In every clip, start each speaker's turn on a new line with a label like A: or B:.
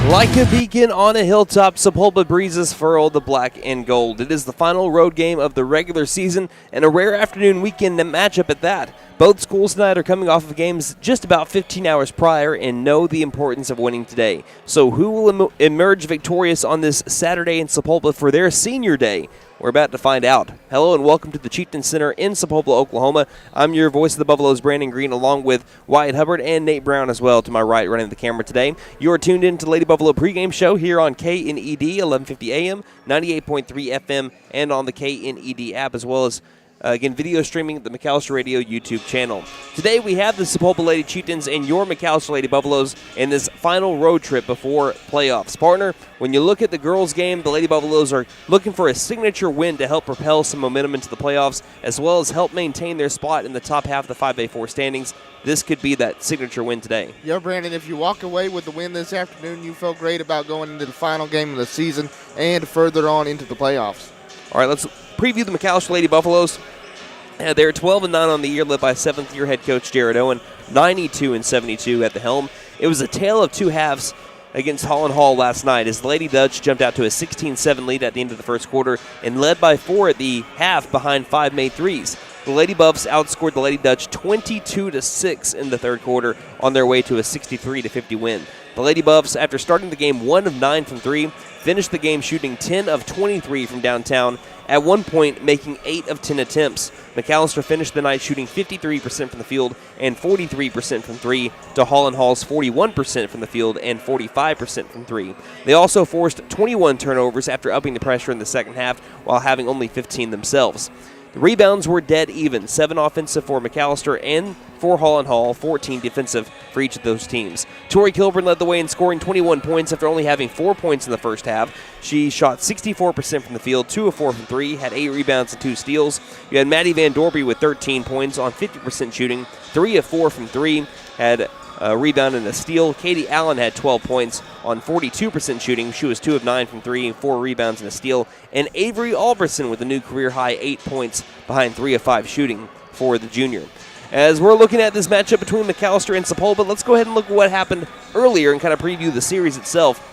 A: Like a beacon on a hilltop, Sapulpa breezes furrow the black and gold. It is the final road game of the regular season and a rare afternoon weekend matchup at that. Both schools tonight are coming off of games just about 15 hours prior and know the importance of winning today. So who will emerge victorious on this Saturday in Sapulpa for their senior day? We're about to find out. Hello and welcome to the Chieftain Center in Sapulpa, Oklahoma. I'm your voice of the Buffaloes, Brandon Green, along with Wyatt Hubbard and Nate Brown as well to my right, running the camera today. You are tuned in to the Lady Buffalo pregame show here on KNED 1150 AM, 98.3 FM, and on the KNED app, as well as again, video streaming at the McAlester Radio YouTube channel. Today we have the Sapulpa Lady Chieftains and your McAlester Lady Buffaloes in this final road trip before playoffs. Partner, when you look at the girls' game, the Lady Buffaloes are looking for a signature win to help propel some momentum into the playoffs, as well as help maintain their spot in the top half of the 5A4 standings. This could be that signature win today.
B: Yeah, Brandon, if you walk away with the win this afternoon, you feel great about going into the final game of the season and further on into the playoffs.
A: All right, let's preview the McAlester Lady Buffaloes. They're 12-9 on the year, led by seventh-year head coach Jared Owen, 92-72 at the helm. It was a tale of two halves against Holland Hall last night as the Lady Dutch jumped out to a 16-7 lead at the end of the first quarter and led by 4 at the half behind 5 made threes. The Lady Buffs outscored the Lady Dutch 22-6 in the third quarter on their way to a 63-50 win. The Lady Buffs, after starting the game 1 of 9 from 3, finished the game shooting 10 of 23 from downtown, at one point making 8 of 10 attempts. McAlester finished the night shooting 53% from the field and 43% from 3 to Holland Hall's 41% from the field and 45% from 3. They also forced 21 turnovers after upping the pressure in the second half while having only 15 themselves. The rebounds were dead even, 7 offensive for McAlester and for Holland Hall, 14 defensive for each of those teams. Tori Kilburn led the way in scoring 21 points after only having 4 points in the first half. She shot 64% from the field, 2 of 4 from 3, had 8 rebounds and 2 steals. You had Maddie Van Dorby with 13 points on 50% shooting, 3 of 4 from 3, had a rebound and a steal. Katie Allen had 12 points on 42% shooting. She was 2 of 9 from 3, 4 rebounds and a steal. And Avery Alberson with a new career-high 8 points behind 3 of 5 shooting for the junior. As we're looking at this matchup between McAlester and Sapulpa, let's go ahead and look at what happened earlier and kind of preview the series itself.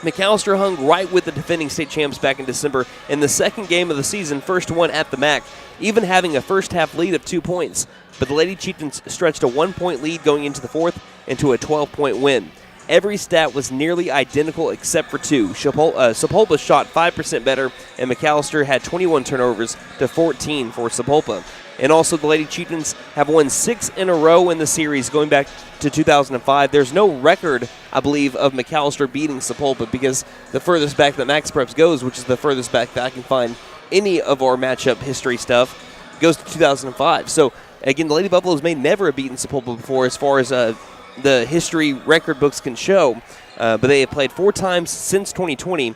A: McAlester hung right with the defending state champs back in December in the second game of the season, first one at the MAC, even having a first-half lead of 2 points. But the Lady Chieftains stretched a 1-point lead going into the fourth into a 12-point win. Every stat was nearly identical except for 2. Sapulpa shot 5% better, and McAlester had 21 turnovers to 14 for Sapulpa. And also the Lady Chieftains have won 6 in a row in the series going back to 2005. There's no record, I believe, of McAlester beating Sapulpa because the furthest back that Max Preps goes, which is the furthest back that I can find any of our matchup history stuff, goes to 2005. So, again, the Lady Buffaloes may never have beaten Sapulpa before as far as the history record books can show, but they have played 4 times since 2020.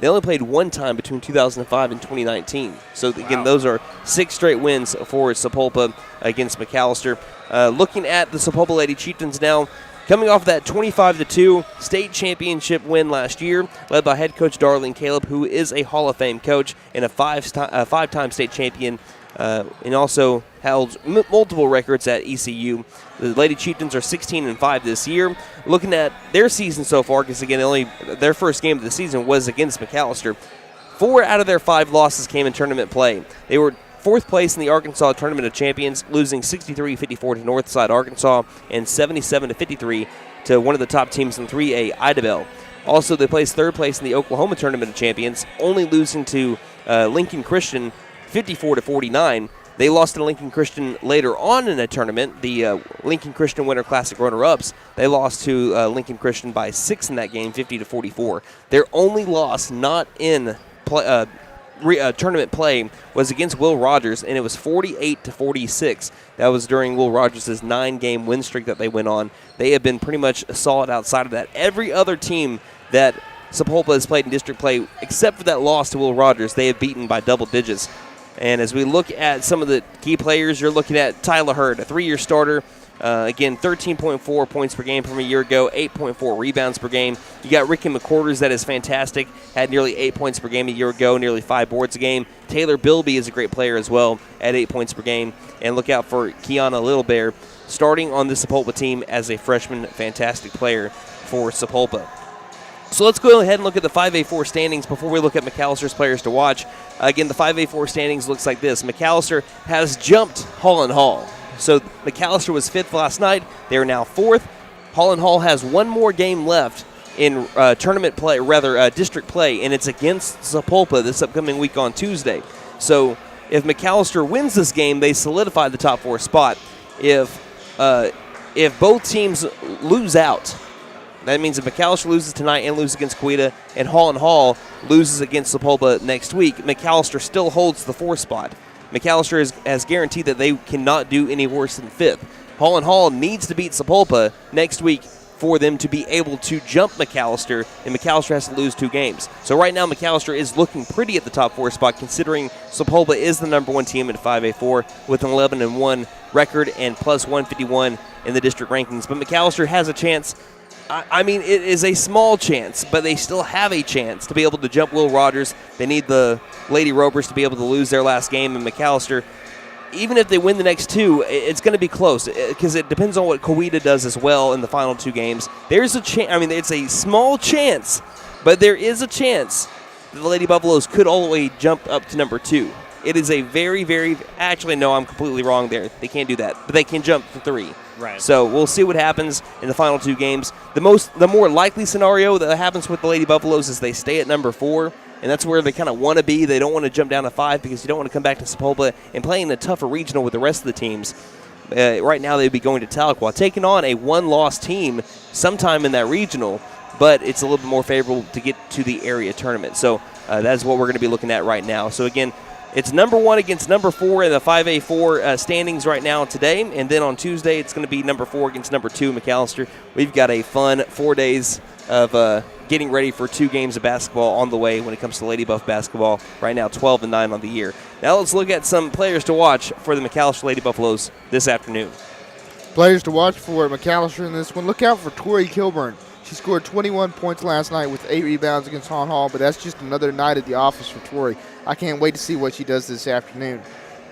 A: They only played 1 time between 2005 and 2019. So, again, Those are 6 straight wins for Sapulpa against McAlester. Looking at the Sapulpa Lady Chieftains now, coming off that 25-2 state championship win last year, led by head coach Darlene Caleb, who is a Hall of Fame coach and a 5-time state champion, and also held multiple records at ECU. The Lady Chieftains are 16-5 this year. Looking at their season so far, because again, their first game of the season was against McAlester. 4 out of their 5 losses came in tournament play. They were 4th place in the Arkansas Tournament of Champions, losing 63-54 to Northside Arkansas and 77-53 to one of the top teams in 3A, Idabel. Also, they placed 3rd place in the Oklahoma Tournament of Champions, only losing to Lincoln Christian 54-49. They lost to Lincoln Christian later on in the tournament, the Lincoln Christian Winter Classic runner-ups. They lost to Lincoln Christian by 6 in that game, 50-44. Their only loss not in tournament play was against Will Rogers, and it was 48-46. That was during Will Rogers' 9-game win streak that they went on. They have been pretty much solid outside of that. Every other team that Sapulpa has played in district play, except for that loss to Will Rogers, they have beaten by double digits. And as we look at some of the key players, you're looking at Tyler Hurd, a 3-year starter. Again, 13.4 points per game from a year ago, 8.4 rebounds per game. You got Ricky McQuarters, that is fantastic. Had nearly 8 points per game a year ago, nearly 5 boards a game. Taylor Bilby is a great player as well at 8 points per game. And look out for Kiana Littlebear, starting on the Sapulpa team as a freshman, fantastic player for Sapulpa. So let's go ahead and look at the 5A4 standings before we look at McAllister's players to watch. Again, the 5A4 standings looks like this. McAlester has jumped Holland Hall. So McAlester was 5th last night. They are now 4th. Holland Hall has one more game left in tournament play, district play, and it's against Sapulpa this upcoming week on Tuesday. So if McAlester wins this game, they solidify the top 4 spot. If both teams lose out, that means if McAlester loses tonight and loses against Coweta, and Holland Hall loses against Sapulpa next week, McAlester still holds the 4th spot. McAlester has guaranteed that they cannot do any worse than 5th. Holland Hall needs to beat Sapulpa next week for them to be able to jump McAlester, and McAlester has to lose 2 games. So right now McAlester is looking pretty at the top 4 spot, considering Sapulpa is the number 1 team in 5A4 with an 11-1 record and plus 151 in the district rankings. But McAlester has a chance. I mean, it is a small chance, but they still have a chance to be able to jump Will Rogers. They need the Lady Ropers to be able to lose their last game, and McAlester, even if they win the next 2, it's going to be close because it depends on what Coweta does as well in the final 2 games. There's a chance. I mean, it's a small chance, but there is a chance that the Lady Buffaloes could all the way jump up to number 2. It is a very, very – actually, no, I'm completely wrong there. They can't do that, but they can jump to 3.
C: Right.
A: So we'll see what happens in the final 2 games. The more likely scenario that happens with the Lady Buffaloes is they stay at number 4, and that's where they kind of want to be. They don't want to jump down to 5 because you don't want to come back to Sapulpa and play in a tougher regional with the rest of the teams. Right now they'd be going to Tahlequah, taking on a 1-loss team sometime in that regional, but it's a little bit more favorable to get to the area tournament. So that's what we're going to be looking at right now. So again, it's number 1 against number 4 in the 5A4 standings right now today, and then on Tuesday it's going to be number 4 against number 2 McAlester. We've got a fun 4 days of getting ready for 2 games of basketball on the way when it comes to Lady Buff basketball. Right now 12-9 on the year. Now let's look at some players to watch for the McAlester Lady Buffaloes this afternoon.
B: Players to watch for McAlester in this one. Look out for Tori Kilburn. She scored 21 points last night with 8 rebounds against Holland Hall, but that's just another night at the office for Tori. I can't wait to see what she does this afternoon.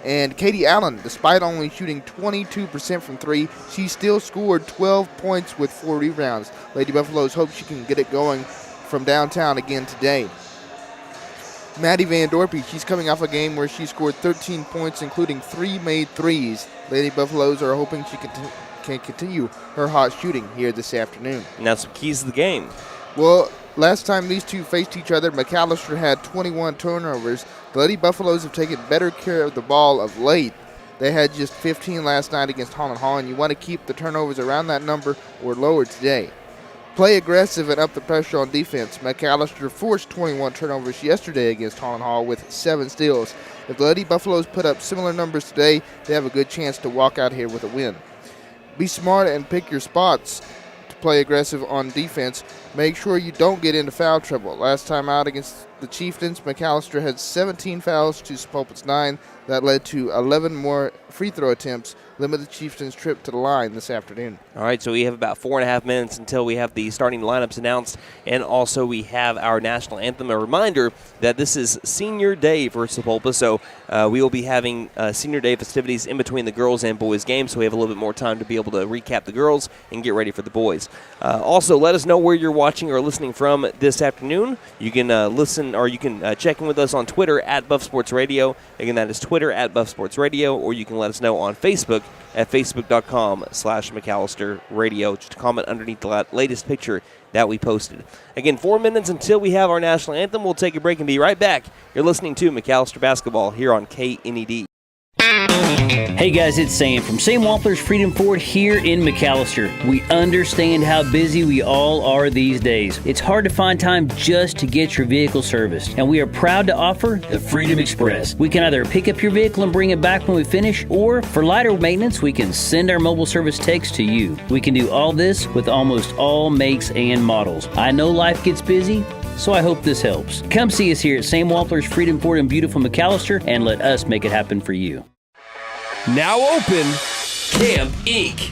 B: And Katie Allen, despite only shooting 22% from 3, she still scored 12 points with 4 rebounds. Lady Buffaloes hope she can get it going from downtown again today. Maddie Van Dorpy, she's coming off a game where she scored 13 points, including 3 made threes. Lady Buffaloes are hoping she can continue her hot shooting here this afternoon.
A: Now some keys to the game.
B: Well, last time these two faced each other, McAlester had 21 turnovers. The Lady Buffaloes have taken better care of the ball of late. They had just 15 last night against Holland Hall, and you want to keep the turnovers around that number or lower today. Play aggressive and up the pressure on defense. McAlester forced 21 turnovers yesterday against Holland Hall with 7 steals. If the Lady Buffaloes put up similar numbers today, they have a good chance to walk out here with a win. Be smart and pick your spots to play aggressive on defense. Make sure you don't get into foul trouble. Last time out against the Chieftains, McAlester had 17 fouls to Sapulpa's 9. That led to 11 more free throw attempts, limit the Chieftains' trip to the line this afternoon.
A: All right, so we have about 4.5 minutes until we have the starting lineups announced, and also we have our national anthem. A reminder that this is Senior Day for Sapulpa, so we will be having Senior Day festivities in between the girls and boys games, so we have a little bit more time to be able to recap the girls and get ready for the boys. Also, let us know where you're watching or listening from this afternoon. You can listen, or you can check in with us on Twitter at Buff Sports Radio. Again, that is Twitter at Buff Sports Radio, or you can let us know on Facebook at facebook.com/McAlester Radio. Just comment underneath the latest picture that we posted. Again, 4 minutes until we have our national anthem. We'll take a break and be right back. You're listening to McAlester Basketball here on KNED.
C: Hey guys, it's Sam from Sam Wampler's Freedom Ford here in McAlester. We understand how busy we all are these days. It's hard to find time just to get your vehicle serviced, and we are proud to offer the Freedom Express. We can either pick up your vehicle and bring it back when we finish, or for lighter maintenance, we can send our mobile service techs to you. We can do all this with almost all makes and models. I know life gets busy, so I hope this helps. Come see us here at Sam Wampler's Freedom Ford in beautiful McAlester, and let us make it happen for you.
D: Now open, Camp Inc.,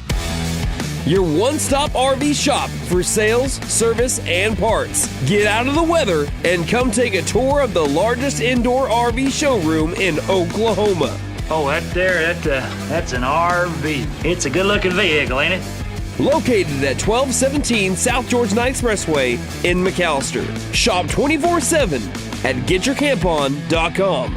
D: your one-stop RV shop for sales, service, and parts. Get out of the weather and come take a tour of the largest indoor RV showroom in Oklahoma.
E: Oh, that's an RV. It's a good-looking vehicle, ain't it?
D: located at 1217 South George Knight Expressway in McAlester. Shop 24/7 at getyourcampon.com.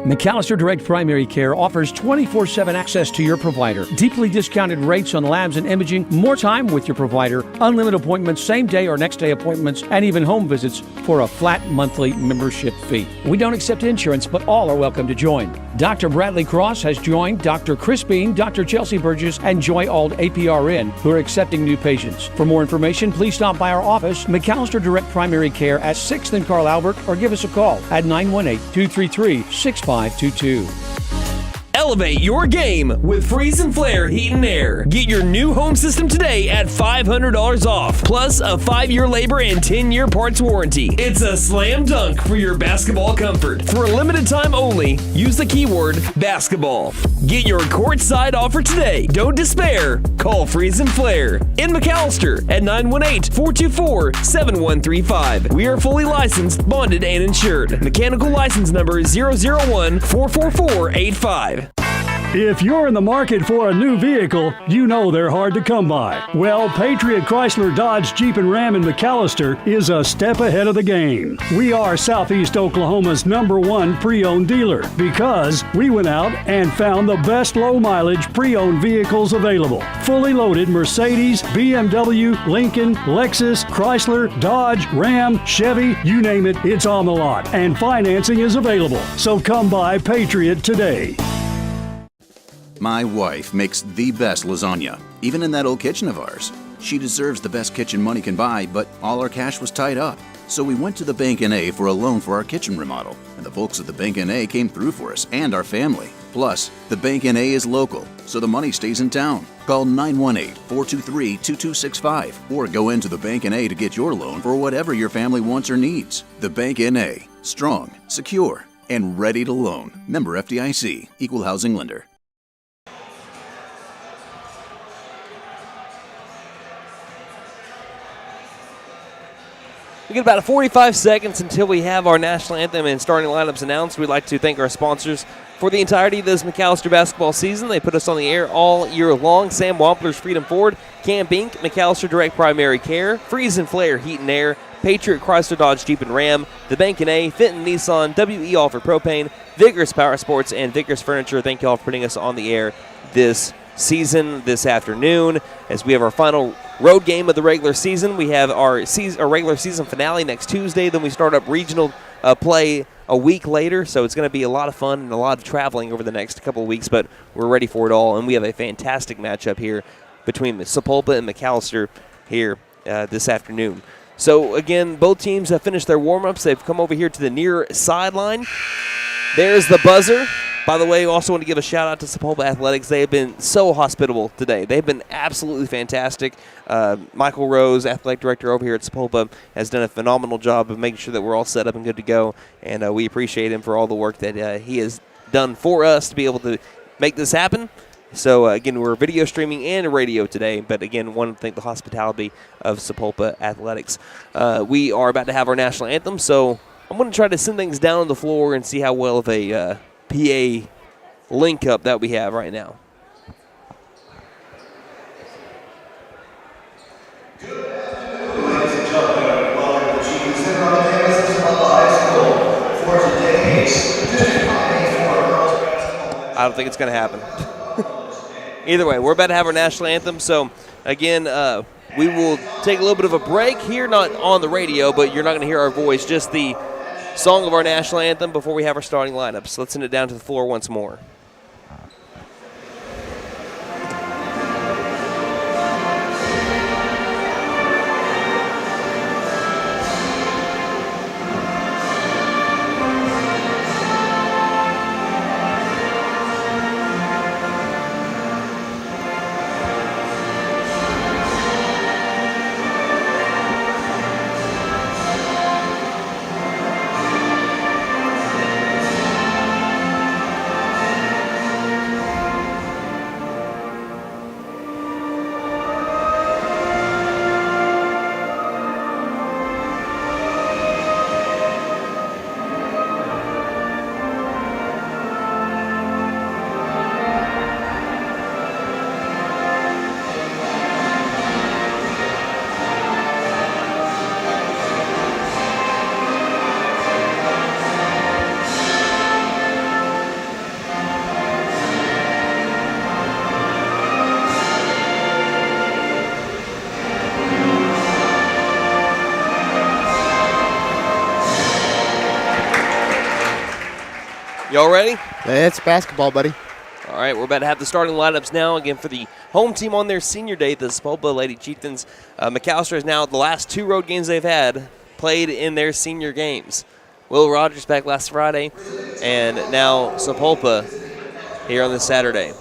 E: McAlester Direct Primary Care offers 24/7 access to your provider. Deeply discounted rates on labs and imaging, more time with your provider, unlimited appointments, same day or next day appointments, and even home visits for a flat monthly membership fee. We don't accept insurance, but all are welcome to join. Dr. Bradley Cross has joined, Dr. Chris Bean, Dr. Chelsea Burgess, and Joy Ald APRN, who are accepting new patients. For more information, please stop by our office, McAlester Direct Primary Care at 6th and Carl Albert, or give us a call at 918-233-6522.
D: Elevate your game with Freeze and Flare Heat and Air. Get your new home system today at $500 off, plus a 5-year labor and 10-year parts warranty. It's a slam dunk for your basketball comfort. For a limited time only, use the keyword basketball. Get your courtside offer today. Don't despair. Call Freeze and Flare in McAlester at 918-424-7135. We are fully licensed, bonded, and insured. Mechanical license number 001-44485.
F: If you're in the market for a new vehicle, you know they're hard to come by. Well, Patriot Chrysler Dodge Jeep and Ram in McAlester is a step ahead of the game. We are Southeast Oklahoma's #1 pre-owned dealer because we went out and found the best low-mileage pre-owned vehicles available. Fully loaded Mercedes, BMW, Lincoln, Lexus, Chrysler, Dodge, Ram, Chevy, you name it, it's on the lot. And financing is available. So come by Patriot today.
G: My wife makes the best lasagna, even in that old kitchen of ours. She deserves the best kitchen money can buy, but all our cash was tied up. So we went to the Bank N.A. for a loan for our kitchen remodel, and the folks at the Bank N.A. came through for us and our family. Plus, the Bank N.A. is local, so the money stays in town. Call 918-423-2265 or go into the Bank N.A. to get your loan for whatever your family wants or needs. The Bank N.A. Strong, secure, and ready to loan. Member FDIC, Equal Housing Lender.
A: We get about 45 seconds until we have our national anthem and starting lineups announced. We'd like to thank our sponsors for the entirety of this McAlester basketball season. They put us on the air all year long. Sam Wampler's Freedom Ford, Camp Inc., McAlester Direct Primary Care, Freeze and Flare Heat and Air, Patriot Chrysler Dodge Jeep and Ram, the Bank N.A., Fenton Nissan, WE Offer Propane, Vigorous Power Sports, and Vigorous Furniture. Thank you all for putting us on the air this season, this afternoon, as we have our final road game of the regular season. We have our regular season finale next Tuesday. Then we start up regional play a week later. So it's going to be a lot of fun and a lot of traveling over the next couple of weeks, but we're ready for it all. And we have a fantastic matchup here between Sapulpa and McAlester here this afternoon. So, again, both teams have finished their warm-ups. They've come over here to the near sideline. There's the buzzer. By the way, I also want to give a shout-out to Sapulpa Athletics. They have been so hospitable today. They've been absolutely fantastic. Michael Rose, athletic director over here at Sapulpa, has done a phenomenal job of making sure that we're all set up and good to go, and we appreciate him for all the work that he has done for us to be able to make this happen. So, again, we're video streaming and radio today, but, again, want to thank the hospitality of Sapulpa Athletics. We are about to have our national anthem, so I'm going to try to send things down on the floor and see how well of a PA link-up that we have right now. I don't think it's going to happen. Either way, we're about to have our national anthem. So, again, we will take a little bit of a break here, not on the radio, but you're not going to hear our voice, just the song of our national anthem before we have our starting lineup. So let's send it down to the floor once more. Y'all ready?
B: It's basketball, buddy.
A: All right, we're about to have the starting lineups now. Again, for the home team on their senior day, the Sapulpa Lady Chieftains. McAlester is now the last 2 road games they've had played in their senior games. Will Rogers back last Friday, and now Sapulpa here on this Saturday.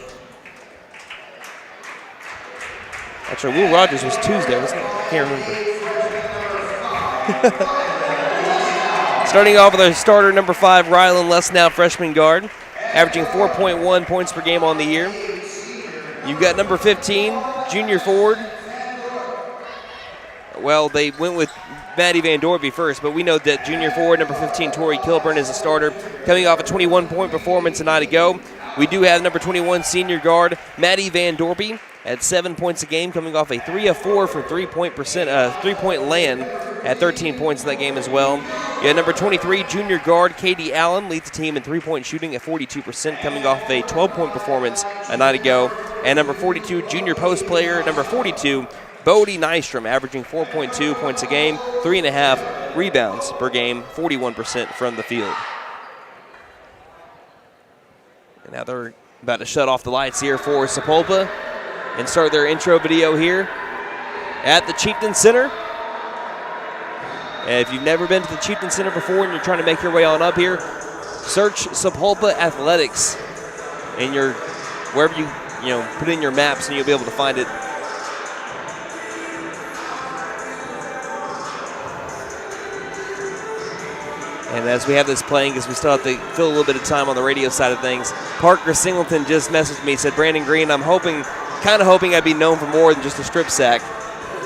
A: Actually, Will Rogers was Tuesday, wasn't it? I can't remember. Starting off with our starter, number 5, Rylan Lesnow, freshman guard, averaging 4.1 points per game on the year. You've got number 15, junior forward. Well, they went with Maddie Van Dorby first, but we know that junior forward, number 15, Tori Kilburn, is a starter, coming off a 21-point performance a night ago. We do have number 21, senior guard, Maddie Van Dorby, at 7 points a game, coming off a 3 of 4 from three-point land at 13 points in that game as well. You have number 23, junior guard, Katie Allen, leads the team in three-point shooting at 42%, coming off a 12-point performance a night ago. And number 42, junior post player, number 42, Bodie Nystrom, averaging 4.2 points a game, 3.5 rebounds per game, 41% from the field. And now they're about to shut off the lights here for Sapulpa and start their intro video here at the Chieftain Center. And if you've never been to the Chieftain Center before and you're trying to make your way on up here, search Sapulpa Athletics in your wherever you put in your maps, and you'll be able to find it. And as we have this playing, because we still have to fill a little bit of time on the radio side of things, Parker Singleton just messaged me, said, Brandon Green, I'm kind of hoping I'd be known for more than just a strip sack,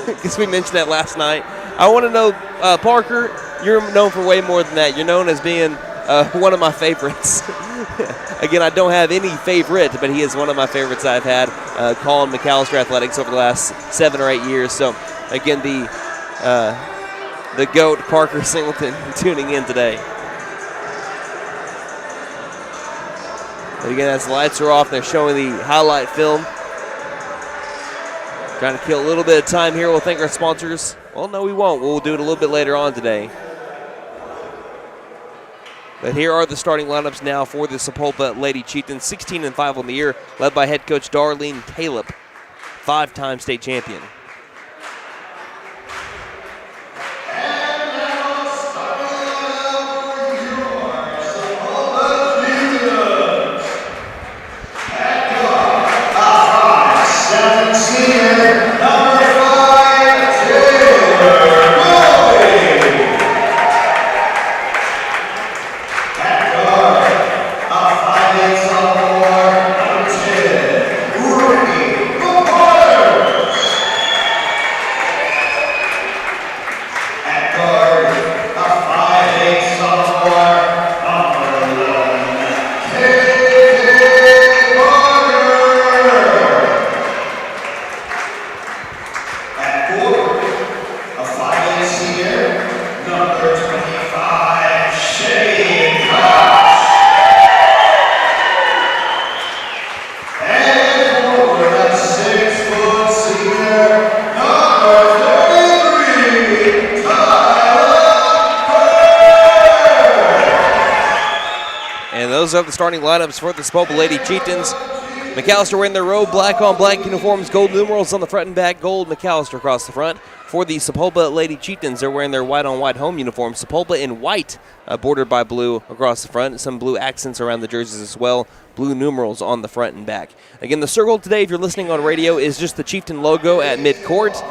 A: because we mentioned that last night. I want to know, Parker, you're known for way more than that. You're known as being one of my favorites. Again, I don't have any favorite, but he is one of my favorites I've had calling McAlester Athletics over the last 7 or 8 years. So, again, the GOAT, Parker Singleton, tuning in today. But again, as the lights are off, they're showing the highlight film. Trying to kill a little bit of time here. We'll thank our sponsors. Well, no, we won't. We'll do it a little bit later on today. But here are the starting lineups now for the Sapulpa Lady Chieftains, 16-5 on the year, led by head coach Darlene Caleb, 5-time state champion. Those are the starting lineups for the Sapulpa Lady Chieftains. McAlester wearing their robe, black on black uniforms, gold numerals on the front and back, gold McAlester across the front. For the Sapulpa Lady Chieftains, they're wearing their white on white home uniforms, Sapulpa in white, bordered by blue across the front, some blue accents around the jerseys as well, blue numerals on the front and back. Again, the circle today, if you're listening on radio, is just the Chieftain logo at midcourt.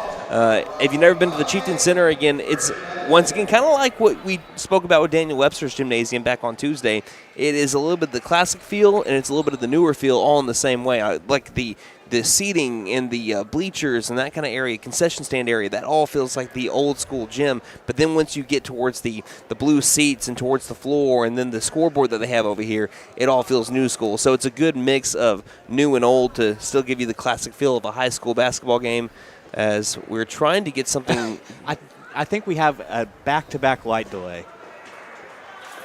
A: If you've never been to the Chieftain Center, again, it's once again kind of like what we spoke about with Daniel Webster's gymnasium back on Tuesday. It is a little bit of the classic feel, and it's a little bit of the newer feel, all in the same way. Like the seating and the bleachers and that kind of area, concession stand area, that all feels like the old school gym. But then once you get towards the blue seats and towards the floor and then the scoreboard that they have over here, it all feels new school. So it's a good mix of new and old to still give you the classic feel of a high school basketball game, as we're trying to get something.
H: I think we have a back-to-back light delay.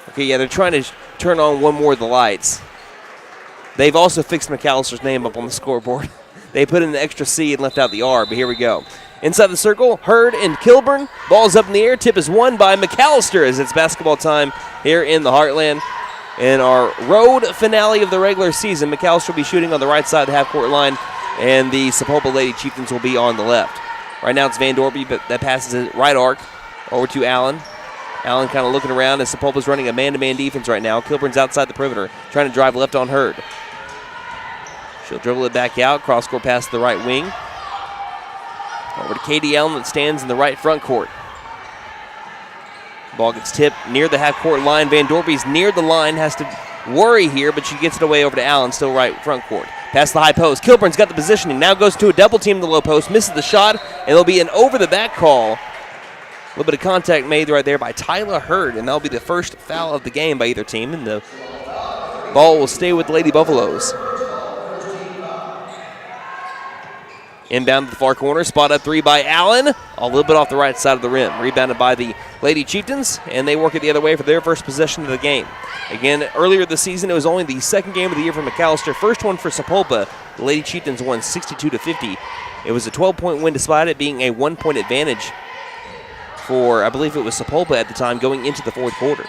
A: Okay, yeah, they're trying to turn on one more of the lights. They've also fixed McAllister's name up on the scoreboard. They put in an extra C and left out the R, but here we go. Inside the circle, Hurd and Kilburn. Ball's up in the air. Tip is won by McAlester as it's basketball time here in the Heartland. In our road finale of the regular season, McAlester will be shooting on the right side of the half-court line, and the Sapulpa Lady Chieftains will be on the left. Right now it's Van Dorby, but that passes it right arc over to Allen. Allen kind of looking around as Sapulpa's running a man-to-man defense right now. Kilburn's outside the perimeter, trying to drive left on Hurd. She'll dribble it back out, cross-court pass to the right wing. Over to Katie Allen that stands in the right front court. Ball gets tipped near the half-court line. Van Dorby's near the line, has to worry here, but she gets it away over to Allen, still right front court. Past the high post. Kilburn's got the positioning. Now goes to a double team in the low post, misses the shot, and there'll be an over-the-back call. A little bit of contact made right there by Tyler Hurd, and that'll be the first foul of the game by either team, and the ball will stay with the Lady Buffaloes. Inbound to the far corner, spot up three by Allen, a little bit off the right side of the rim. Rebounded by the Lady Chieftains, and they work it the other way for their first possession of the game. Again, earlier this season, it was only the second game of the year for McAlester. First one for Sapulpa. The Lady Chieftains won 62-50. It was a 12-point win despite it being a 1-point advantage for, I believe it was Sapulpa at the time, going into the fourth quarter.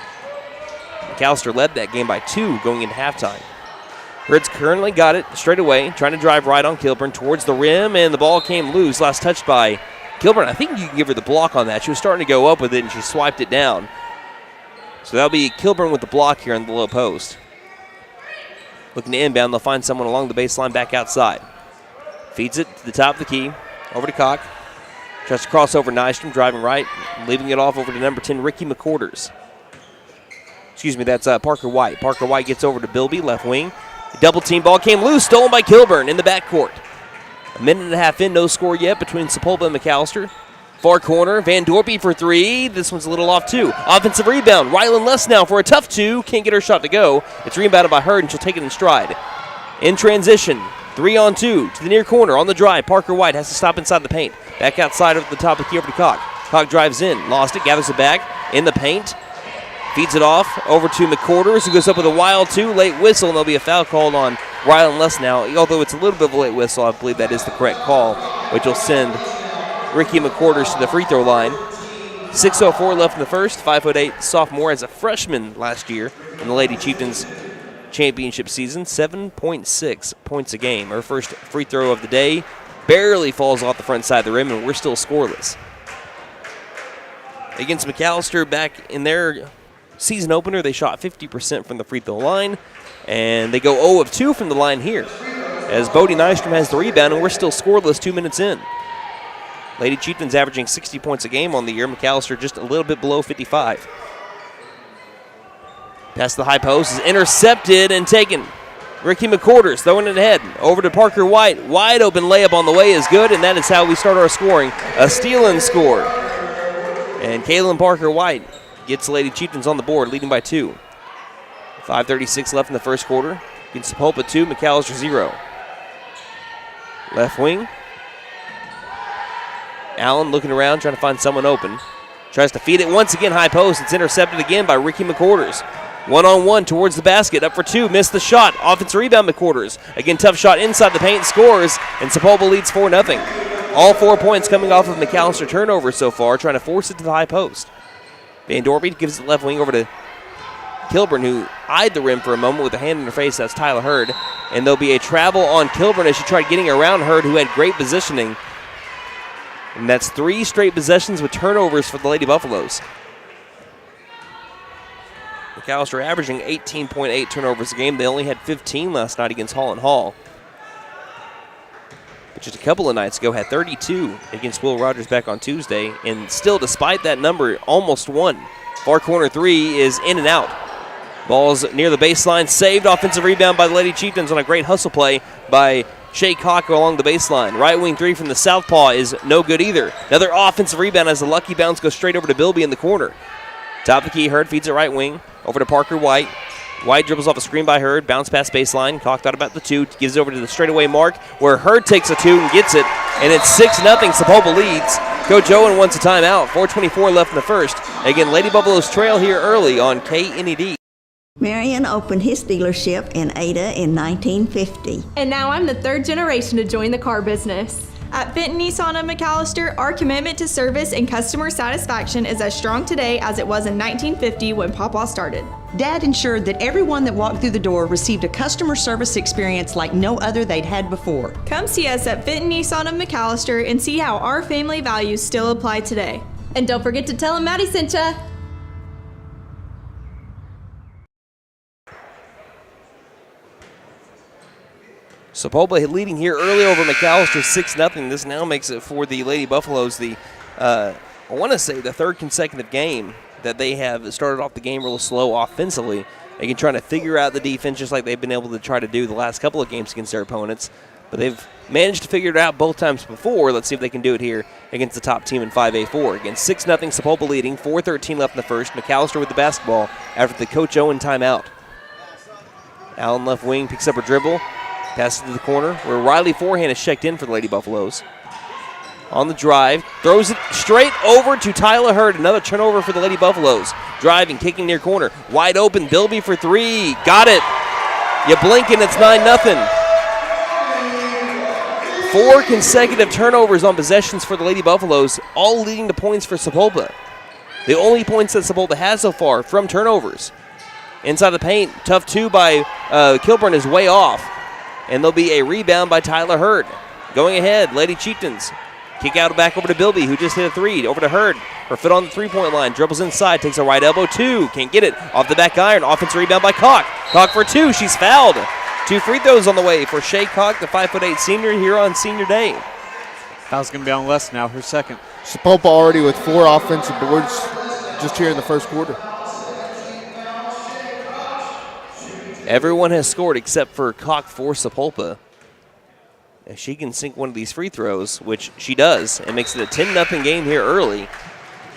A: McAlester led that game by 2 going into halftime. Hurd's currently got it straight away, trying to drive right on Kilburn towards the rim, and the ball came loose. Last touched by Kilburn. I think you can give her the block on that. She was starting to go up with it, and she swiped it down. So that'll be Kilburn with the block here on the low post. Looking to inbound, they'll find someone along the baseline back outside. Feeds it to the top of the key, over to Koch. Tries to cross over Nystrom, driving right, leaving it off over to number 10, Ricky McQuarters. Excuse me, that's Parker White. Parker White gets over to Bilby, left wing. Double team ball came loose, stolen by Kilburn in the backcourt. A minute and a half in, no score yet between Sapulpa and McAlester. Far corner, Van Dorpy for 3. This one's a little off too. Offensive rebound, Rylan Less now for a tough 2. Can't get her shot to go. It's rebounded by Hurd, and she'll take it in stride. In transition, 3-on-2 to the near corner on the drive. Parker White has to stop inside the paint. Back outside of the top of the key over to Koch. Koch drives in, lost it, gathers it back in the paint. Feeds it off over to McQuarters, who goes up with a wild 2, late whistle, and there'll be a foul called on Rylan Less now. Although it's a little bit of a late whistle, I believe that is the correct call, which will send Ricky McQuarters to the free throw line. 6:04 left in the first. 5'8" sophomore as a freshman last year in the Lady Chieftains championship season. 7.6 points a game. Her first free throw of the day barely falls off the front side of the rim, and we're still scoreless. Against McAlester back in their season opener, they shot 50% from the free throw line, and they go 0 of 2 from the line here, as Bodie Nystrom has the rebound, and we're still scoreless 2 minutes in. Lady Chieftains averaging 60 points a game on the year. McAlester just a little bit below 55. Past the high post is intercepted and taken. Ricky McQuarters throwing it ahead. Over to Parker White. Wide open layup on the way is good, and that is how we start our scoring. A steal and score. And Kaylin Parker White gets the Lady Chieftains on the board, leading by 2. 5:36 left in the first quarter. Against Sapulpa 2, McAlester 0. Left wing. Allen looking around, trying to find someone open. Tries to feed it once again, high post. It's intercepted again by Ricky McQuarters. 1-on-1 towards the basket, up for 2, missed the shot. Offensive rebound, McQuarters. Again, tough shot inside the paint, scores, and Sapulpa leads 4-0. All 4 points coming off of McAlester turnovers so far, trying to force it to the high post. Van Dorby gives it left wing over to Kilburn, who eyed the rim for a moment with a hand in her face. That's Tyler Hurd. And there'll be a travel on Kilburn as she tried getting around Hurd, who had great positioning. And that's 3 straight possessions with turnovers for the Lady Buffaloes. McAlester averaging 18.8 turnovers a game. They only had 15 last night against Holland Hall. But just a couple of nights ago had 32 against Will Rogers back on Tuesday. And still, despite that number, almost won. Far corner 3 is in and out. Ball's near the baseline. Saved. Offensive rebound by the Lady Chieftains on a great hustle play by Shea Koch along the baseline. Right wing 3 from the southpaw is no good either. Another offensive rebound as the lucky bounce goes straight over to Bilby in the corner. Top of the key, Hurd feeds it right wing. Over to Parker White. White dribbles off a screen by Hurd. Bounce pass baseline. Koch thought about the 2. Gives it over to the straightaway mark where Hurd takes a 2 and gets it. And it's 6-0. Sapulpa leads. Coach Owen wants a timeout. 4:24 left in the first. Again, Lady Buffaloes trail here early on KNED.
I: Marion opened his dealership in Ada in 1950.
J: And now I'm the 3rd generation to join the car business. At Fenton Nissan of McAlester, our commitment to service and customer satisfaction is as strong today as it was in 1950 when Papa started.
K: Dad ensured that everyone that walked through the door received a customer service experience like no other they'd had before.
J: Come see us at Fenton Nissan of McAlester and see how our family values still apply today. And don't forget to tell them Maddie sent ya.
A: Sapulpa leading here early over McAlester 6-0. This now makes it for the Lady Buffaloes I want to say the third consecutive game that they have started off the game real slow offensively. They can try to figure out the defense just like they've been able to try to do the last couple of games against their opponents. But they've managed to figure it out both times before. Let's see if they can do it here against the top team in 5A4. Again, 6-0, Sapulpa leading, 4:13 left in the first. McAlester with the basketball after the Coach Owen timeout. Allen left wing, picks up her dribble. Passes to the corner where Riley Forehand is checked in for the Lady Buffaloes. On the drive, throws it straight over to Tyler Hurd. Another turnover for the Lady Buffaloes. Driving, kicking near corner. Wide open, Bilby for three. Got it. You blink and it's 9-0. 4 consecutive turnovers on possessions for the Lady Buffaloes, all leading to points for Sapulpa. The only points that Sapulpa has so far from turnovers. Inside the paint, tough two by Kilburn is way off. And there'll be a rebound by Tyler Hurd. Going ahead, Lady Chieftains. Kick out back over to Bilby, who just hit a three. Over to Hurd. Her foot on the three-point line. Dribbles inside, takes a right elbow, two. Can't get it. Off the back iron. Offensive rebound by Koch. Koch for two. She's fouled. 2 free throws on the way for Shay Koch, the 5'8" senior here on senior day.
H: Foul's going to be on Les now, her second.
B: Sapulpa already with 4 offensive boards just here in the first quarter.
A: Everyone has scored except for Koch for Sapulpa. If she can sink one of these free throws, which she does, and makes it a 10-0 game here early.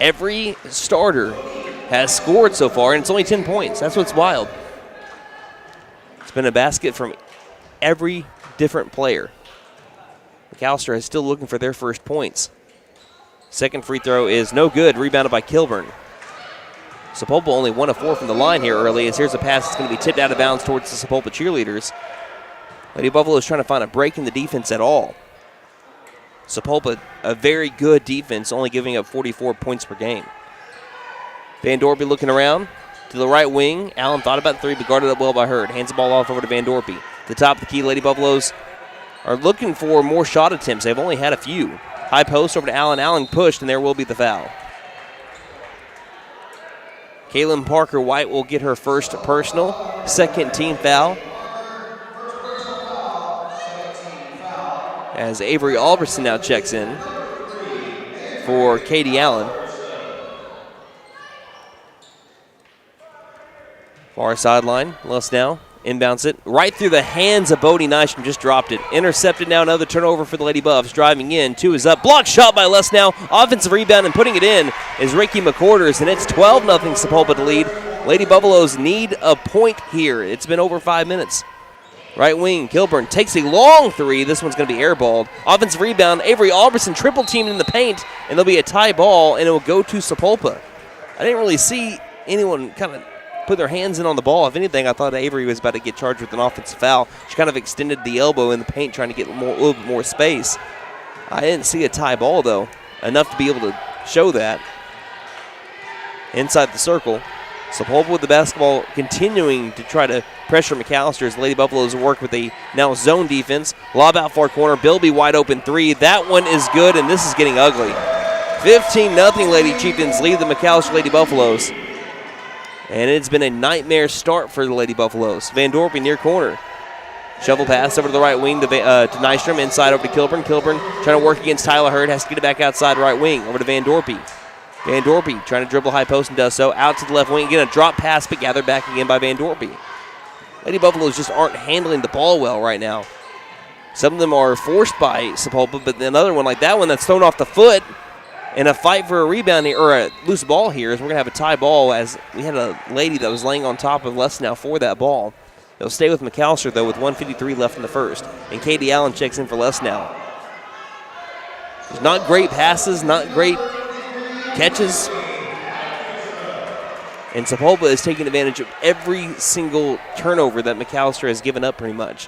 A: Every starter has scored so far, and it's only 10 points. That's what's wild. It's been a basket from every different player. McAlester is still looking for their first points. Second free throw is no good, rebounded by Kilburn. Sapulpa only 1 of 4 from the line here early, as here's a pass that's going to be tipped out of bounds towards the Sapulpa cheerleaders. Lady Buffalo is trying to find a break in the defense at all. Sapulpa, a very good defense, only giving up 44 points per game. Van Dorpy looking around to the right wing. Allen thought about 3, but guarded up well by Hurd. Hands the ball off over to Van Dorpy. The top of the key, Lady Buffaloes are looking for more shot attempts. They've only had a few. High post over to Allen. Allen pushed, and there will be the foul. Kaylin Parker White will get her first personal, second team foul. As Avery Albertson now checks in for Katie Allen. Far sideline, Les now inbounds it right through the hands of Bodie Nystrom, just dropped it. Intercepted now, another turnover for the Lady Buffs. Driving in, 2 is up. Blocked shot by Les now. Offensive rebound and putting it in is Ricky McCorders, and it's 12-0 Sapulpa to lead. Lady Buffaloes need a point here. It's been over 5 minutes. Right wing, Kilburn takes a long 3. This one's going to be airballed. Offensive rebound, Avery Albertson triple teamed in the paint, and there'll be a tie ball, and it will go to Sapulpa. I didn't really see anyone kind of put their hands in on the ball. If anything, I thought Avery was about to get charged with an offensive foul. She kind of extended the elbow in the paint, trying to get a little bit more space. I didn't see a tie ball, though, enough to be able to show that. Inside the circle, Sapulpa with the basketball, continuing to try to pressure McAlester as Lady Buffaloes work with a now zone defense. Lob out far corner, Bilby wide open 3. That one is good, and this is getting ugly. 15-0 Lady Chieftains lead the McAlester Lady Buffaloes. And it's been a nightmare start for the Lady Buffaloes. Van Dorpy near corner. Shovel pass over to the right wing to Nystrom. Inside over to Kilburn. Kilburn trying to work against Tyler Hurd. Has to get it back outside right wing. Over to Van Dorpy. Van Dorpy trying to dribble high post and does so. Out to the left wing. Again, a drop pass, but gathered back again by Van Dorpy. Lady Buffaloes just aren't handling the ball well right now. Some of them are forced by Sapulpa, but another one like that one that's thrown off the foot. And a fight for a rebound here, or a loose ball here, is we're going to have a tie ball as we had a lady that was laying on top of Les now for that ball. They'll stay with McAlester, though, with 1:53 left in the first. And Katie Allen checks in for Les now. There's not great passes, not great catches. And Sapulpa is taking advantage of every single turnover that McAlester has given up pretty much.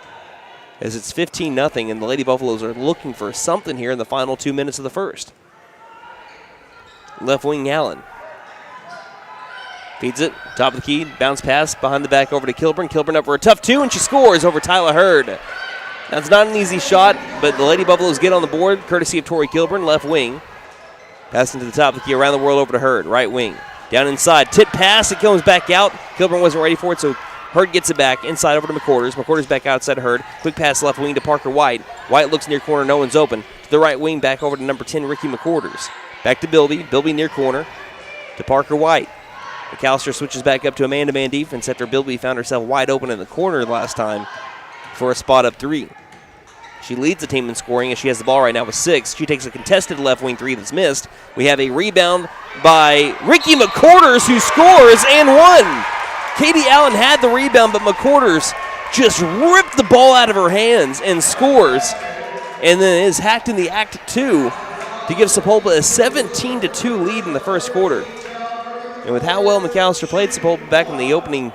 A: as it's 15-0, and the Lady Buffaloes are looking for something here in the final 2 minutes of the first. Left wing Allen. Feeds it, top of the key, bounce pass, behind the back over to Kilburn. Kilburn up for a tough 2, and she scores over Tyler Hurd. That's not an easy shot, but the Lady Buffaloes get on the board, courtesy of Tori Kilburn, left wing. Passing to the top of the key, around the world over to Hurd, right wing. Down inside, tip pass, it comes back out. Kilburn wasn't ready for it, so Hurd gets it back, inside over to McQuarters. McQuarters back outside Hurd. Quick pass left wing to Parker White. White looks near corner, no one's open. To the right wing, back over to number 10, Ricky McQuarters. Back to Bilby. Bilby near corner to Parker White. McAlester switches back up to a man-to-man defense after Bilby found herself wide open in the corner last time for a spot up 3. She leads the team in scoring as she has the ball right now with 6. She takes a contested left wing 3 that's missed. We have a rebound by Ricky McQuarters, who scores and 1. Katie Allen had the rebound, but McQuarters just ripped the ball out of her hands and scores, and then is hacked in the act 2 to give Sapulpa a 17-2 lead in the first quarter. And with how well McAlester played Sapulpa back in the opening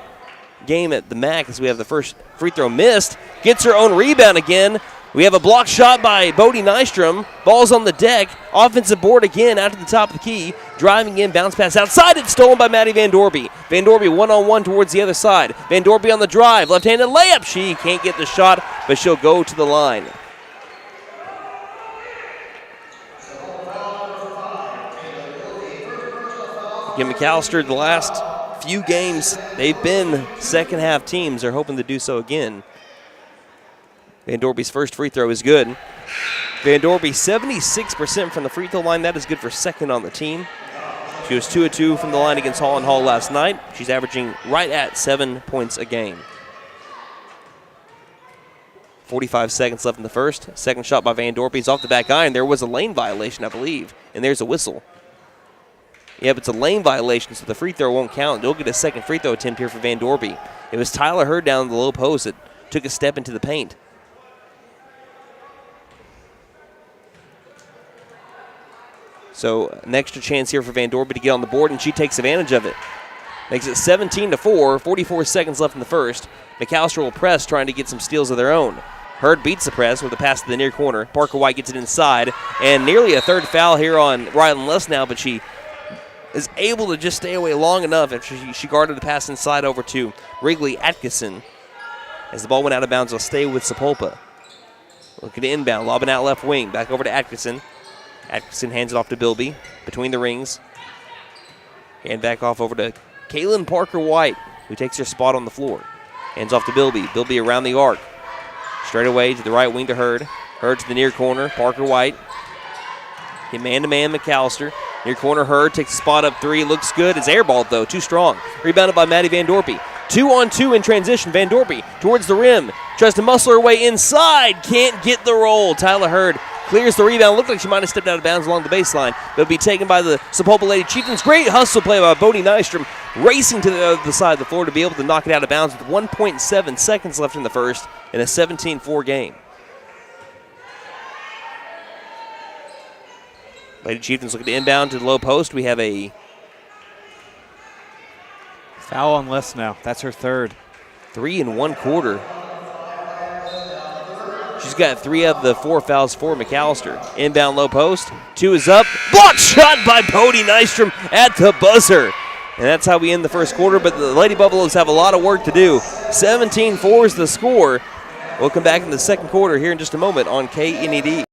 A: game at the MAC, as we have the first free throw missed, gets her own rebound again. We have a block shot by Bodie Nystrom. Ball's on the deck. Offensive board again out to the top of the key. Driving in, bounce pass outside. It's stolen by Maddie Van Dorby. Van Dorby one-on-one towards the other side. Van Dorby on the drive. Left-handed layup. She can't get the shot, but she'll go to the line. Again, McAlester, the last few games, they've been second-half teams. They're hoping to do so again. Van Dorby's first free throw is good. Van Dorby, 76% from the free throw line. That is good for second on the team. She was 2 of 2 from the line against Holland Hall last night. She's averaging right at 7 points a game. 45 seconds left in the first. Second shot by Van Dorby's off the back iron. There was a lane violation, I believe, and there's a whistle. Yep, it's a lane violation, so the free throw won't count. They'll get a second free throw attempt here for Van Dorby. It was Tyler Hurd down the low post that took a step into the paint. So an extra chance here for Van Dorby to get on the board, and she takes advantage of it. Makes it 17-4, 44 seconds left in the first. McAlester will press, trying to get some steals of their own. Hurd beats the press with a pass to the near corner. Parker White gets it inside, and nearly a third foul here on Rylan Lesnow, but she is able to just stay away long enough after she guarded the pass inside over to Wrigley Atkinson. As the ball went out of bounds, will stay with Sapulpa. Looking to inbound, lobbing out left wing, back over to Atkinson. Atkinson hands it off to Bilby between the rings. And back off over to Kaylin Parker White, who takes her spot on the floor. Hands off to Bilby. Bilby around the arc. Straight away to the right wing to Hurd. Hurd to the near corner. Parker White. Get man-to-man McAlester. Near corner Hurd takes a spot up 3. Looks good. It's airballed, though. Too strong. Rebounded by Maddie Van Dorpy. 2-on-2 in transition. Van Dorpy towards the rim. Tries to muscle her way inside. Can't get the roll. Tyler Hurd clears the rebound. Looked like she might have stepped out of bounds along the baseline, but it'll be taken by the Sapulpa Lady Chieftains. Great hustle play by Bodie Nystrom, racing to the other side of the floor to be able to knock it out of bounds with 1.7 seconds left in the first in a 17-4 game. Lady Chieftains looking to inbound to the low post. We have a
H: foul on Lesnow. That's her third.
A: 3 1/4. She's got 3 of the 4 fouls for McAlester. Inbound low post. 2 is up. Block shot by Bodie Nystrom at the buzzer. And that's how we end the first quarter, but the Lady Buffaloes have a lot of work to do. 17-4 is the score. We'll come back in the second quarter here in just a moment on KNED.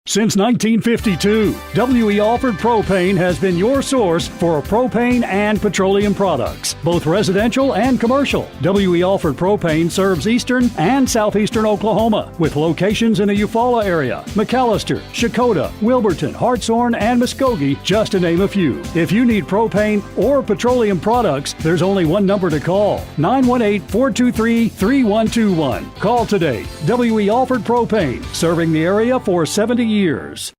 F: Since 1952, W.E. Alford Propane has been your source for propane and petroleum products, both residential and commercial. W.E. Alford Propane serves eastern and southeastern Oklahoma, with locations in the Eufaula area, McAlester, Shakota, Wilburton, Hartshorn, and Muskogee, just to name a few. If you need propane or petroleum products, there's only one number to call, 918-423-3121. Call today. W.E. Alford Propane, serving the area for 70 years.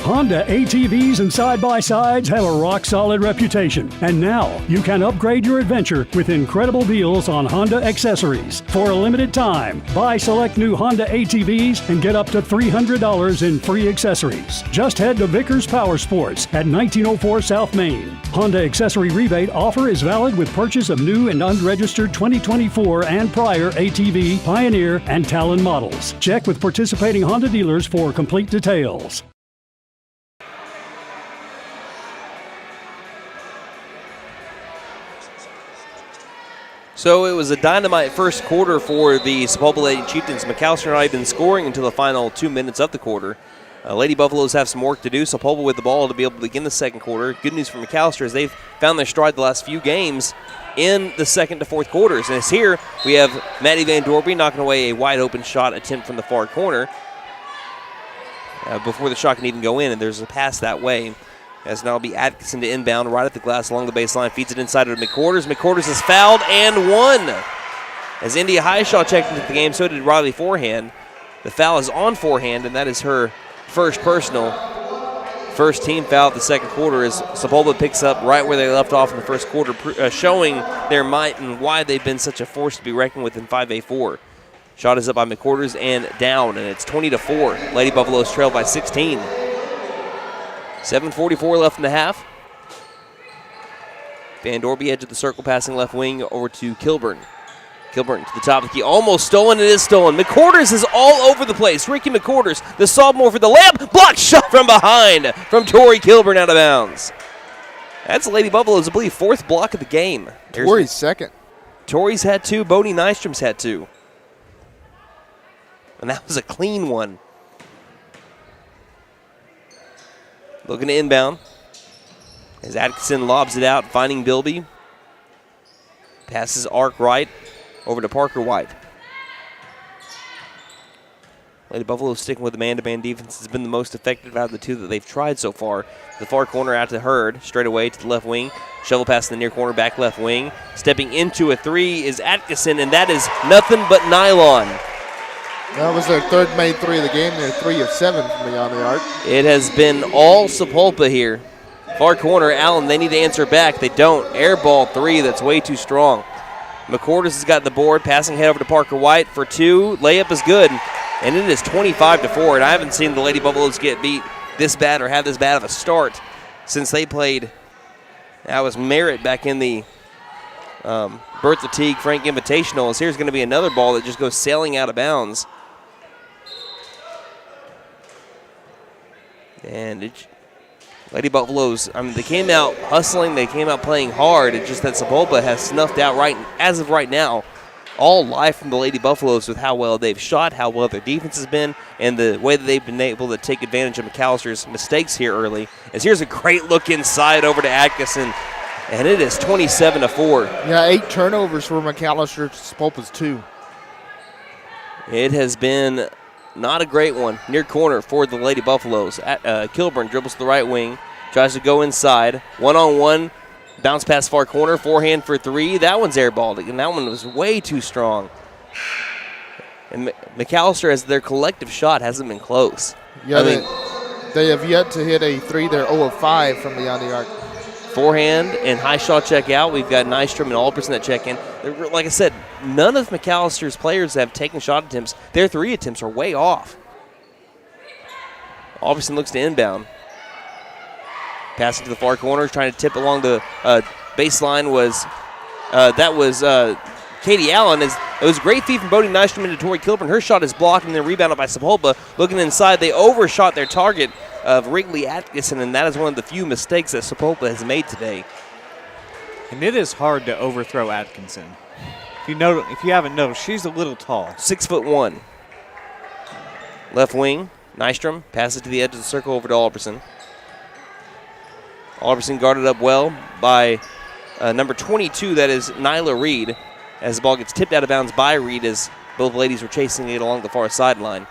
F: Honda ATVs and side-by-sides have a rock-solid reputation. And now you can upgrade your adventure with incredible deals on Honda accessories. For a limited time, buy select new Honda ATVs and get up to $300 in free accessories. Just head to Vickers Power Sports at 1904 South Main. Honda accessory rebate offer is valid with purchase of new and unregistered 2024 and prior ATV, Pioneer, and Talon models. Check with participating Honda dealers for complete details.
A: So it was a dynamite first quarter for the Sapulpa Lady Chieftains. McAlester not even scoring until the final 2 minutes of the quarter. Lady Buffaloes have some work to do. Sapulpa with the ball to be able to begin the second quarter. Good news for McAlester is they've found their stride the last few games in the second to fourth quarters. And it's here we have Maddie Van Dorby knocking away a wide open shot attempt from the far corner before the shot can even go in, and there's a pass that way. As now it'll be Atkinson to inbound right at the glass along the baseline. Feeds it inside to McQuarters. McQuarters is fouled and won. As India Highshaw checked into the game, so did Riley Forehand. The foul is on Forehand, and that is her first personal. First team foul of the second quarter as Sapulpa picks up right where they left off in the first quarter, showing their might and why they've been such a force to be reckoned with in 5A4. Shot is up by McQuarters and down, and it's 20-4. Lady Buffaloes trail by 16. 7:44 left in the half. Van Dorby edge of the circle, passing left wing over to Kilburn. Kilburn to the top of the key, almost stolen. It is stolen. McQuarters is all over the place. Ricky McQuarters, the sophomore for the layup. Blocked shot from behind from Tori Kilburn out of bounds. That's Lady Buffaloes, I believe, fourth block of the game.
B: Tori's second.
A: Tori's had two. Bodie Nystrom's had two. And that was a clean one. Looking to inbound as Atkinson lobs it out, finding Bilby. Passes arc right over to Parker White. Lady Buffalo sticking with the man-to-man defense has been the most effective out of the two that they've tried so far. The far corner out to Hurd, straight away to the left wing. Shovel pass in the near corner, back left wing. Stepping into a three is Atkinson, and that is nothing but nylon.
B: That was their third made three of the game. They're 3 of 7 from beyond the arc.
A: It has been all Sapulpa here. Far corner, Allen, they need to answer back. They don't. Air ball three, that's way too strong. McQuarters has got the board, passing head over to Parker White for two. Layup is good, and it is 25-4. And I haven't seen the Lady Buffaloes get beat this bad or have this bad of a start since they played. That was Merritt back in the Bertha Teague Frank Invitational. As here's going to be another ball that just goes sailing out of bounds. And Lady Buffaloes, they came out hustling, they came out playing hard. It's just that Sapulpa has snuffed out as of right now, all life from the Lady Buffaloes with how well they've shot, how well their defense has been, and the way that they've been able to take advantage of McAllister's mistakes here early. As here's a great look inside over to Atkinson, and it is 27-4.
B: Yeah, 8 turnovers for McAllister. Sapulpa's 2.
A: It has been not a great one. Near corner for the Lady Buffaloes. Kilburn dribbles to the right wing, tries to go inside. One-on-one, bounce pass far corner, forehand for three. That one's airballed, and that one was way too strong. And McAllister, as their collective shot, hasn't been close.
B: Yeah, they have yet to hit a three. They're 0 of 5 from beyond the arc.
A: Forehand and Highshaw check out. We've got Nystrom and Alberson that check in. Like I said, none of McAllister's players have taken shot attempts. Their 3 attempts are way off. Alberson looks to inbound. Passing to the far corner, trying to tip along the baseline was Katie Allen. It was a great feed from Bodie Nystrom into Tori Kilburn. Her shot is blocked and then rebounded by Sapulpa. Looking inside, they overshot their target of Wrigley Atkinson, and that is one of the few mistakes that Sapulpa has made today.
H: And it is hard to overthrow Atkinson. If you haven't noticed, she's a little tall.
A: 6'1". Left wing, Nystrom passes to the edge of the circle over to Alberson. Alberson guarded up well by number 22, that is Nyla Reed, as the ball gets tipped out of bounds by Reed as both ladies were chasing it along the far sideline.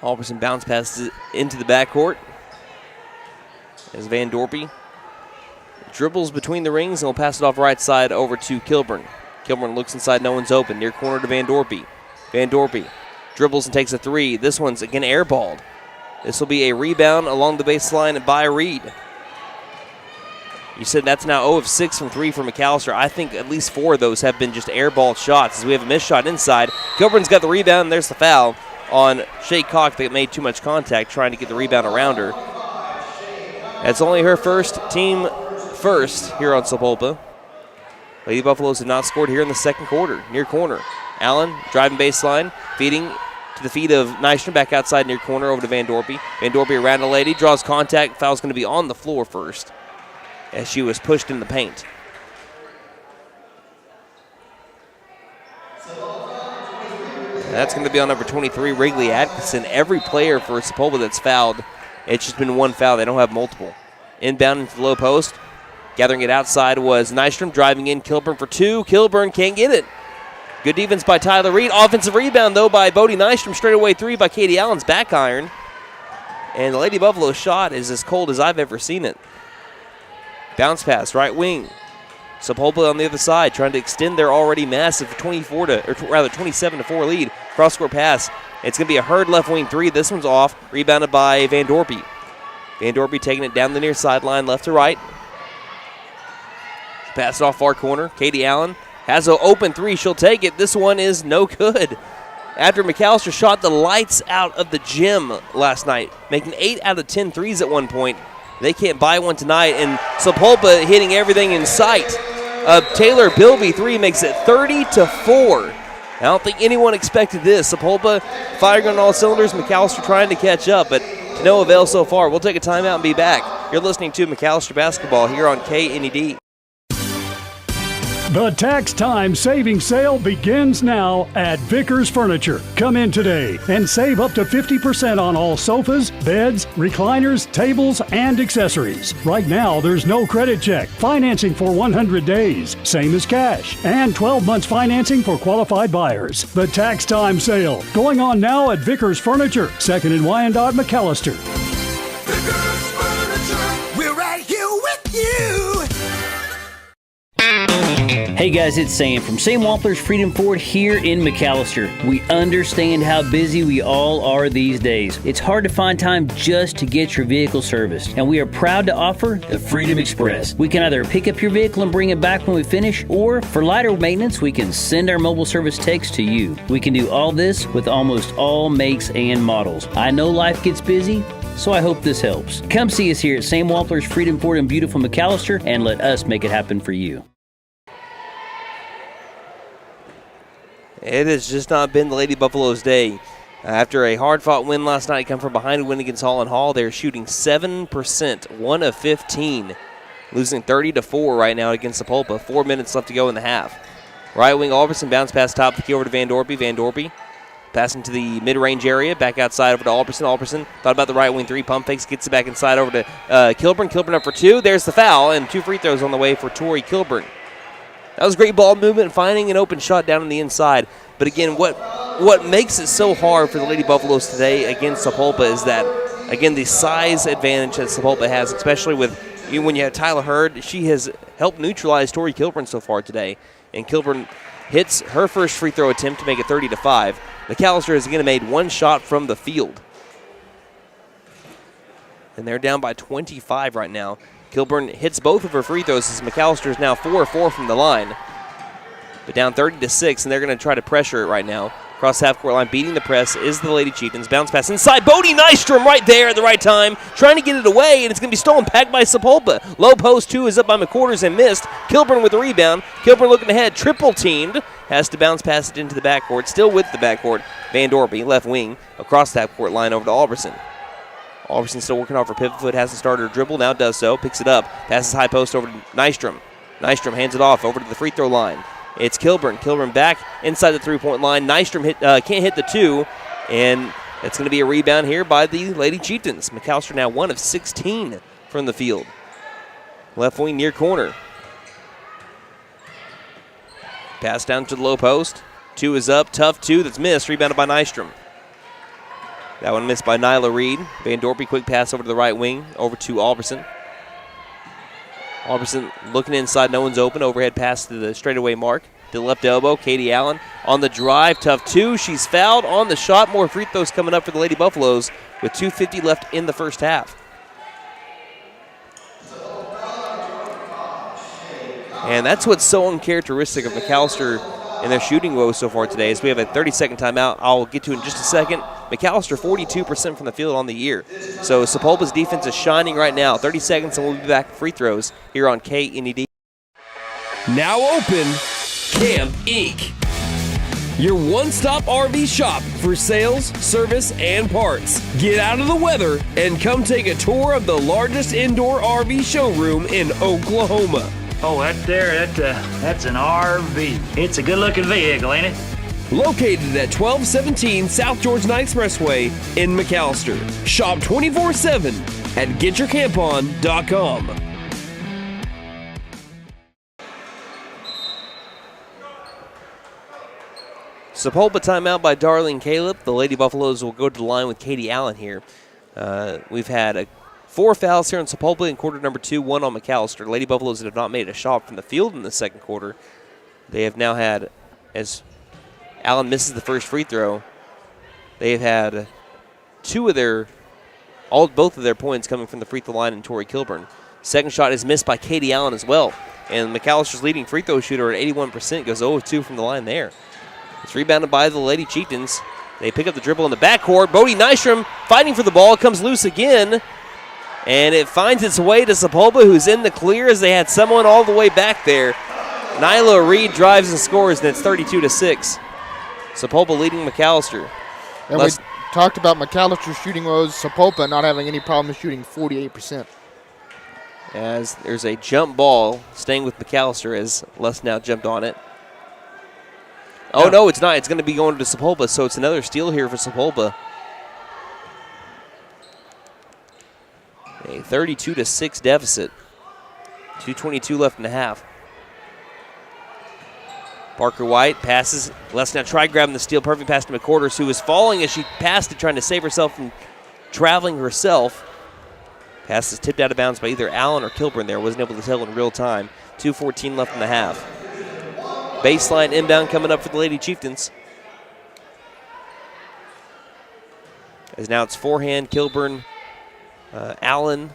A: Alberson bounce passes it into the backcourt as Van Dorpy dribbles between the rings and will pass it off right side over to Kilburn. Kilburn looks inside, no one's open. Near corner to Van Dorpy. Van Dorpy Dribbles and takes a three. This one's again airballed. This will be a rebound along the baseline by Reed. You said that's now 0 of 6 from 3 for McAlester. I think at least 4 of those have been just airballed shots as we have a missed shot inside. Kilburn's got the rebound, and there's the foul on Shea Cock that made too much contact trying to get the rebound around her. That's only her team first here on Sapulpa. Lady Buffaloes have not scored here in the second quarter. Near corner. Allen driving baseline, feeding to the feet of Nystrom, back outside near corner over to Van Dorpy. Van Dorpy around a lady, draws contact. Foul's going to be on the floor first as she was pushed in the paint. That's going to be on number 23, Wrigley Atkinson. Every player for Sapulpa that's fouled, it's just been one foul. They don't have multiple. Inbound into the low post. Gathering it outside was Nystrom, driving in Kilburn for 2. Kilburn can't get it. Good defense by Tyler Reed. Offensive rebound, though, by Bodie Nystrom. Straightaway 3 by Katie Allen's back iron. And the Lady Buffalo shot is as cold as I've ever seen it. Bounce pass, right wing. Sapulpa on the other side, trying to extend their already massive 27-4 lead. Cross-court pass. It's going to be a Hurd left wing 3. This one's off. Rebounded by Van Dorpy. Van Dorpy taking it down the near sideline, left to right. Pass it off far corner. Katie Allen has an open 3. She'll take it. This one is no good. After McAlester shot the lights out of the gym last night, making 8 out of 10 threes at one point. They can't buy one tonight, and Sapulpa hitting everything in sight. Taylor Bilby 3 makes it 30-4. I don't think anyone expected this. Sapulpa firing on all cylinders. McAlester trying to catch up, but to no avail so far. We'll take a timeout and be back. You're listening to McAlester Basketball here on KNED.
F: The tax time saving sale begins now at Vickers Furniture. Come in today and save up to 50% on all sofas, beds, recliners, tables, and accessories. Right now, there's no credit check, financing for 100 days, same as cash, and 12 months financing for qualified buyers. The tax time sale going on now at Vickers Furniture, 2nd and Wyandotte, McAlester.
L: Vickers Furniture, we're right here with you.
C: Hey guys, it's Sam from Sam Wampler's Freedom Ford here in McAlester. We understand how busy we all are these days. It's hard to find time just to get your vehicle serviced, and we are proud to offer the Freedom Express. We can either pick up your vehicle and bring it back when we finish, or for lighter maintenance, we can send our mobile service techs to you. We can do all this with almost all makes and models. I know life gets busy, so I hope this helps. Come see us here at Sam Wampler's Freedom Ford in beautiful McAlester and let us make it happen for you.
A: It has just not been the Lady Buffaloes' day. After a hard-fought win last night, come from behind a win against Holland Hall. They're shooting 7%, 1 of 15, losing 30-4 right now against Sapulpa. 4 minutes left to go in the half. Right wing Albertson bounce pass top of the key over to Van Dorpy. Van Dorpy passing to the mid-range area, back outside over to Albertson. Albertson thought about the right wing 3, pump fakes, gets it back inside over to Kilburn. Kilburn up for 2. There's the foul, and 2 free throws on the way for Tori Kilburn. That was great ball movement, finding an open shot down on the inside. But again, what makes it so hard for the Lady Buffaloes today against Sapulpa is that, again, the size advantage that Sapulpa has, especially with when you have Tyler Hurd. She has helped neutralize Tori Kilburn so far today. And Kilburn hits her first free throw attempt to make it 30-5. McAlester has again made 1 shot from the field. And they're down by 25 right now. Kilburn hits both of her free throws as McAlester is now 4 of 4 from the line. But down 30-6, and they're going to try to pressure it right now. Across half-court line, beating the press is the Lady Chieftains. Bounce pass inside. Bodie Nystrom right there at the right time, trying to get it away, and it's going to be stolen back by Sapulpa. Low post 2 is up by McQuarters and missed. Kilburn with the rebound. Kilburn looking ahead, triple teamed. Has to bounce pass it into the backcourt. Still with the backcourt. Van Dorpy, left wing, across the half-court line over to Albertson. Albertson still working off her pivot foot, hasn't started her dribble, now does so, picks it up, passes high post over to Nystrom. Nystrom hands it off over to the free throw line. It's Kilburn. Kilburn back inside the three-point line. Nystrom can't hit the 2, and it's going to be a rebound here by the Lady Chieftains. McAlester now 1 of 16 from the field. Left wing near corner. Pass down to the low post. 2 is up, tough 2 that's missed, rebounded by Nystrom. That one missed by Nyla Reed. Van Dorpy, quick pass over to the right wing, over to Albertson. Albertson looking inside, no one's open. Overhead pass to the straightaway mark. To the left elbow, Katie Allen on the drive. Tough two. She's fouled on the shot. More free throws coming up for the Lady Buffaloes with 2:50 left in the first half. And that's what's so uncharacteristic of McAlester in their shooting woes so far today is we have a 30-second timeout. I'll get to it in just a second. McAlester 42% from the field on the year. So Sapulpa's defense is shining right now. 30 seconds and we'll be back for free throws here on KNED.
D: Now open Camp Inc. Your one-stop RV shop for sales, service, and parts. Get out of the weather and come take a tour of the largest indoor RV showroom in Oklahoma.
M: Oh, that's an RV. It's a good-looking vehicle, ain't it?
D: Located at 1217 South Georgia Expressway in McAlester. Shop 24/7 at getyourcampon.com.
A: Sapulpa timeout by Darlene Caleb. The Lady Buffaloes will go to the line with Katie Allen here. We've had 4 fouls here on Sapulpa in quarter number 2, 1 on McAlester. Lady Buffaloes have not made a shot from the field in the second quarter. They have now had, as Allen misses the first free throw, they have had both of their points coming from the free throw line and Tori Kilburn. Second shot is missed by Katie Allen as well. And McAllister's leading free throw shooter at 81% goes 0-2 from the line there. It's rebounded by the Lady Chieftains. They pick up the dribble in the backcourt. Bodie Nystrom fighting for the ball, comes loose again. And it finds its way to Sapulpa, who's in the clear as they had someone all the way back there. Nyla Reed drives and scores, and it's 32-6. Sapulpa leading McAlester.
B: And we talked about McAllister's shooting woes, Sapulpa not having any problem shooting 48%.
A: As there's a jump ball staying with McAlester as Les now jumped on it. Oh, no, it's not. It's going to be going to Sapulpa, so it's another steal here for Sapulpa. A 32-6 deficit. 2:22 left in the half. Parker White passes. Les now try grabbing the steal. Perfect pass to McQuarters, who was falling as she passed it, trying to save herself from traveling herself. Pass is tipped out of bounds by either Allen or Kilburn there. Wasn't able to tell in real time. 2:14 left in the half. Baseline inbound coming up for the Lady Chieftains. As now it's forehand, Kilburn, Allen,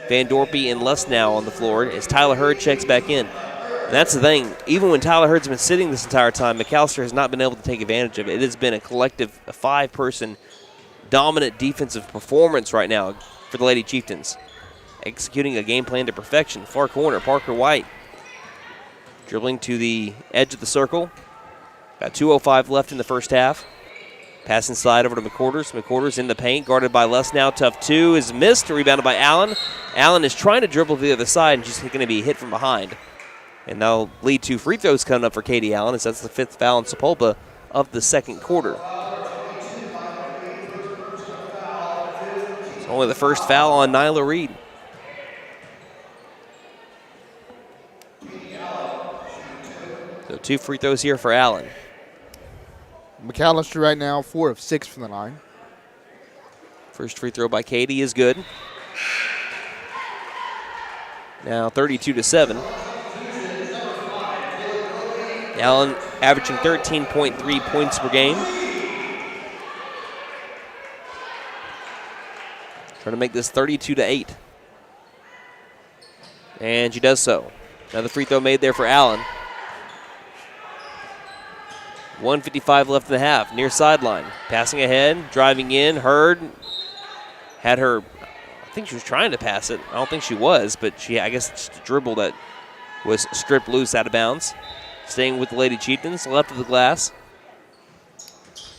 A: Van Dorpy, and Les now on the floor as Tyler Hurd checks back in. And that's the thing. Even when Tyler Hurd's been sitting this entire time, McAlester has not been able to take advantage of it. It has been a collective, a 5-person dominant defensive performance right now for the Lady Chieftains. Executing a game plan to perfection. Far corner, Parker White. Dribbling to the edge of the circle. Got 2:05 left in the first half. Pass inside over to McQuarters. McQuarters in the paint, guarded by Les now. Tough two is missed, rebounded by Allen. Allen is trying to dribble to the other side and she's going to be hit from behind. And that'll lead to free throws coming up for Katie Allen as that's the 5th foul in Sapulpa of the second quarter. It's only the first foul on Nyla Reed. So 2 free throws here for Allen.
B: McAlester right now 4 of 6 from the line.
A: First free throw by Katie is good. Now 32-7. Allen averaging 13.3 points per game. Trying to make this 32-8. And she does so. Another free throw made there for Allen. 1:55 left in the half, near sideline. Passing ahead, driving in. Hurd had her, I think she was trying to pass it. I don't think she was, but I guess it's a dribble that was stripped loose out of bounds. Staying with the Lady Chieftains, left of the glass.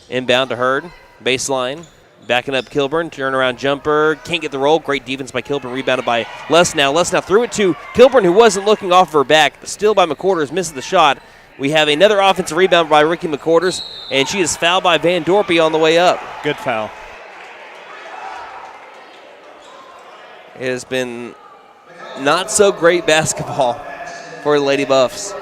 A: Inbound to Hurd, baseline. Backing up Kilburn, turnaround jumper. Can't get the roll. Great defense by Kilburn, rebounded by Les now. Les now threw it to Kilburn, who wasn't looking off of her back. Steal by McQuarters, misses the shot. We have another offensive rebound by Ricky McQuarters, and she is fouled by Van Dorpy on the way up.
H: Good foul.
A: It has been not so great basketball for the Lady Buffs.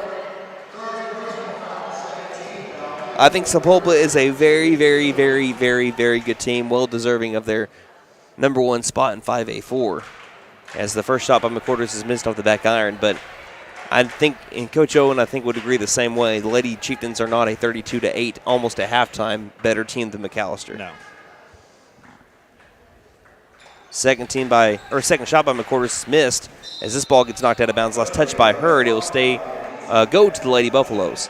A: I think Sapulpa is a very, very, very, very, very good team, well deserving of their #1 spot in 5A4. As the first shot by McQuarters is missed off the back iron, but I think, and Coach Owen, I think, would agree the same way. The Lady Chieftains are not a 32-8, almost a halftime better team than McAlester.
H: No.
A: Second shot by McCorders missed as this ball gets knocked out of bounds. Last touch by Hurd. It will go to the Lady Buffaloes.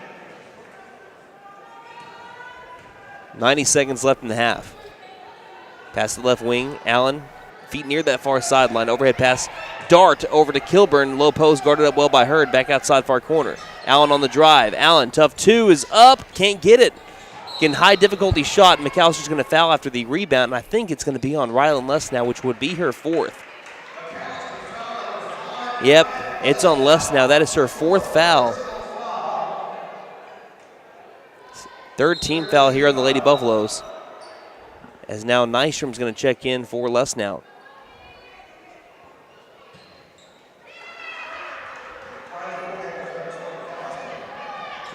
A: 90 seconds left in the half. Pass to the left wing. Allen, feet near that far sideline. Overhead pass. Dart over to Kilburn. Low post guarded up well by Hurd. Back outside far corner. Allen on the drive. Allen, tough two, is up. Can't get it. Getting high difficulty shot. McAllister's going to foul after the rebound, and I think it's going to be on Rylan Lesnow, which would be her fourth. Yep, it's on Lesnow. That is her fourth foul. Third team foul here on the Lady Buffaloes. As now Nystrom's going to check in for Lesnow.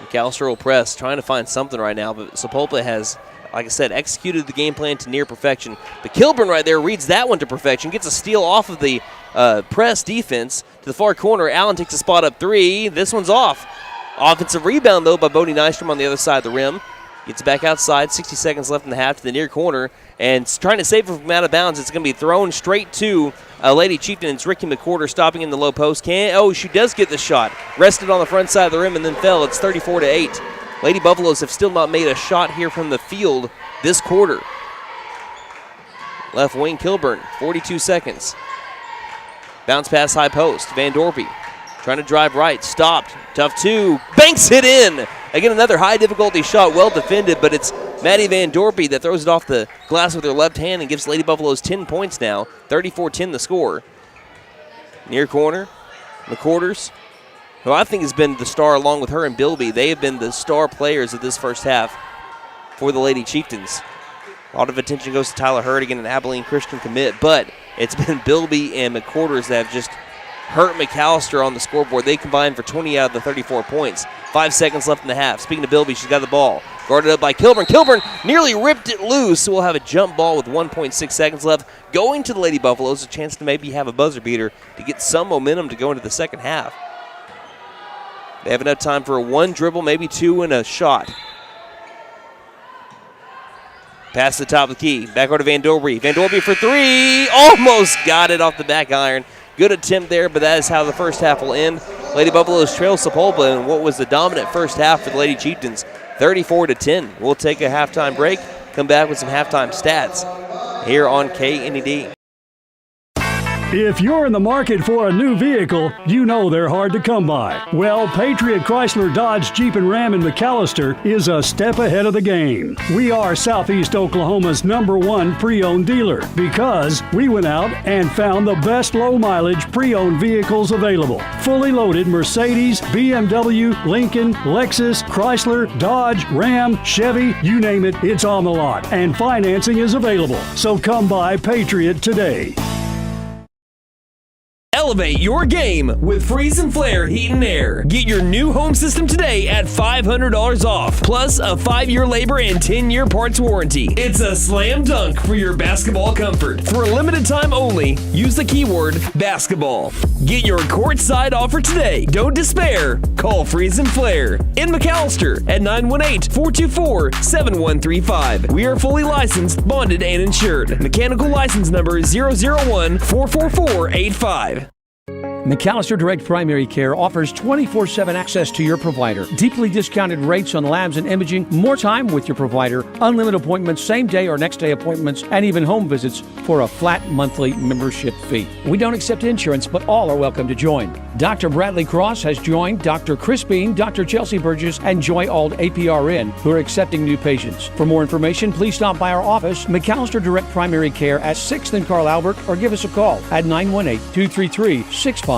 A: McAllister will press, trying to find something right now, but Sapulpa has, like I said, executed the game plan to near perfection. But Kilburn right there reads that one to perfection, gets a steal off of the press defense to the far corner. Allen takes a spot up three. This one's off. Offensive rebound, though, by Bodie Nystrom on the other side of the rim. Gets back outside, 60 seconds left in the half to the near corner, and trying to save it from out of bounds. It's going to be thrown straight to Lady Chieftain. It's Ricky McCorder stopping in the low post. She does get the shot. Rested on the front side of the rim and then fell. It's 34-8. Lady Buffaloes have still not made a shot here from the field this quarter. Left wing Kilburn, 42 seconds. Bounce pass high post. Van Dorpy trying to drive right. Stopped. Tough two. Banks it in. Again, another high difficulty shot, well defended, but it's Maddie Van Dorpy that throws it off the glass with her left hand and gives Lady Buffaloes 10 points now. 34-10 the score. Near corner, McCorders, who I think has been the star along with her and Bilby. They have been the star players of this first half for the Lady Chieftains. A lot of attention goes to Tyler Hurd, again, an Abilene Christian commit, but it's been Bilby and McCorders that have just hurt McAlester on the scoreboard. They combined for 20 out of the 34 points. 5 seconds left in the half. Speaking to Bilby, she's got the ball. Guarded up by Kilburn. Kilburn nearly ripped it loose, so we'll have a jump ball with 1.6 seconds left. Going to the Lady Buffaloes, a chance to maybe have a buzzer beater to get some momentum to go into the second half. They have enough time for a one dribble, maybe two, and a shot. Pass to the top of the key. Back over to Van Dorby. Van Dorby for three. Almost got it off the back iron. Good attempt there, but that is how the first half will end. Lady Buffaloes trail Sapulpa in what was the dominant first half for the Lady Chieftains, 34-10. We'll take a halftime break, come back with some halftime stats here on KNED.
F: If you're in the market for a new vehicle, you know they're hard to come by. Well, Patriot Chrysler Dodge Jeep and Ram in McAlester is a step ahead of the game. We are Southeast Oklahoma's #1 pre-owned dealer because we went out and found the best low-mileage pre-owned vehicles available. Fully loaded Mercedes, BMW, Lincoln, Lexus, Chrysler, Dodge, Ram, Chevy, you name it, it's on the lot. And financing is available. So come by Patriot today.
D: Elevate your game with Freeze and Flare Heat and Air. Get your new home system today at $500 off, plus a 5-year labor and 10-year parts warranty. It's a slam dunk for your basketball comfort. For a limited time only, use the keyword basketball. Get your courtside offer today. Don't despair. Call Freeze and Flare in McAlester at 918-424-7135. We are fully licensed, bonded, and insured. Mechanical license number 001-44485.
E: McAlester Direct Primary Care offers 24/7 access to your provider, deeply discounted rates on labs and imaging, more time with your provider, unlimited appointments, same day or next day appointments, and even home visits for a flat monthly membership fee. We don't accept insurance, but all are welcome to join. Dr. Bradley Cross has joined, Dr. Chris Bean, Dr. Chelsea Burgess, and Joy Ald APRN, who are accepting new patients. For more information, please stop by our office, McAlester Direct Primary Care at 6th and Carl Albert, or give us a call at 918-233-6522.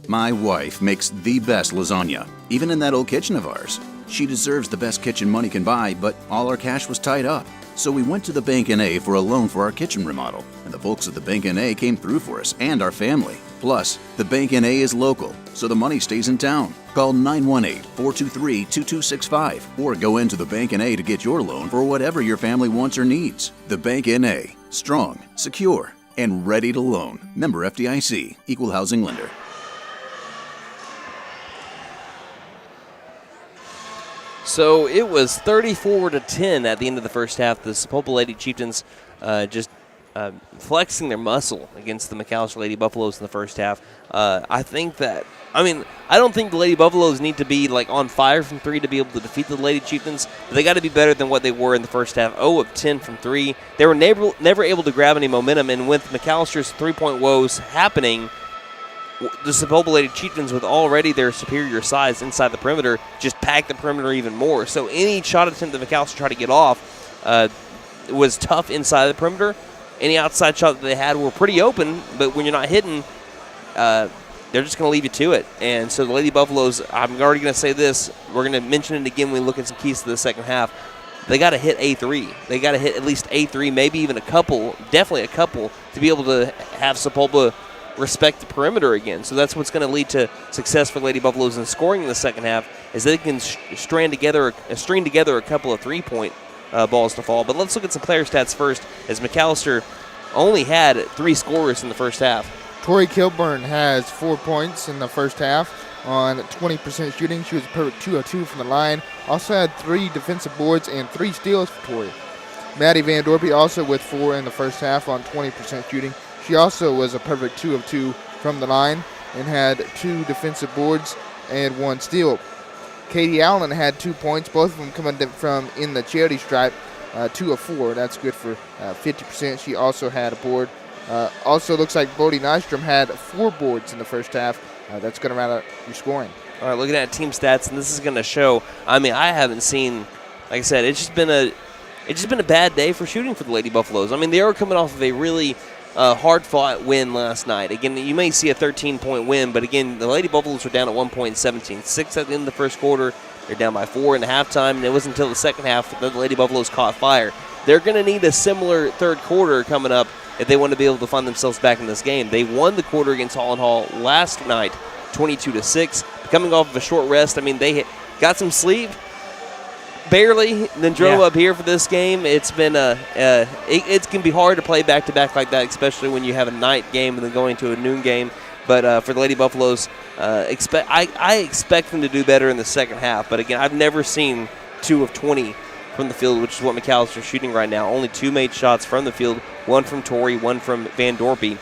G: My wife makes the best lasagna, even in that old kitchen of ours. She deserves the best kitchen money can buy, but all our cash was tied up. So we went to the Bank N.A. for a loan for our kitchen remodel, and the folks at the Bank N.A. came through for us and our family. Plus, the Bank N.A. is local, so the money stays in town. Call 918-423-2265 or go into the Bank N.A. to get your loan for whatever your family wants or needs. The Bank N.A. Strong, secure, and ready to loan. Member FDIC. Equal housing lender.
A: So it was 34-10 at the end of the first half. The Sapulpa Lady Chieftains just flexing their muscle against the McAlester Lady Buffaloes in the first half. I don't think the Lady Buffaloes need to be like on fire from three to be able to defeat the Lady Chieftains, but they got to be better than what they were in the first half. 0 of 10 from three. They were never able to grab any momentum, and with McAllister's three-point woes happening, the Sapulpa Lady Chieftains, with already their superior size inside the perimeter, just packed the perimeter even more. So any shot attempt that McAlester tried to get off was tough inside the perimeter. Any outside shot that they had were pretty open, but when you're not hitting, they're just going to leave you to it. And so the Lady Buffaloes, I'm already going to say this, we're going to mention it again when we look at some keys to the second half. They got to hit A3. They got to hit at least A3, maybe even a couple, definitely a couple, to be able to have Sapulpa respect the perimeter again. So that's what's going to lead to success for Lady Buffaloes in scoring in the second half, is they can string together a couple of three-point balls to fall. But let's look at some player stats first, as McAlester only had 3 scorers in the first half.
B: Tori Kilburn has 4 points in the first half on 20% shooting. She was a perfect 2 of 2 from the line. Also had 3 defensive boards and 3 steals for Tori. Maddie Van Dorpy also with 4 in the first half on 20% shooting. She also was a perfect 2 of 2 from the line and had 2 defensive boards and 1 steal. Katie Allen had 2 points, both of them coming from in the charity stripe, 2 of 4. That's good for 50%. She also had a board. Also looks like Bodie Nystrom had 4 boards in the first half. That's going to round out your scoring.
A: All right, looking at team stats, and this is going to show. I haven't seen, like I said, it's just been a bad day for shooting for the Lady Buffaloes. They are coming off of a really hard-fought win last night. Again, you may see a 13-point win, but again, the Lady Buffaloes were down at one point, 17-6 at the end of the first quarter. They're down by 4 in the halftime, and it wasn't until the second half that the Lady Buffaloes caught fire. They're going to need a similar third quarter coming up if they want to be able to find themselves back in this game. They won the quarter against Holland Hall last night, 22-6. Coming off of a short rest, they got some sleep, barely, then drove up here for this game. It's been it can be hard to play back-to-back like that, especially when you have a night game and then going to a noon game. But for the Lady Buffaloes, I expect them to do better in the second half. But again, I've never seen 2 of 20 from the field, which is what McAllister's shooting right now. Only 2 made shots from the field, 1 from Tori, 1 from Van Dorpy,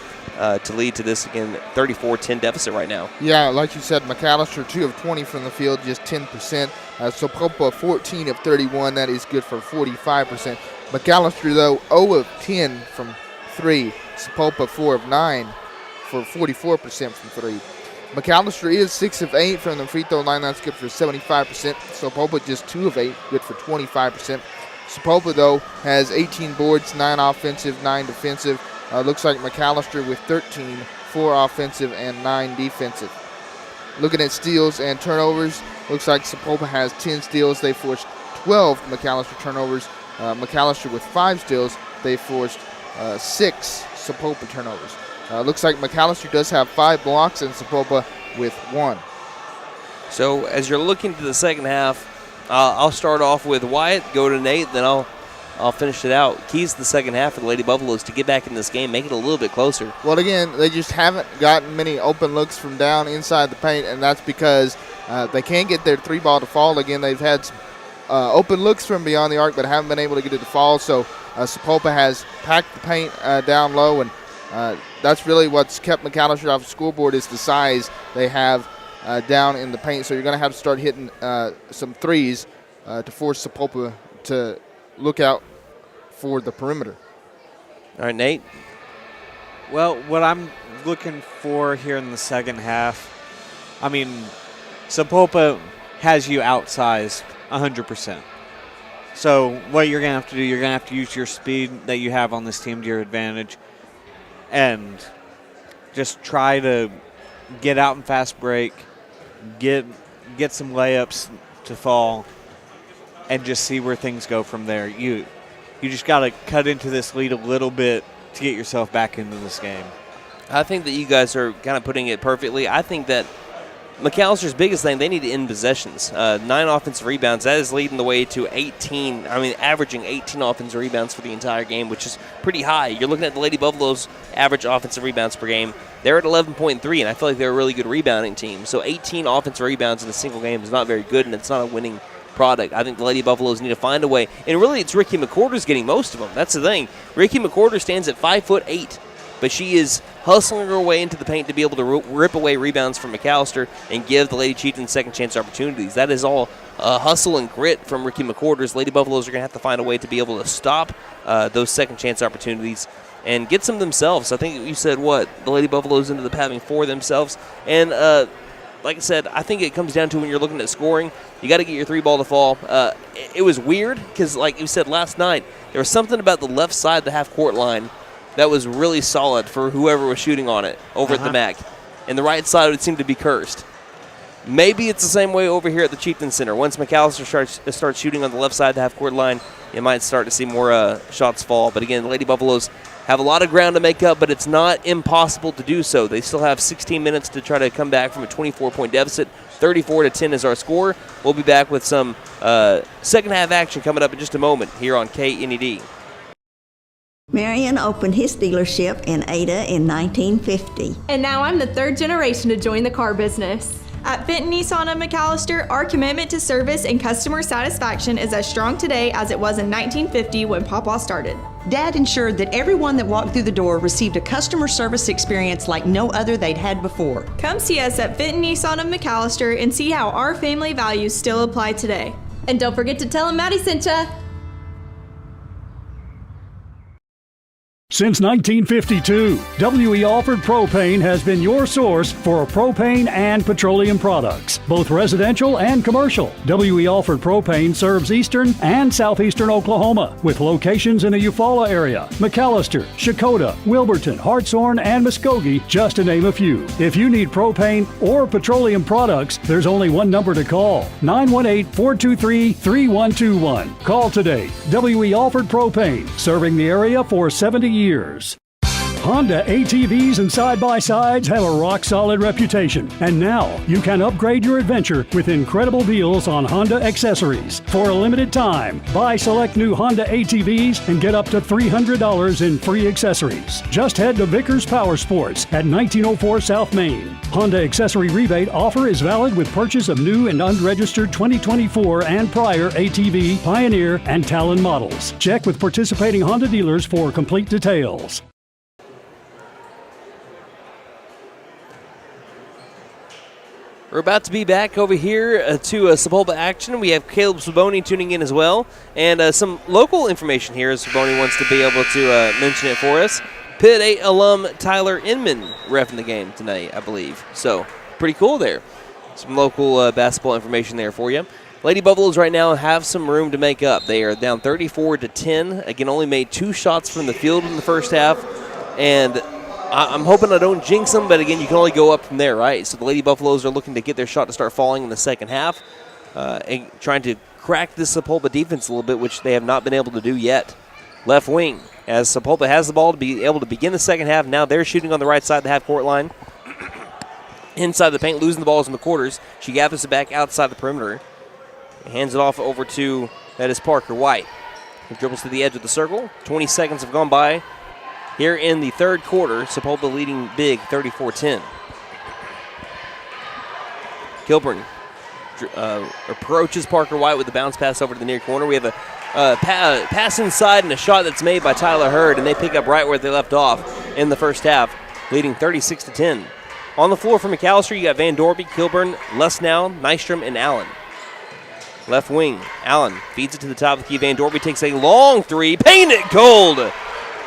A: to lead to this, again, 34-10 deficit right now.
B: Yeah, like you said, McAllister 2 of 20 from the field, just 10%. Sapulpa 14 of 31, that is good for 45%. McAllister, though, 0 of 10 from 3. Sapulpa 4 of 9 for 44% from 3. McAllister is 6 of 8 from the free throw line. That's good for 75%. Sapulpa just 2 of 8, good for 25%. Sapulpa, though, has 18 boards, 9 offensive, 9 defensive. Looks like McAllister with 13, 4 offensive and 9 defensive. Looking at steals and turnovers, looks like Sapulpa has 10 steals. They forced 12 McAllister turnovers. McAllister with 5 steals. They forced 6 Sapulpa turnovers. Looks like McAllister does have 5 blocks and Sapulpa with 1.
A: So as you're looking to the second half, I'll start off with Wyatt, go to Nate, then I'll finish it out. Keys to the second half for the Lady Buffaloes to get back in this game, make it a little bit closer.
B: Well, again, they just haven't gotten many open looks from down inside the paint, and that's because they can't get their 3-ball to fall. Again, they've had some open looks from beyond the arc, but haven't been able to get it to fall. So Sapulpa has packed the paint down low, and that's really what's kept McAllister off the scoreboard is the size they have down in the paint. So you're going to have to start hitting some threes to force Sapulpa to look out for the perimeter.
A: All right, Nate.
H: Well, what I'm looking for here in the second half, Sapulpa has you outsized 100%. So what you're going to have to do, you're going to have to use your speed that you have on this team to your advantage and just try to get out in fast break, get some layups to fall, and just see where things go from there. You just got to cut into this lead a little bit to get yourself back into this game.
A: I think that you guys are kind of putting it perfectly. I think that McAllister's biggest thing, they need to end possessions. 9 offensive rebounds. That is leading the way to 18. Averaging 18 offensive rebounds for the entire game, which is pretty high. You're looking at the Lady Buffaloes' average offensive rebounds per game. They're at 11.3, and I feel like they're a really good rebounding team. So 18 offensive rebounds in a single game is not very good, and it's not a winning product. I think the Lady Buffaloes need to find a way. And really, it's Ricky McCorders getting most of them. That's the thing. Ricky McCorder stands at 5'8", but she is hustling her way into the paint to be able to rip away rebounds from McAlester and give the Lady Chieftains second chance opportunities. That is all hustle and grit from Ricky McCorders. Lady Buffaloes are going to have to find a way to be able to stop those second chance opportunities and get some themselves. I think you said, the Lady Buffaloes ended up having 4 themselves. And like I said, I think it comes down to when you're looking at scoring, you got to get your 3-ball to fall. It was weird because, like you said last night, there was something about the left side of the half-court line that was really solid for whoever was shooting on it over at the MAC. And the right side would seem to be cursed. Maybe it's the same way over here at the Chieftain Center. Once McAlester starts shooting on the left side of the half-court line, you might start to see more shots fall. But again, the Lady Buffaloes have a lot of ground to make up, but it's not impossible to do so. They still have 16 minutes to try to come back from a 24-point deficit. 34-10 is our score. We'll be back with some second-half action coming up in just a moment here on KNED.
I: Marion opened his dealership in Ada in 1950.
J: And now I'm the 3rd generation to join the car business. At Fenton Nissan of McAlester, our commitment to service and customer satisfaction is as strong today as it was in 1950 when Papa started.
K: Dad ensured that everyone that walked through the door received a customer service experience like no other they'd had before.
J: Come see us at Fenton Nissan of McAlester and see how our family values still apply today. And don't forget to tell them Maddie sent ya.
F: Since 1952, W.E. Alford Propane has been your source for propane and petroleum products, both residential and commercial. W.E. Alford Propane serves eastern and southeastern Oklahoma with locations in the Eufaula area, McAlester, Shakota, Wilburton, Hartshorn, and Muskogee, just to name a few. If you need propane or petroleum products, there's only one number to call, 918-423-3121. Call today. W.E. Alford Propane, serving the area for 70 years. Honda ATVs and side-by-sides have a rock-solid reputation, and now you can upgrade your adventure with incredible deals on Honda accessories. For a limited time, buy select new Honda ATVs and get up to $300 in free accessories. Just head to Vickers Power Sports at 1904 South Main. Honda accessory rebate offer is valid with purchase of new and unregistered 2024 and prior ATV, Pioneer, and Talon models. Check with participating Honda dealers for complete details.
A: We're about to be back over here to Sapulpa action. We have Caleb Saboni tuning in as well. And some local information here as Saboni wants to be able to mention it for us. Pitt 8 alum Tyler Inman reffing the game tonight, I believe. So, pretty cool there. Some local basketball information there for you. Lady Buffaloes right now have some room to make up. They are down 34-10. Again, only made 2 shots from the field in the first half. And I'm hoping I don't jinx them, but again, you can only go up from there, right? So the Lady Buffaloes are looking to get their shot to start falling in the second half and trying to crack this Sapulpa defense a little bit, which they have not been able to do yet. Left wing, as Sapulpa has the ball to be able to begin the second half. Now they're shooting on the right side of the half-court line. Inside the paint, losing the balls in the quarters. She gathers it back outside the perimeter. Hands it off over to, that is Parker White. He dribbles to the edge of the circle. 20 seconds have gone by. Here in the third quarter, Sapulpa leading big, 34-10. Kilburn approaches Parker White with a bounce pass over to the near corner. We have a pass inside and a shot that's made by Tyler Hurd, and they pick up right where they left off in the first half, leading 36-10. On the floor for McAlester, you got Van Dorby, Kilburn, Lesnow, Nystrom, and Allen. Left wing, Allen feeds it to the top of the key. Van Dorby takes a long three, paint it cold.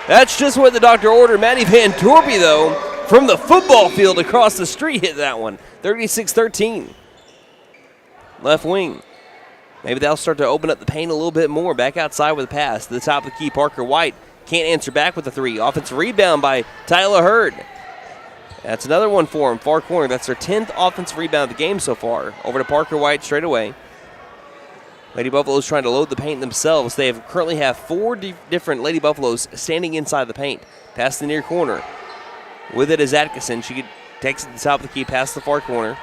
A: That's just what the doctor ordered. Maddie Van Dorby, though, from the football field across the street, hit that one. 36-13. Left wing. Maybe that'll start to open up the paint a little bit more. Back outside with a pass. To the top of the key, Parker White can't answer back with the 3. Offensive rebound by Tyler Hurd. That's another one for him, far corner. That's their 10th offensive rebound of the game so far. Over to Parker White straight away. Lady Buffaloes trying to load the paint themselves. They currently have 4 different Lady Buffaloes standing inside the paint. Pass the near corner. With it is Atkinson. She takes it to the top of the key, past the far corner.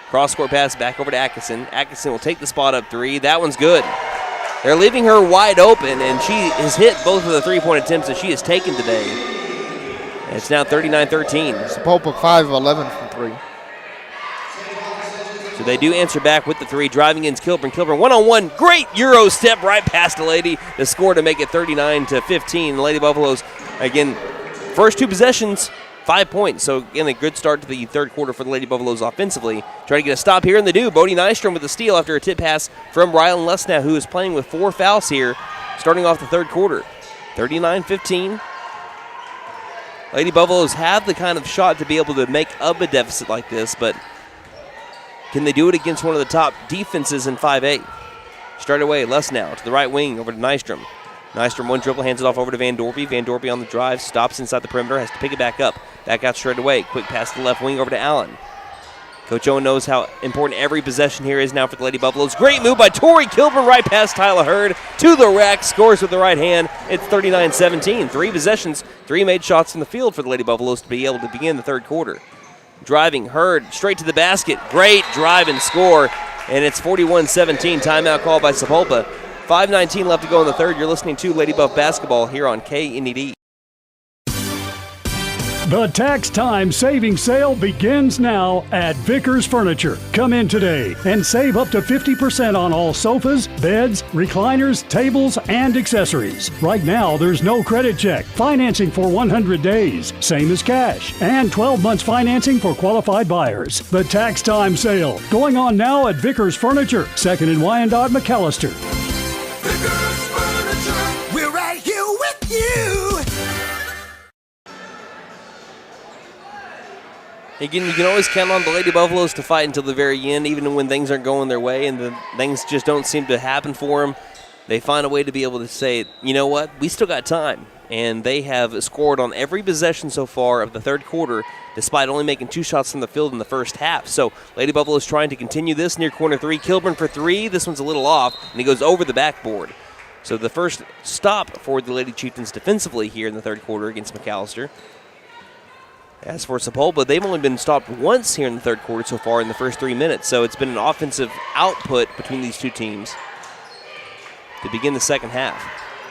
A: Cross-court pass back over to Atkinson. Atkinson will take the spot up 3. That one's good. They're leaving her wide open, and she has hit both of the 3-point attempts that she has taken today. And it's now 39-13.
B: Sapulpa 5 of 11 from 3.
A: So they do answer back with the three, driving in Kilburn. Kilburn one-on-one, great Euro step right past the Lady. The score to make it 39-15. The Lady Buffaloes, again, first two possessions, 5 points. So, again, a good start to the third quarter for the Lady Buffaloes offensively. Trying to get a stop here, and they do. Bodie Nystrom with the steal after a tip pass from Rylan Lesnow, who is playing with 4 fouls here, starting off the third quarter. 39-15. Lady Buffaloes have the kind of shot to be able to make up a deficit like this, but can they do it against one of the top defenses in 5A? Straight away, Lesnow to the right wing over to Nystrom. Nystrom one dribble, hands it off over to Van Dorpy. Van Dorpy on the drive, stops inside the perimeter, has to pick it back up. Back out straight away. Quick pass to the left wing over to Allen. Coach Owen knows how important every possession here is now for the Lady Buffaloes. Great move by Tori Kilburn right past Tyler Hurd to the rack. Scores with the right hand. It's 39-17. 3 possessions, 3 made shots in the field for the Lady Buffaloes to be able to begin the third quarter. Driving Hurd straight to the basket. Great drive and score. And it's 41-17. Timeout called by Sapulpa. 5:19 left to go in the third. You're listening to Lady Buff Basketball here on KNED.
F: The tax time savings sale begins now at Vickers Furniture. Come in today and save up to 50% on all sofas, beds, recliners, tables, and accessories. Right now, there's no credit check, financing for 100 days, same as cash, and 12 months financing for qualified buyers. The tax time sale going on now at Vickers Furniture, 2nd and Wyandotte, McAlester.
L: Vickers Furniture, we're right here with you.
A: Again, you can always count on the Lady Buffaloes to fight until the very end, even when things aren't going their way and the things just don't seem to happen for them. They find a way to be able to say, you know what, we still got time. And they have scored on every possession so far of the third quarter, despite only making 2 shots from the field in the first half. So Lady Buffaloes trying to continue this near corner 3. Kilburn for 3. This one's a little off, and he goes over the backboard. So the first stop for the Lady Chieftains defensively here in the third quarter against McAlester. As for Sapulpa, they've only been stopped once here in the third quarter so far in the first 3 minutes. So it's been an offensive output between these two teams to begin the second half.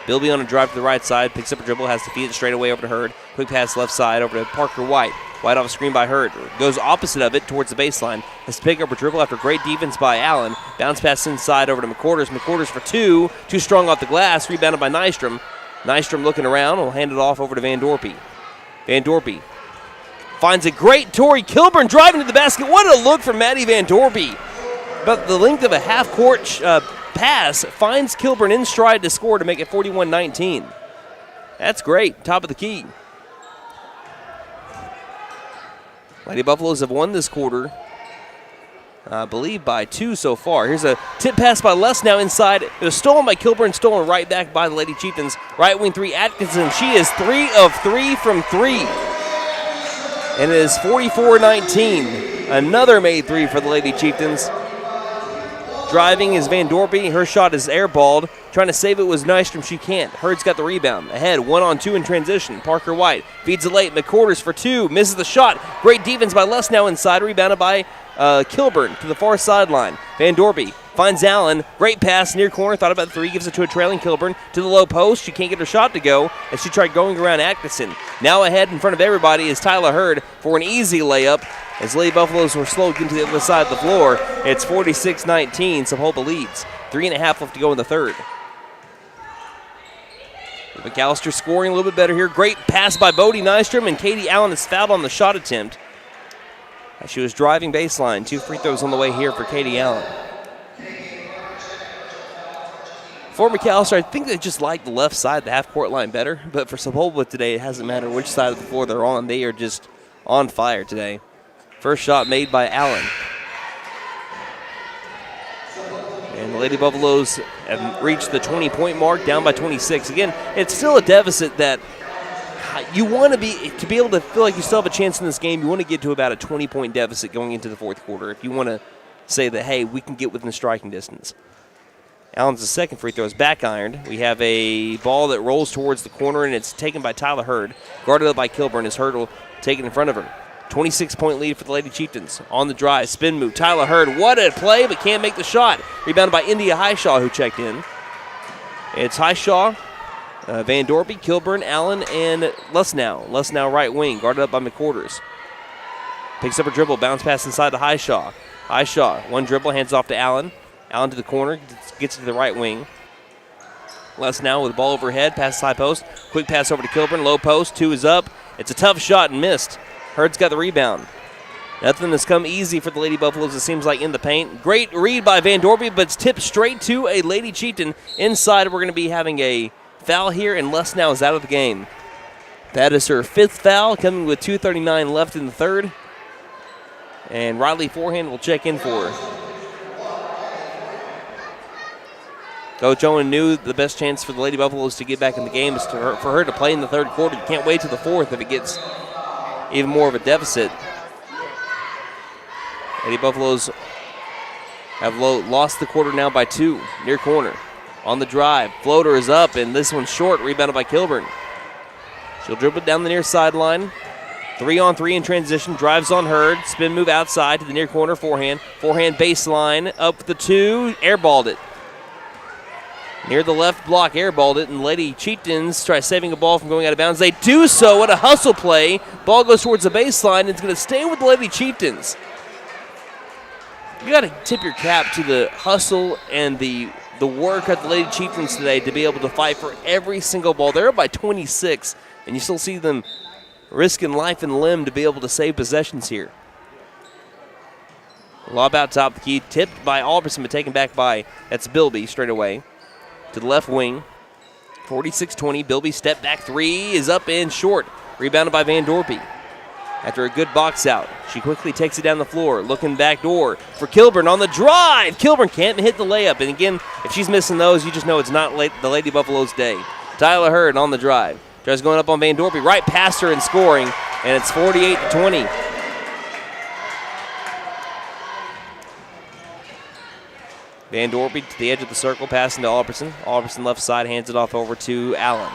A: Bilby on a drive to the right side, picks up a dribble, has to feed it straight away over to Hurd. Quick pass left side over to Parker White. White off a screen by Hurd. Goes opposite of it towards the baseline. Has to pick up a dribble after great defense by Allen. Bounce pass inside over to McQuarters. McQuarters for 2. Too strong off the glass. Rebounded by Nystrom. Nystrom looking around. Will hand it off over to Van Dorpy. Van Dorpy finds a great Tori Kilburn driving to the basket. What a look from Maddie Van Dorpy. About the length of a half-court pass finds Kilburn in stride to score to make it 41-19. That's great. Top of the key. Lady Buffaloes have won this quarter, I believe, by 2 so far. Here's a tip pass by Lesnow inside. It was stolen by Kilburn, stolen right back by the Lady Chieftains. Right wing 3, Atkinson. She is 3 of 3 from 3. And it is 44-19. Another made 3 for the Lady Chieftains. Driving is Van Dorpy. Her shot is airballed. Trying to save it was Nystrom. She can't. Hurd's got the rebound. Ahead, 1-on-2 in transition. Parker White feeds it late. McQuarters for 2. Misses the shot. Great defense by Lesnow inside. Rebounded by Kilburn to the far sideline. Van Dorpy finds Allen. Great pass near corner. Thought about the 3. Gives it to a trailing Kilburn to the low post. She can't get her shot to go as she tried going around Atkinson. Now ahead in front of everybody is Tyler Hurd for an easy layup. As Lady Buffaloes were slow getting to the other side of the floor, it's 46-19. Sapulpa leads. 3.5 left to go in the third. McAlester scoring a little bit better here. Great pass by Bodie Nystrom, and Katie Allen is fouled on the shot attempt. She was driving baseline. 2 free throws on the way here for Katie Allen. For McAlester, I think they just like the left side, the half-court line better. But for Sapulpa today, it hasn't mattered which side of the floor they're on. They are just on fire today. First shot made by Allen. And the Lady Buffaloes have reached the 20-point mark, down by 26. Again, it's still a deficit that you want to be able to feel like you still have a chance in this game. You want to get to about a 20-point deficit going into the fourth quarter if you want to say that, hey, we can get within striking distance. Allen's second free throw is back ironed. We have a ball that rolls towards the corner, and it's taken by Tyler Hurd. Guarded up by Kilburn as Hurd will take it in front of her. 26-point lead for the Lady Chieftains. On the drive, spin move. Tyler Hurd, what a play, but can't make the shot. Rebounded by India Highshaw, who checked in. It's Highshaw, Van Dorpy, Kilburn, Allen, and Lesnow. Lesnow right wing, guarded up by McQuarters. Picks up a dribble, bounce pass inside to Highshaw. High shot. One dribble, hands off to Allen. Allen to the corner, gets to the right wing. Les now with the ball overhead, pass high post. Quick pass over to Kilburn, low post. 2 is up. It's a tough shot and missed. Hurd's got the rebound. Nothing has come easy for the Lady Buffaloes, it seems like, in the paint. Great read by Van Dorby, but it's tipped straight to a Lady Chieftain. Inside, we're going to be having a foul here, and Les now is out of the game. That is her 5th foul, coming with 2:39 left in the third. And Riley Forehand will check in for her. Coach Owen knew the best chance for the Lady Buffaloes to get back in the game is for her to play in the third quarter. You can't wait to the fourth if it gets even more of a deficit. Lady Buffaloes have lost the quarter now by 2. Near corner. On the drive. Floater is up, and this one's short. Rebounded by Kilburn. She'll dribble it down the near sideline. 3-on-3 in transition. Drives on Hurd. Spin move outside to the near corner. Forehand. Forehand baseline. Up the 2. Airballed it. Near the left block, airballed it, and Lady Chieftains try saving a ball from going out of bounds. They do so. What a hustle play. Ball goes towards the baseline, and it's going to stay with the Lady Chieftains. You got to tip your cap to the hustle and the work of the Lady Chieftains today to be able to fight for every single ball. They're up by 26, and you still see them risking life and limb to be able to save possessions here. Lob out top of the key, tipped by Albertson, but taken back by, that's Bilby straight away. To the left wing, 46-20. Bilby step back 3 is up and short. Rebounded by Van Dorpy. After a good box out, she quickly takes it down the floor. Looking back door for Kilburn on the drive. Kilburn can't hit the layup. And again, if she's missing those, you just know it's not the Lady Buffaloes' day. Tyler Hurd on the drive. Tries going up on Van Dorpy. Right past her and scoring. And it's 48-20. Van Dorpy to the edge of the circle, passing to Albertson. Albertson left side, hands it off over to Allen.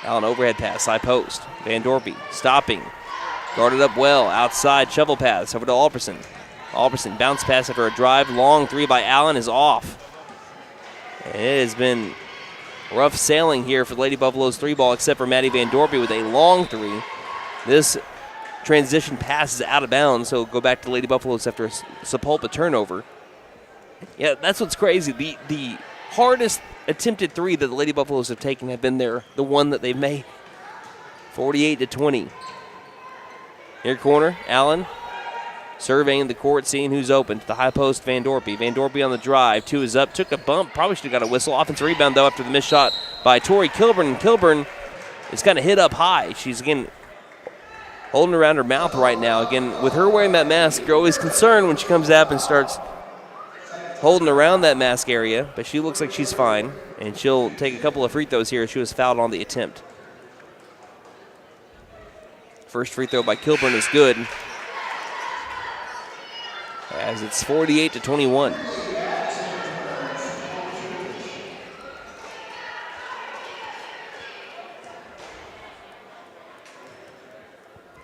A: Allen overhead pass, high post. Van Dorpy stopping. Guarded up well, outside shovel pass over to Albertson. Albertson bounce pass after a drive. Long 3 by Allen is off. And it has been rough sailing here for Lady Buffaloes 3-ball, except for Maddie Van Dorpy with a long 3. This transition pass is out of bounds, so go back to Lady Buffaloes after a Sapulpa turnover. Yeah, that's what's crazy. The hardest attempted 3 that the Lady Buffaloes have taken have been the one that they've made. 48-20. Near corner, Allen surveying the court, seeing who's open. To the high post, Van Dorpy. Van Dorpy on the drive. 2 is up. Took a bump. Probably should have got a whistle. Offensive rebound, though, after the missed shot by Tori Kilburn. And Kilburn is kind of hit up high. She's, again, holding around her mouth right now. Again, with her wearing that mask, you're always concerned when she comes up and starts holding around that mask area, but she looks like she's fine, and she'll take a couple of free throws here. She was fouled on the attempt. First free throw by Kilburn is good, as it's 48-21.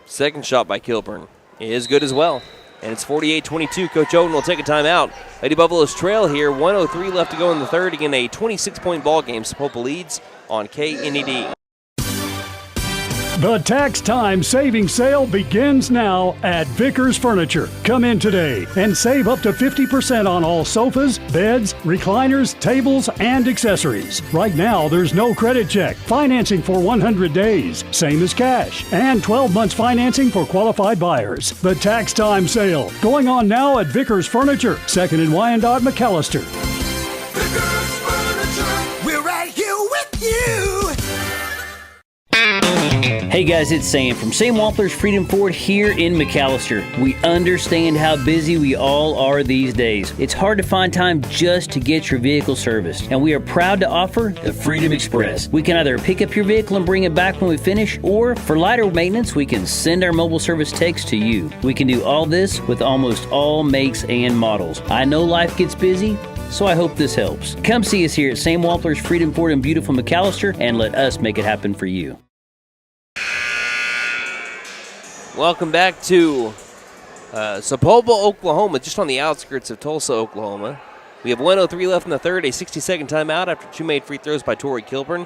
A: Second shot by Kilburn is good as well. And it's 48-22. Coach Oden will take a timeout. Lady Buffaloes trail here. 1:03 left to go in the third. Again, a 26-point ball game. Sapulpa leads on KNED.
F: The tax time savings sale begins now at Vickers Furniture. Come in today and save up to 50% on all sofas, beds, recliners, tables, and accessories. Right now, there's no credit check, financing for 100 days, same as cash, and 12 months financing for qualified buyers. The tax time sale going on now at Vickers Furniture, 2nd and Wyandotte, McAlester.
L: Vickers Furniture, we're right here with you.
C: Hey guys, it's Sam from Sam Wampler's Freedom Ford here in McAlester. We understand how busy we all are these days. It's hard to find time just to get your vehicle serviced, and we are proud to offer the Freedom Express. We can either pick up your vehicle and bring it back when we finish, or for lighter maintenance, we can send our mobile service techs to you. We can do all this with almost all makes and models. I know life gets busy, so I hope this helps. Come see us here at Sam Wampler's Freedom Ford in beautiful McAlester, and let us make it happen for you.
A: Welcome back to Sapulpa, Oklahoma, just on the outskirts of Tulsa, Oklahoma. We have 1:03 left in the third, a 60-second timeout after 2 made free throws by Tori Kilburn.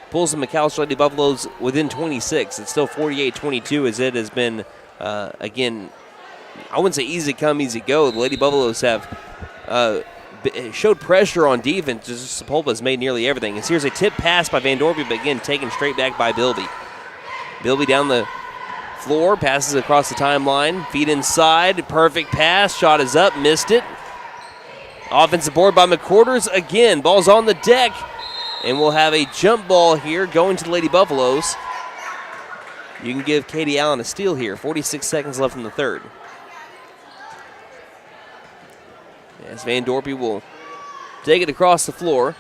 A: Pulls the McAlester Lady Buffaloes within 26. It's still 48-22 as it has been, again, I wouldn't say easy come, easy go. The Lady Buffaloes have showed pressure on defense. Sapulpa has made nearly everything. And here's a tip pass by Van Dorby, but again, taken straight back by Bilby. Bilby down the floor, passes across the timeline, feet inside, perfect pass, shot is up, missed it. Offensive board by McQuarters again, ball's on the deck, and we'll have a jump ball here going to the Lady Buffaloes. You can give Katie Allen a steal here, 46 seconds left in the third. As Van Dorpy will take it across the floor.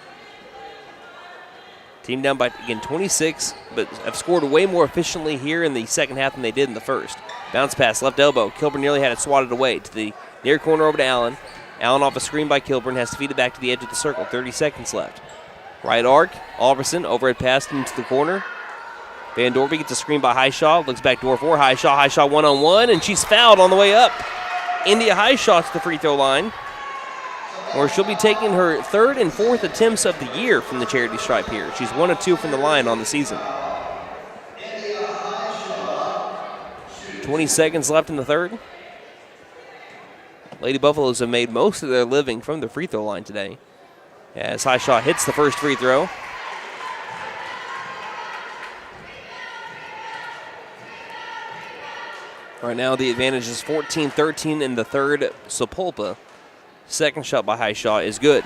A: Team down by, again, 26, but have scored way more efficiently here in the second half than they did in the first. Bounce pass, left elbow. Kilburn nearly had it swatted away to the near corner over to Allen. Allen off a screen by Kilburn, has to feed it back to the edge of the circle. 30 seconds left. Right arc, Alverson, overhead pass into the corner. Van Dorpy gets a screen by Highshaw, looks back door for Highshaw. Highshaw one-on-one, and she's fouled on the way up. India Highshaw to the free throw line, where she'll be taking her third and fourth attempts of the year from the charity stripe here. She's 1 of 2 from the line on the season. 20 seconds left in the third. Lady Buffaloes have made most of their living from the free throw line today, as Highshaw hits the first free throw. Right now the advantage is 14-13 in the third. Sapulpa. Second shot by Highshaw is good.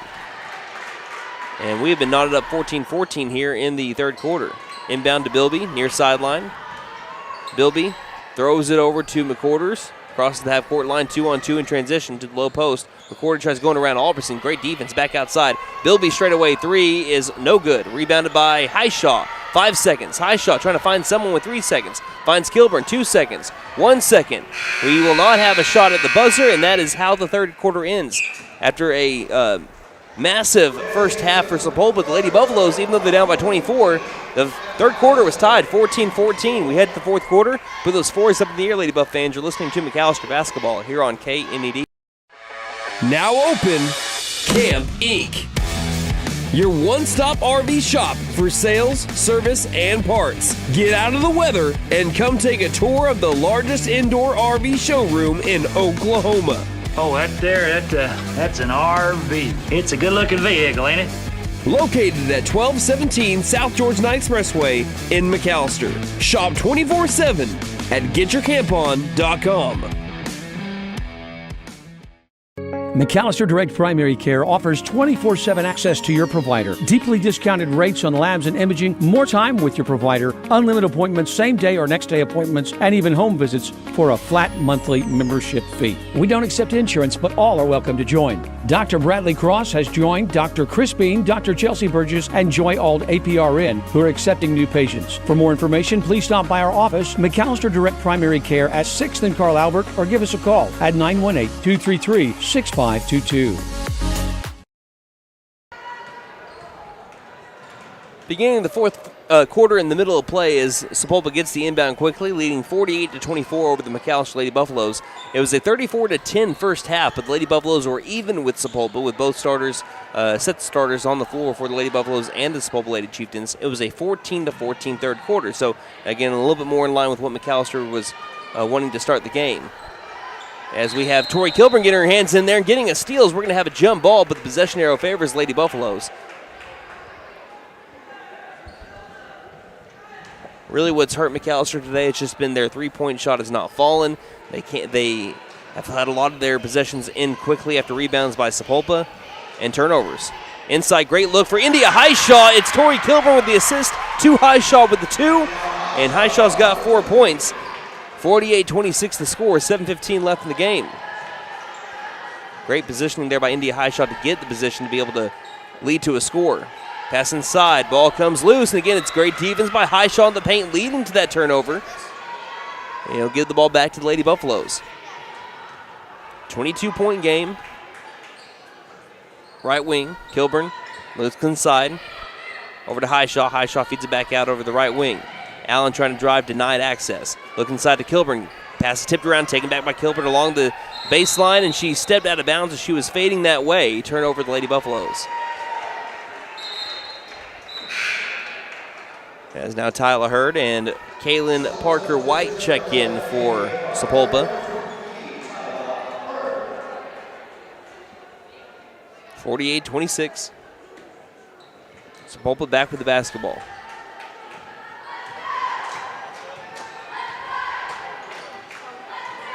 A: And we have been knotted up 14-14 here in the third quarter. Inbound to Bilby, near sideline. Bilby throws it over to McQuarters. Crosses the half-court line, 2-on-2 in transition to the low post. McQuarters tries going around Alberson. Great defense back outside. Bilby straight away three is no good. Rebounded by Highshaw. 5 seconds. Highshaw trying to find someone with 3 seconds. Finds Kilburn, 2 seconds. 1 second. We will not have a shot at the buzzer, and that is how the third quarter ends. After a massive first half for Sapulpa, the Lady Buffaloes, even though they're down by 24, the third quarter was tied 14-14. We head to the fourth quarter. Put those fours up in the air, Lady Buff fans. You're listening to McAlester Basketball here on KNED.
D: Now open, Camp Inc., your one-stop RV shop for sales, service, and parts. Get out of the weather and come take a tour of the largest indoor RV showroom in Oklahoma.
M: Oh, that's an RV. It's a good-looking vehicle, ain't it?
D: Located at 1217 South George Knight Expressway in McAlester. Shop 24/7 at getyourcampon.com.
E: McAlester Direct Primary Care offers 24/7 access to your provider. Deeply discounted rates on labs and imaging, more time with your provider, unlimited appointments, same day or next day appointments, and even home visits for a flat monthly membership fee. We don't accept insurance, but all are welcome to join. Dr. Bradley Cross has joined Dr. Chris Bean, Dr. Chelsea Burgess, and Joy Ald APRN, who are accepting new patients. For more information, please stop by our office, McAlester Direct Primary Care at 6th and Carl Albert, or give us a call at 918-233-6522.
A: Beginning the fourth quarter in the middle of play as Sapulpa gets the inbound quickly, leading 48-24 over the McAlester Lady Buffaloes. It was a 34-10 first half, but the Lady Buffaloes were even with Sapulpa, with both starters, set starters on the floor for the Lady Buffaloes and the Sapulpa Lady Chieftains. It was a 14-14 third quarter, so again, a little bit more in line with what McAlester was wanting to start the game. As we have Tori Kilburn getting her hands in there and getting a steal, as we're going to have a jump ball, but the possession arrow favors Lady Buffaloes. Really what's hurt McAlester today, it's just been their three-point shot has not fallen. They have had a lot of their possessions in quickly after rebounds by Sapulpa and turnovers. Inside, great look for India Highshaw. It's Tori Kilburn with the assist to Highshaw with the 2, and Highshaw's got 4 points. 48-26 the score, 7:15 left in the game. Great positioning there by India Highshaw to get the position to be able to lead to a score. Pass inside, ball comes loose, and again, it's great defense by Highshaw in the paint, leading to that turnover. And he'll give the ball back to the Lady Buffaloes. 22-point game. Right wing, Kilburn looks inside. Over to Highshaw. Highshaw feeds it back out over the right wing. Allen trying to drive, denied access. Look inside to Kilburn. Pass is tipped around, taken back by Kilburn along the baseline, and she stepped out of bounds as she was fading that way. Turnover the Lady Buffaloes. As now Tyler Hurd and Kaylin Parker-White check in for Sapulpa. 48-26. Sapulpa back with the basketball.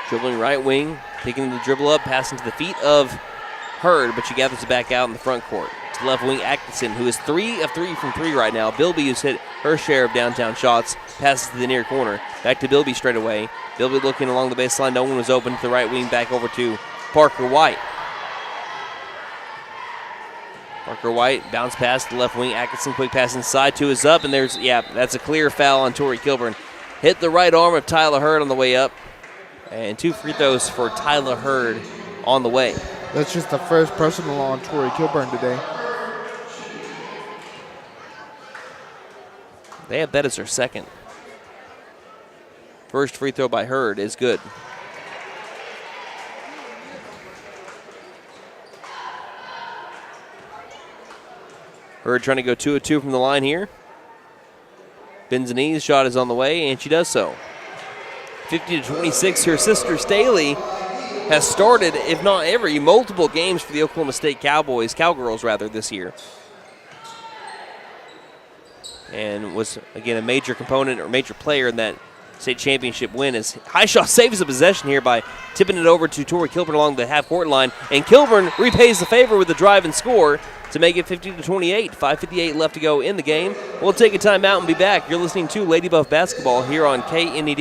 A: Dribbling right wing, taking the dribble up, passing to the feet of Hurd, but she gathers it back out in the front court. To left wing, Atkinson, who is 3 of 3 from 3 right now. Bilby, who's hit her share of downtown shots, passes to the near corner. Back to Bilby straight away. Bilby looking along the baseline. No one was open to the right wing. Back over to Parker White. Parker White, bounce pass to the left wing. Atkinson, quick pass inside. 2 is up, and that's a clear foul on Tori Kilburn. Hit the right arm of Tyler Hurd on the way up. And 2 free throws for Tyler Hurd on the way.
B: That's just the first personal on Tori Kilburn today.
A: They have that as their second. First free throw by Hurd is good. Hurd trying to go 2 of 2 from the line here. Bends the knees, shot is on the way, and she does so. 50-26, her sister Staley has started, if not every, multiple games for the Oklahoma State Cowgirls this year. And was, again, a major component or major player in that state championship win as Highshaw saves the possession here by tipping it over to Tori Kilburn along the half-court line. And Kilburn repays the favor with the drive and score to make it 50-28. 5:58 left to go in the game. We'll take a timeout and be back. You're listening to Lady Buff Basketball here on KNED.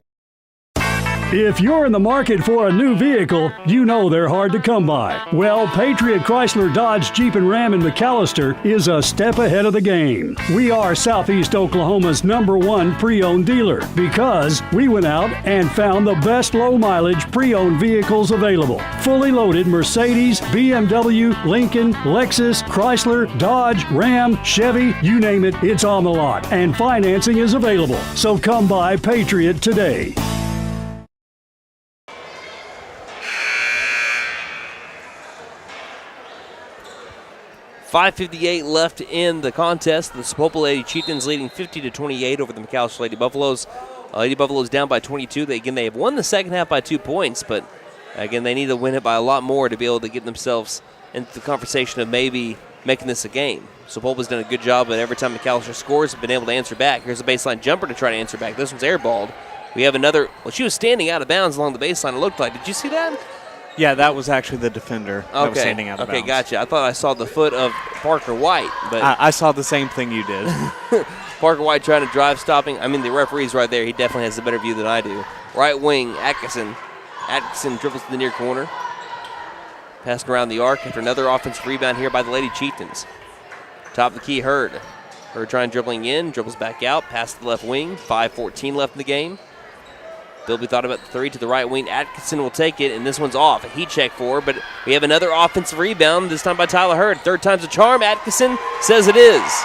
F: If you're in the market for a new vehicle, you know they're hard to come by. Well, Patriot Chrysler Dodge Jeep and Ram in McAlester is a step ahead of the game. We are Southeast Oklahoma's #1 pre-owned dealer because we went out and found the best low-mileage pre-owned vehicles available. Fully loaded Mercedes, BMW, Lincoln, Lexus, Chrysler, Dodge, Ram, Chevy, you name it, it's on the lot. And financing is available. So come by Patriot today.
A: 5:58 left in the contest. The Sapulpa Lady Chieftains leading 50-28 over the McAlester Lady Buffaloes. Lady Buffaloes down by 22. They have won the second half by 2 points, but again, they need to win it by a lot more to be able to get themselves into the conversation of maybe making this a game. Sapulpa's done a good job, but every time McAlester scores, have been able to answer back. Here's a baseline jumper to try to answer back. This one's airballed. We have another. Well, she was standing out of bounds along the baseline, it looked like. Did you see that?
H: Yeah, that was actually the defender that was standing out of bounds.
A: Okay, gotcha. I thought I saw the foot of Parker White, but
H: I saw the same thing you did.
A: Parker White trying to drive, stopping. I mean, the referee's right there. He definitely has a better view than I do. Right wing, Atkinson. Atkinson dribbles to the near corner. Passing around the arc after another offensive rebound here by the Lady Chieftains. Top of the key, Hurd. Hurd trying dribbling in, dribbles back out, pass to the left wing. 5:14 left in the game. Bilby thought about the 3 to the right wing. Atkinson will take it, and this one's off. A heat check for her, but we have another offensive rebound, this time by Tyler Hurd. Third time's a charm. Atkinson says it is.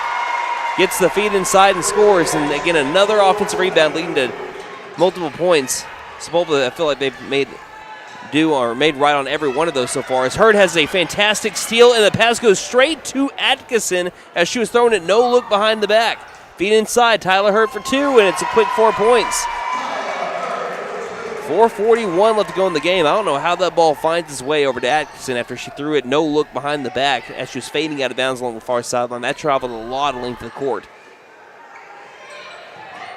A: Gets the feed inside and scores, and again, another offensive rebound leading to multiple points. Sapulpa, I feel like they've made right on every one of those so far. As Hurd has a fantastic steal, and the pass goes straight to Atkinson as she was throwing it no look behind the back. Feed inside, Tyler Hurd for 2, and it's a quick 4 points. 4:41 left to go in the game. I don't know how that ball finds its way over to Atkinson after she threw it no look behind the back as she was fading out of bounds along the far sideline. That traveled a lot of length of the court.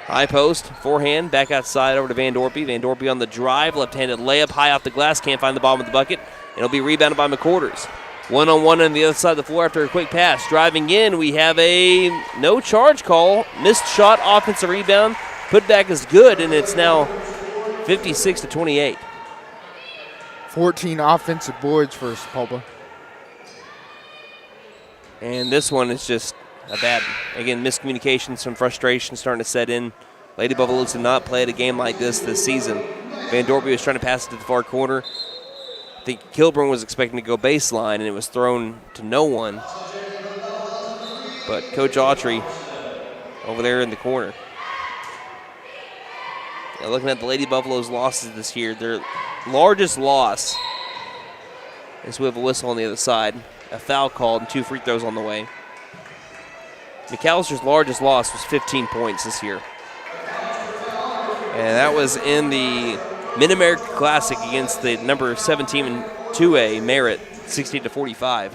A: High post, forehand, back outside over to Van Dorpy. Van Dorpy on the drive, left-handed layup, high off the glass, can't find the bottom of the bucket. It'll be rebounded by McQuarters. One-on-one on the other side of the floor after a quick pass. Driving in, we have a no charge call. Missed shot, offensive rebound. Putback is good, and it's now 56-28.
B: 14 offensive boards for Sapulpa.
A: And this one is just a bad, again, miscommunication, some frustration starting to set in. Lady Buffaloes did not play at a game like this season. Van Dorpy was trying to pass it to the far corner. I think Kilburn was expecting to go baseline, and it was thrown to no one. But Coach Autry over there in the corner. Now looking at the Lady Buffaloes' losses this year, their largest loss is we have a whistle on the other side, a foul called, and 2 free throws on the way. McAllister's largest loss was 15 points this year. And that was in the Mid-America Classic against the number 7 team in 2A, Merritt, 60-45.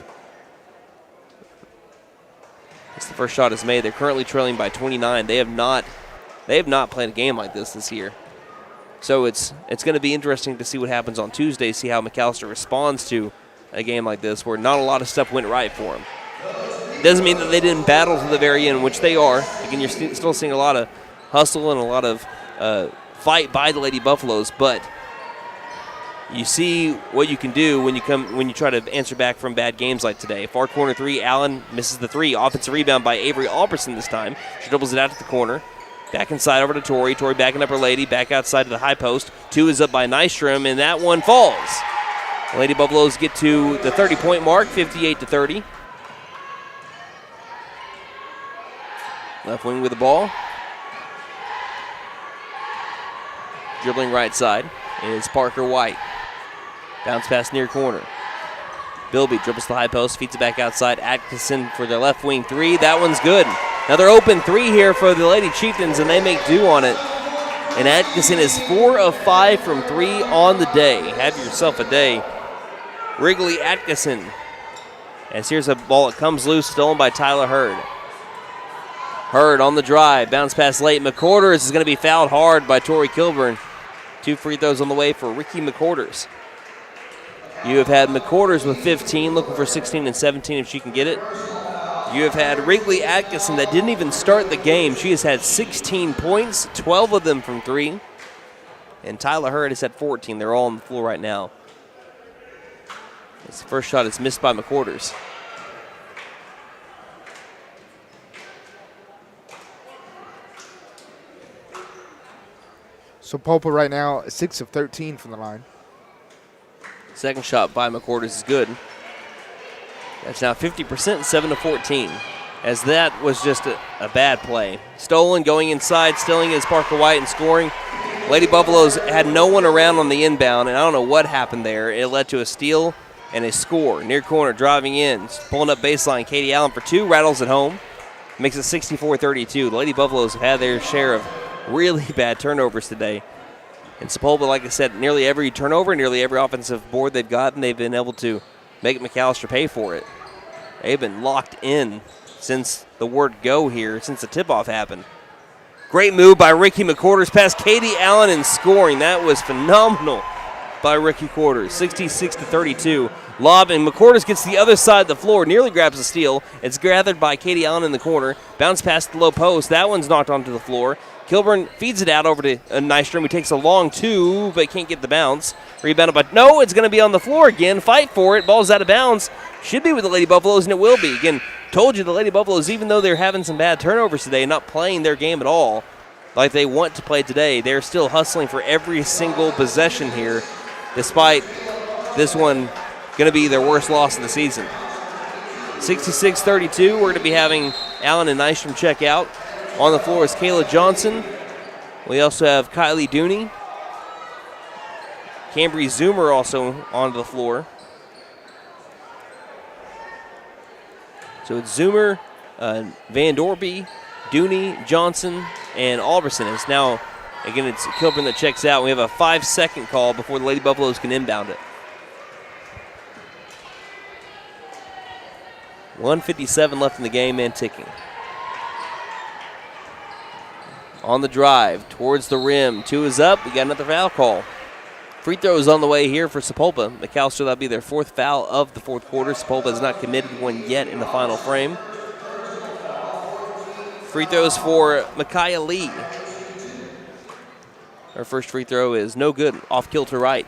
A: As the first shot is made, they're currently trailing by 29. They have not played a game like this year. So it's going to be interesting to see what happens on Tuesday, see how McAlester responds to a game like this where not a lot of stuff went right for them. Doesn't mean that they didn't battle to the very end, which they are. Again, you're still seeing a lot of hustle and a lot of fight by the Lady Buffaloes, but you see what you can do when you try to answer back from bad games like today. Far corner three, Allen misses the three. Offensive rebound by Avery Alberson this time. She dribbles it out to the corner. Back inside over to Tori. Tori backing up her lady. Back outside to the high post. Two is up by Nystrom, and that one falls. The Lady Buffaloes get to the 30-point mark, 58-30. Left wing with the ball. Dribbling right side is Parker White. Bounce pass near corner. Bilby dribbles the high post, feeds it back outside. Atkinson for their left wing three. That one's good. Another open three here for the Lady Chieftains, and they make do on it. And Atkinson is 4 of 5 from 3 on the day. Have yourself a day. Wrigley Atkinson. As here's a ball that comes loose, stolen by Tyler Hurd. Hurd on the drive. Bounce pass late. McCorders is going to be fouled hard by Tori Kilburn. 2 free throws on the way for Ricky McCorders. You have had McCorders with 15, looking for 16 and 17 if she can get it. You have had Wrigley Atkinson that didn't even start the game. She has had 16 points, 12 of them from 3. And Tyler Hurd has had 14. They're all on the floor right now. His first shot is missed by McCorders.
B: Sapulpa right now 6 of 13 from the line.
A: Second shot by McCorders is good. That's now 50%, 7 of 14. As that was just a bad play. Stolen, going inside, stealing is Parker White and scoring. Lady Buffaloes had no one around on the inbound, and I don't know what happened there. It led to a steal and a score. Near corner, driving in, pulling up baseline. Katie Allen for 2, rattles it home. Makes it 64-32. The Lady Buffaloes have had their share of really bad turnovers today. And Sapulpa, like I said, nearly every turnover, nearly every offensive board they've gotten, they've been able to make McAlester pay for it. They've been locked in since the word go here, since the tip-off happened. Great move by Ricky McCorders past Katie Allen and scoring. That was phenomenal by Ricky Quarters. 66-32. Lob, and McCorders gets the other side of the floor, nearly grabs the steal. It's gathered by Katie Allen in the corner. Bounce past the low post. That one's knocked onto the floor. Kilburn feeds it out over to Nystrom, who takes a long 2, but can't get the bounce. Rebounded by, no, it's going to be on the floor again. Fight for it. Ball's out of bounds. Should be with the Lady Buffaloes, and it will be. Again, told you the Lady Buffaloes, even though they're having some bad turnovers today, not playing their game at all like they want to play today, they're still hustling for every single possession here, despite this one going to be their worst loss of the season. 66-32, we're going to be having Allen and Nystrom check out. On the floor is Kayla Johnson. We also have Kylie Dooney. Cambry Zoomer also onto the floor. So it's Zoomer, Van Dorby, Dooney, Johnson, and Alberson. It's now, again, it's Kilburn that checks out. We have a 5-second call before the Lady Buffaloes can inbound it. 1:57 left in the game and ticking. On the drive, towards the rim. 2 is up. We got another foul call. Free throws on the way here for Sapulpa. McAlester, that'll be their 4th foul of the 4th quarter. Sapulpa has not committed one yet in the final frame. Free throws for Micaiah Lee. Her first free throw is no good, off kilter right.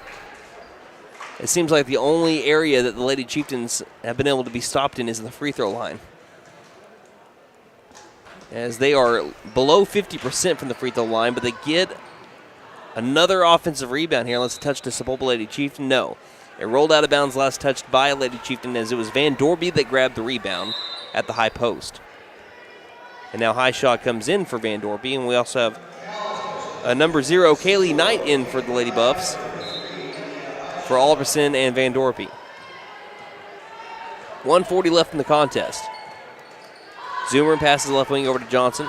A: It seems like the only area that the Lady Chieftains have been able to be stopped in is the free throw line, as they are below 50% from the free throw line, but they get another offensive rebound here. Let's touch to Sapulpa Lady Chieftain. No. It rolled out of bounds, last touched by Lady Chieftain, as it was Van Dorby that grabbed the rebound at the high post. And now high shot comes in for Van Dorby, and we also have number 0, Kaylee Knight, in for the Lady Buffs for Alberson and Van Dorby. 1:40 left in the contest. Zoomer passes left wing over to Johnson.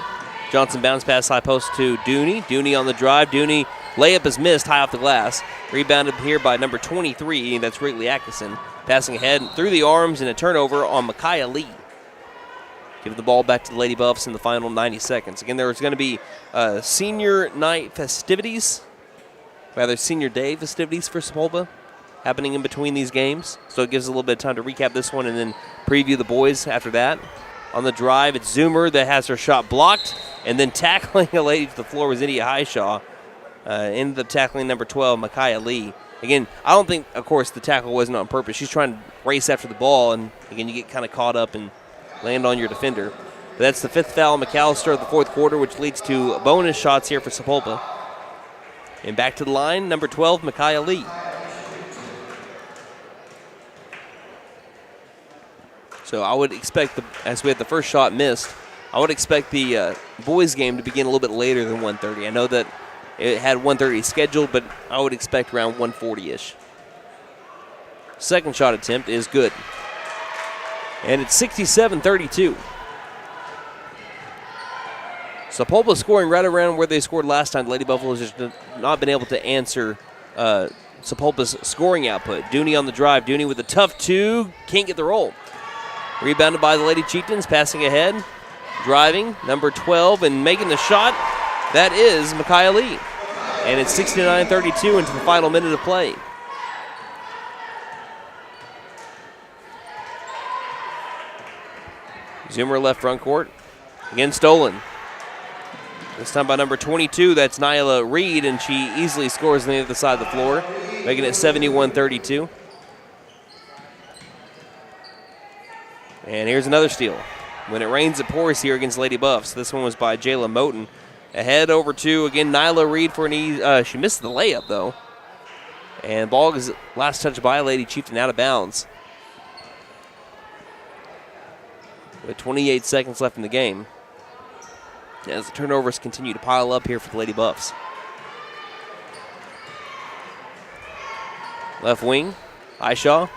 A: Johnson bounce pass high post to Dooney. Dooney on the drive. Dooney layup is missed high off the glass. Rebounded here by number 23. That's Wrigley Atkinson. Passing ahead through the arms and a turnover on Micaiah Lee. give the ball back to the Lady Buffs in the final 90 seconds. Again, there's going to be senior night festivities, rather senior day festivities for Sapulpa happening in between these games. So it gives a little bit of time to recap this one and then preview the boys after that. On the drive, it's Zoomer that has her shot blocked, and then tackling a lady to the floor was India Highshaw. Ended up tackling number 12, Micaiah Lee. Again, I don't think, of course, the tackle wasn't on purpose. She's trying to race after the ball, and again, you get kind of caught up and land on your defender. But that's the 5th foul on McAlester of the 4th quarter, which leads to bonus shots here for Sapulpa. And back to the line, number 12, Micaiah Lee. So I would expect, as we had the first shot missed, I would expect the boys' game to begin a little bit later than 1:30. I know that it had 1:30 scheduled, but I would expect around 1:40-ish. Second shot attempt is good. And it's 67-32. Sapulpa scoring right around where they scored last time. The Lady Buffaloes has just not been able to answer Sapulpa's scoring output. Dooney on the drive. Dooney with a tough 2. Can't get the roll. Rebounded by the Lady Chieftains, passing ahead. Driving, number 12, and making the shot. That is Micaiah Lee. And it's 69-32 into the final minute of play. Zoomer left front court. Again stolen. This time by number 22, that's Nyla Reed, and she easily scores on the other side of the floor, making it 71-32. And here's another steal. When it rains, it pours here against Lady Buffs. This one was by Jayla Moten. Ahead over to, again, Nyla Reed for an easy. She missed the layup, though. And ball is last touch by Lady Chieftain out of bounds. With 28 seconds left in the game. As the turnovers continue to pile up here for the Lady Buffs. Left wing, Highshaw.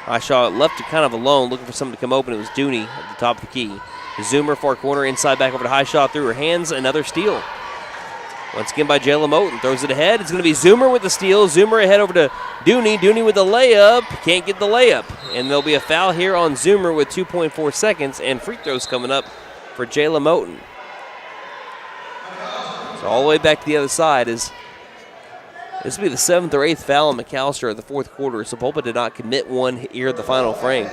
A: Highshaw left it kind of alone, looking for someone to come open. It was Dooney at the top of the key. Zoomer, far corner, inside back over to Highshaw, through her hands, another steal. Once again by Jayla Moten, throws it ahead. It's going to be Zoomer with the steal. Zoomer ahead over to Dooney. Dooney with the layup, can't get the layup. And there'll be a foul here on Zoomer with 2.4 seconds, and free throws coming up for Jayla Moten. So all the way back to the other side is this will be the 7th or 8th foul on McAlester of the 4th quarter. Sapulpa did not commit one here at the final frame.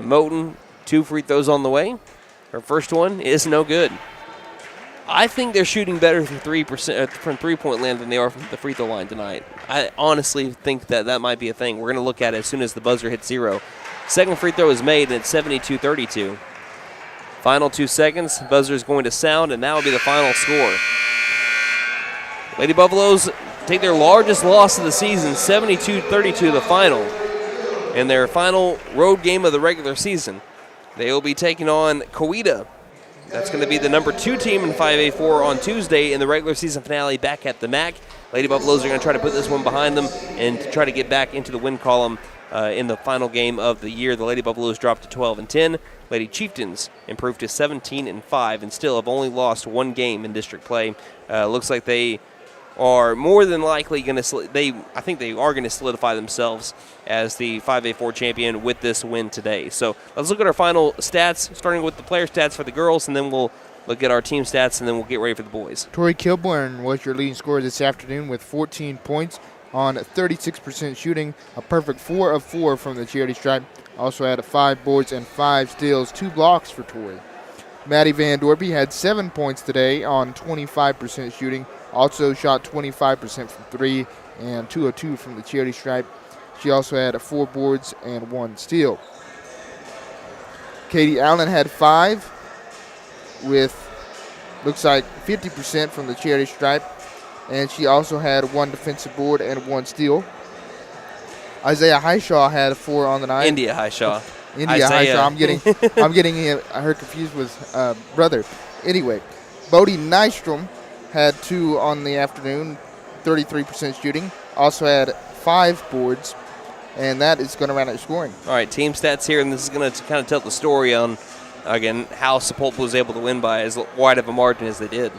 A: Moten, 2 free throws on the way. Her first one is no good. I think they're shooting better from 3% from three-point land than they are from the free throw line tonight. I honestly think that might be a thing. We're going to look at it as soon as the buzzer hits 0. Second free throw is made, and it's 72-32. Final 2 seconds. Buzzer is going to sound, and that will be the final score. Lady Buffaloes take their largest loss of the season, 72-32, the final. In their final road game of the regular season, they will be taking on Coweta. That's going to be the number 2 team in 5A4 on Tuesday in the regular season finale back at the MAC. Lady Buffaloes are going to try to put this one behind them and to try to get back into the win column in the final game of the year. The Lady Buffaloes dropped to 12-10. Lady Chieftains improved to 17-5 and still have only lost 1 game in district play. Looks like they are more than likely going to. I think they are going to solidify themselves as the 5A4 champion with this win today. So let's look at our final stats, starting with the player stats for the girls, and then we'll look at our team stats, and then we'll get ready for the boys.
B: Tori Kilburn was your leading scorer this afternoon with 14 points on 36% shooting, a perfect 4 of 4 from the charity stripe. Also had 5 boards and 5 steals, 2 blocks for Tori. Maddie Van Dorpy had 7 points today on 25% shooting. Also shot 25% from 3 and 2 of 2 from the charity stripe. She also had 4 boards and 1 steal. Katie Allen had 5 with, looks like 50% from the charity stripe. And she also had 1 defensive board and 1 steal. Isaiah Highshaw had 4 on the night.
A: India Highshaw.
B: Highshaw. I'm getting her confused with brother. Anyway, Bodie Nystrom had 2 on the afternoon, 33% shooting. Also had 5 boards, and that is going to round out scoring.
A: All right, team stats here, and this is going to kind of tell the story on, again, how Sapulpa was able to win by as wide of a margin as they did.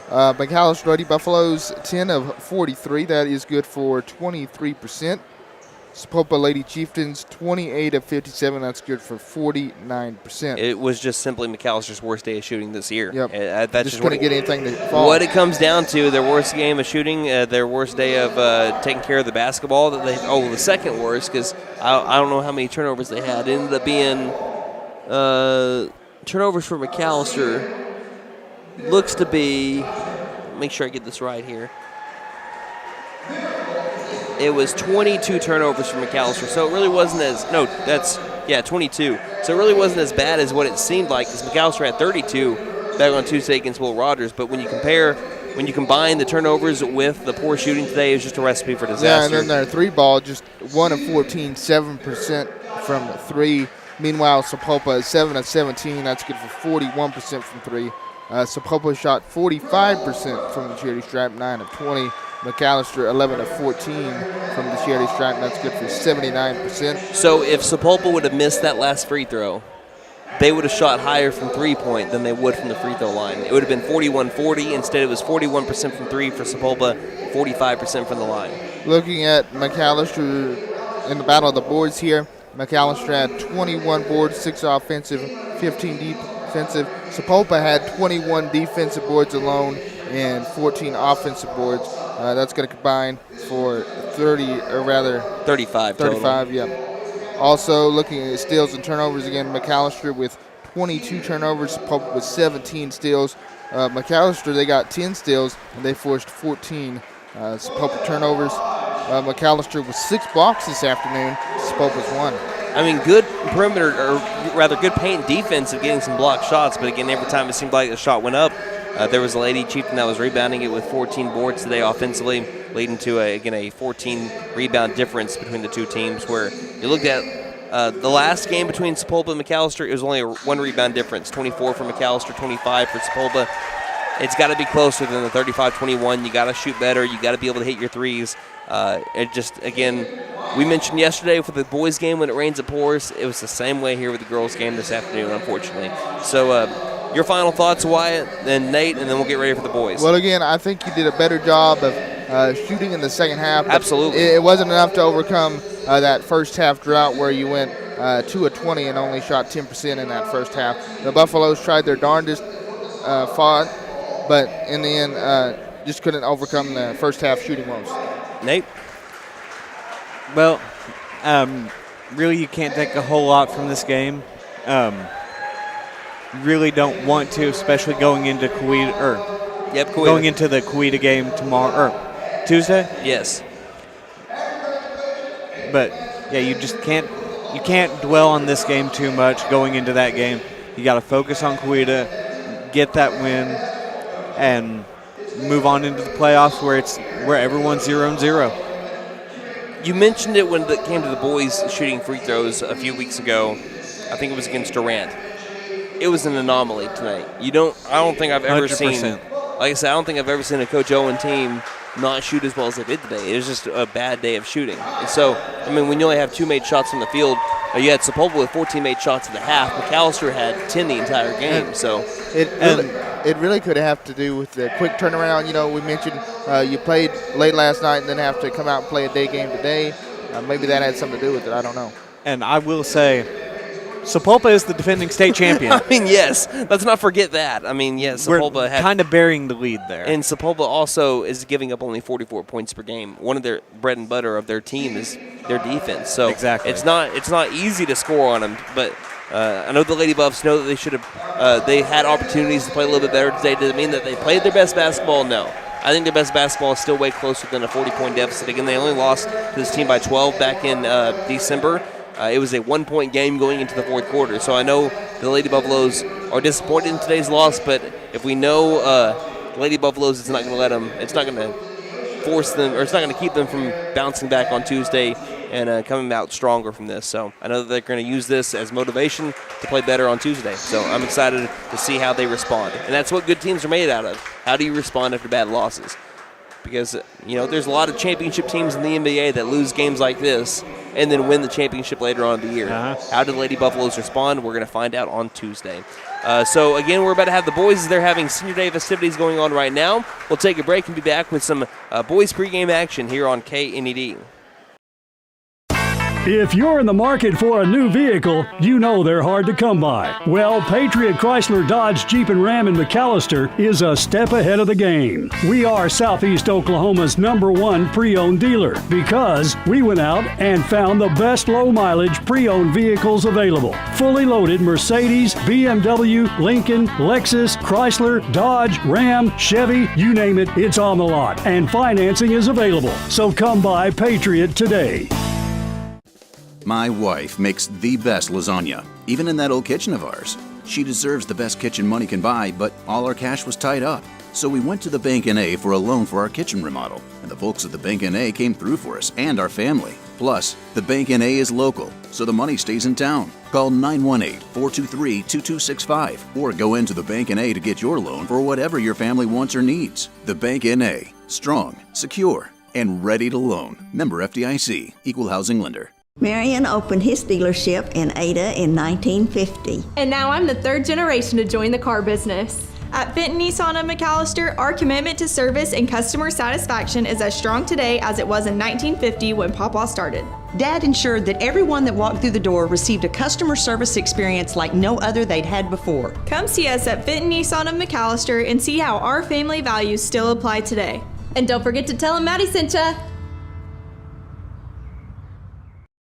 B: McAlester Lady Buffaloes, 10 of 43. That is good for 23%. Sapulpa Lady Chieftains, 28 of 57. That's good for 49%.
A: It was just simply McAllister's worst day of shooting this year.
B: Yep.
A: That's
B: just couldn't get anything to fall.
A: What it comes down to, their worst game of shooting, their worst day of taking care of the basketball. The second worst, because I don't know how many turnovers they had. It ended up being turnovers for McAlester. Looks to be, make sure I get this right here. It was 22 turnovers for McAlester, so it really wasn't 22. So it really wasn't as bad as what it seemed like, because McAlester had 32 back on Tuesday against Will Rogers. But when you combine the turnovers with the poor shooting today, it was just a recipe for disaster.
B: Yeah, and then their three ball, just 1 of 14, 7% from 3. Meanwhile, Sapulpa is 7 of 17. That's good for 41% from 3. Sapulpa shot 45% from the charity stripe, 9 of 20. McAlester 11 of 14 from the charity stripe, and that's good for 79%.
A: So if Sapulpa would have missed that last free throw, they would have shot higher from three-point than they would from the free throw line. It would have been 41-40. Instead, it was 41% from 3 for Sapulpa, 45% from the line.
B: Looking at McAlester in the battle of the boards here, McAlester had 21 boards, 6 offensive, 15 defensive. Sapulpa had 21 defensive boards alone and 14 offensive boards. That's going to combine for
A: 35 total.
B: 35, yeah. Also, looking at steals and turnovers again, McAlester with 22 turnovers, Sapulpa with 17 steals. McAlester, they got 10 steals, and they forced 14 Sapulpa turnovers. McAlester with 6 blocks this afternoon. Sapulpa's 1.
A: I mean, good perimeter, or rather good paint defense of getting some blocked shots, but again, every time it seemed like the shot went up, there was a Lady Chieftain that was rebounding it with 14 boards today offensively, leading to, a 14 rebound difference between the two teams, where you looked at the last game between Sapulpa and McAlester, it was only a 1 rebound difference, 24 for McAlester, 25 for Sapulpa. It's got to be closer than the 35-21. You got to shoot better. You got to be able to hit your threes. It just, again, we mentioned yesterday for the boys' game when it rains it pours. It was the same way here with the girls' game this afternoon, unfortunately. So, your final thoughts, Wyatt, and Nate, and then we'll get ready for the boys.
B: Well, again, I think you did a better job of shooting in the second half.
A: Absolutely.
B: It wasn't enough to overcome that first half drought where you went 2 of 20 and only shot 10% in that first half. The Buffaloes tried their darndest, fought, but in the end, just couldn't overcome the first half shooting woes.
A: Nate?
H: Well, really you can't take a whole lot from this game. Really don't want to, especially going into Coweta, going into the Coweta game tomorrow or Tuesday.
A: Yes.
H: But yeah, you can't dwell on this game too much going into that game. You got to focus on Coweta, get that win, and move on into the playoffs where everyone's 0-0.
A: You mentioned it when it came to the boys shooting free throws a few weeks ago. I think it was against Durant. It was an anomaly tonight. I don't think I've ever
H: 100%.
A: seen, like I said, I don't think I've ever seen a Coach Owen team not shoot as well as they did today. It was just a bad day of shooting. And so, I mean, when you only have 2 made shots on the field, you had Sapulpa with 14 made shots in the half. McAlester had 10 the entire game. So
B: it really could have to do with the quick turnaround. You know, we mentioned you played late last night and then have to come out and play a day game today. Maybe that had something to do with it. I don't know.
H: And I will say, Sapulpa is the defending state champion.
A: I mean, yes. Let's not forget that. I mean, yes, Sapulpa
H: had kind of burying the lead there.
A: And Sapulpa also is giving up only 44 points per game. One of their bread and butter of their team is their defense. So
H: exactly.
A: It's not easy to score on them, but I know the Lady Buffs know that they should have they had opportunities to play a little bit better today. Does it mean that they played their best basketball? No. I think their best basketball is still way closer than a 40-point deficit. Again, they only lost to this team by 12 back in December. It was a 1-point game going into the fourth quarter. So I know the Lady Buffaloes are disappointed in today's loss, but if we know the Lady Buffaloes, it's not going to let them, it's not going to force them, or it's not going to keep them from bouncing back on Tuesday and coming out stronger from this. So I know that they're going to use this as motivation to play better on Tuesday. So I'm excited to see how they respond. And that's what good teams are made out of. How do you respond after bad losses? because, there's a lot of championship teams in the NBA that lose games like this and then win the championship later on in the year. How did the Lady Buffaloes respond? We're going to find out on Tuesday. So, again, we're about to have the boys. They're having senior day festivities going on right now. We'll take a break and be back with some boys pregame action here on KNED.
F: If you're in the market for a new vehicle, you know they're hard to come by. Well, Patriot Chrysler Dodge Jeep and Ram in McAlester is a step ahead of the game. We are Southeast Oklahoma's #1 pre-owned dealer because we went out and found the best low-mileage pre-owned vehicles available. Fully loaded Mercedes, BMW, Lincoln, Lexus, Chrysler, Dodge, Ram, Chevy, you name it, it's on the lot. And financing is available. So come by Patriot today.
G: My wife makes the best lasagna, even in that old kitchen of ours. She deserves the best kitchen money can buy, but all our cash was tied up. So we went to the Bank N.A. for a loan for our kitchen remodel, and the folks at the Bank N.A. came through for us and our family. Plus, the Bank N.A. is local, so the money stays in town. Call 918-423-2265 or go into the Bank N.A. to get your loan for whatever your family wants or needs. The Bank N.A. Strong, secure, and ready to loan. Member FDIC, Equal Housing Lender.
I: Marion opened his dealership in Ada in 1950.
J: And now I'm the third generation to join the car business. At Benton Nissan of McAlester, our commitment to service and customer satisfaction is as strong today as it was in 1950 when Papa started.
K: Dad ensured that everyone that walked through the door received a customer service experience like no other they'd had before.
J: Come see us at Benton Nissan of McAlester and see how our family values still apply today. And don't forget to tell them Maddie sent ya.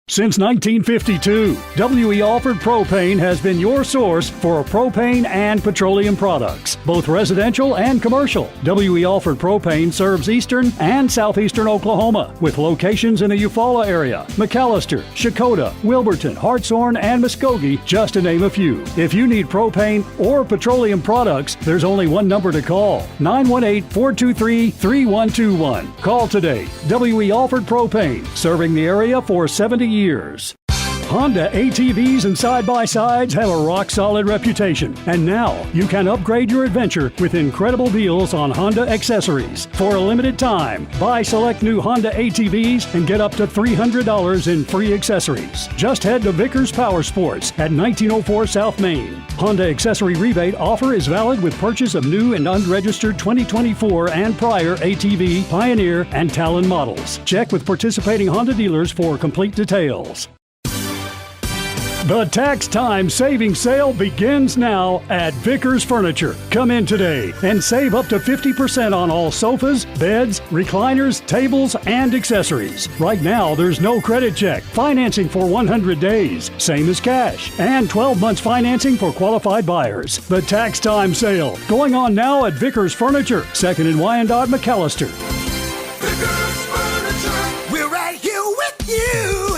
F: Since 1952, W.E. Alford Propane has been your source for propane and petroleum products, both residential and commercial. W.E. Alford Propane serves eastern and southeastern Oklahoma with locations in the Eufaula area, McAlester, Shakota, Wilburton, Hartshorn, and Muskogee, just to name a few. If you need propane or petroleum products, there's only one number to call, 918-423-3121. Call today. W.E. Alford Propane, serving the area for 70 years. Honda ATVs and side-by-sides have a rock-solid reputation. And now you can upgrade your adventure with incredible deals on Honda accessories. For a limited time, buy select new Honda ATVs and get up to $300 in free accessories. Just head to Vickers Power Sports at 1904 South Main. Honda accessory rebate offer is valid with purchase of new and unregistered 2024 and prior ATV, Pioneer, and Talon models. Check with participating Honda dealers for complete details. The tax time savings sale begins now at Vickers Furniture. Come in today and save up to 50% on all sofas, beds, recliners, tables, and accessories. Right now, there's no credit check, financing for 100 days, same as cash, and 12 months financing for qualified buyers. The tax time sale going on now at Vickers Furniture, 2nd and Wyandotte, McAlester.
L: Vickers Furniture, we're right here with you.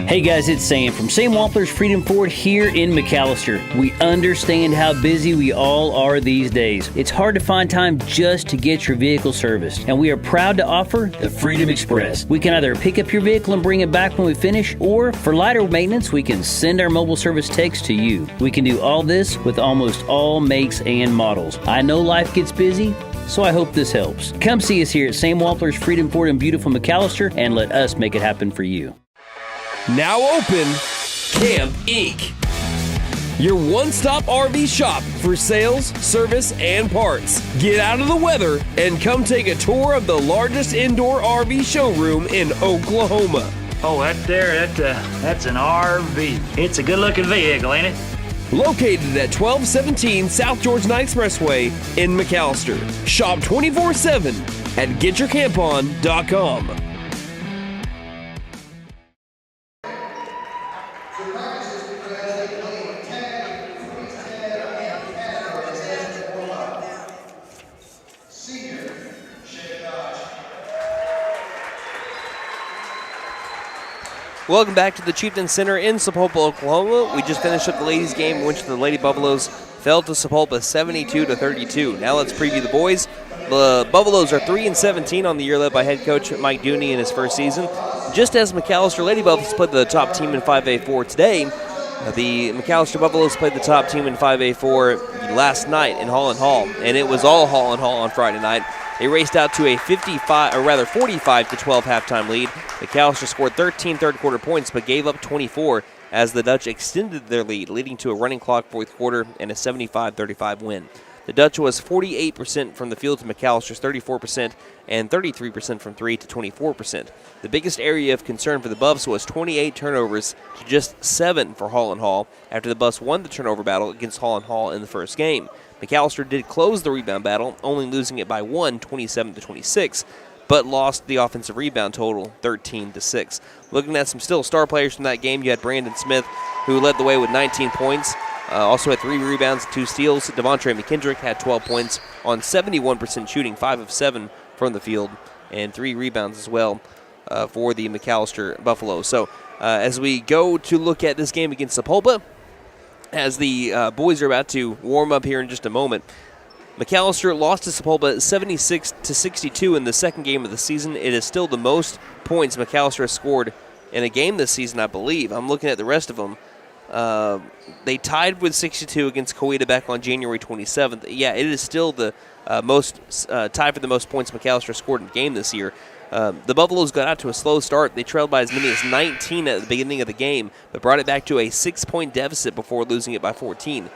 C: Hey guys, it's Sam from Sam Wampler's Freedom Ford here in McAlester. We understand how busy we all are these days. It's hard to find time just to get your vehicle serviced, and we are proud to offer the Freedom Express. We can either pick up your vehicle and bring it back when we finish, or for lighter maintenance, we can send our mobile service techs to you. We can do all this with almost all makes and models. I know life gets busy, so I hope this helps. Come see us here at Sam Wampler's Freedom Ford in beautiful McAlester and let us make it happen for you.
D: Now open, Camp Inc. Your one-stop RV shop for sales, service, and parts. Get out of the weather and come take a tour of the largest indoor RV showroom in Oklahoma.
M: Oh, that's an RV. It's a good-looking vehicle, ain't it?
D: Located at 1217 South Georgia Expressway in McAlester. Shop 24/7 at getyourcampon.com.
A: Welcome back to the Chieftain Center in Sapulpa, Oklahoma. We just finished up the ladies' game in which the Lady Buffaloes fell to Sapulpa 72-32. Now let's preview the boys. The Buffaloes are 3-17 on the year, led by head coach Mike Dooney in his first season. Just as McAlester Lady Buffaloes played the top team in 5A4 today, The McAlester Buffaloes played the top team in 5A4 last night in Holland Hall, and it was all Holland Hall on Friday night. They raced out to a 45-12 halftime lead. McAlester scored 13 third-quarter points but gave up 24 as the Dutch extended their lead, leading to a running clock fourth quarter and a 75-35 win. The Dutch was 48% from the field to McAlster's 34% and 33% from 3 to 24%. The biggest area of concern for the Buffs was 28 turnovers to just 7 for Holland Hall after the Buffs won the turnover battle against Holland Hall in the first game. McAlester did close the rebound battle, only losing it by 1, 27-26, but lost the offensive rebound total 13-6. Looking at some still star players from that game, you had Brandon Smith, who led the way with 19 points. Also had 3 rebounds and 2 steals. Devontre McKendrick had 12 points on 71% shooting, 5 of 7 from the field, and 3 rebounds as well for the McAlester Buffaloes. So as we go to look at this game against Sapulpa, as the boys are about to warm up here in just a moment, McAlester lost to Sapulpa 76-62 in the second game of the season. It is still the most points McAlester has scored in a game this season, I believe. I'm looking at the rest of them. They tied with 62 against Coweta back on January 27th. Yeah, it is still the tied for the most points McAlester scored in a game this year. The Buffaloes got out to a slow start. They trailed by as many as 19 at the beginning of the game, but brought it back to a 6-point deficit before losing it by 14.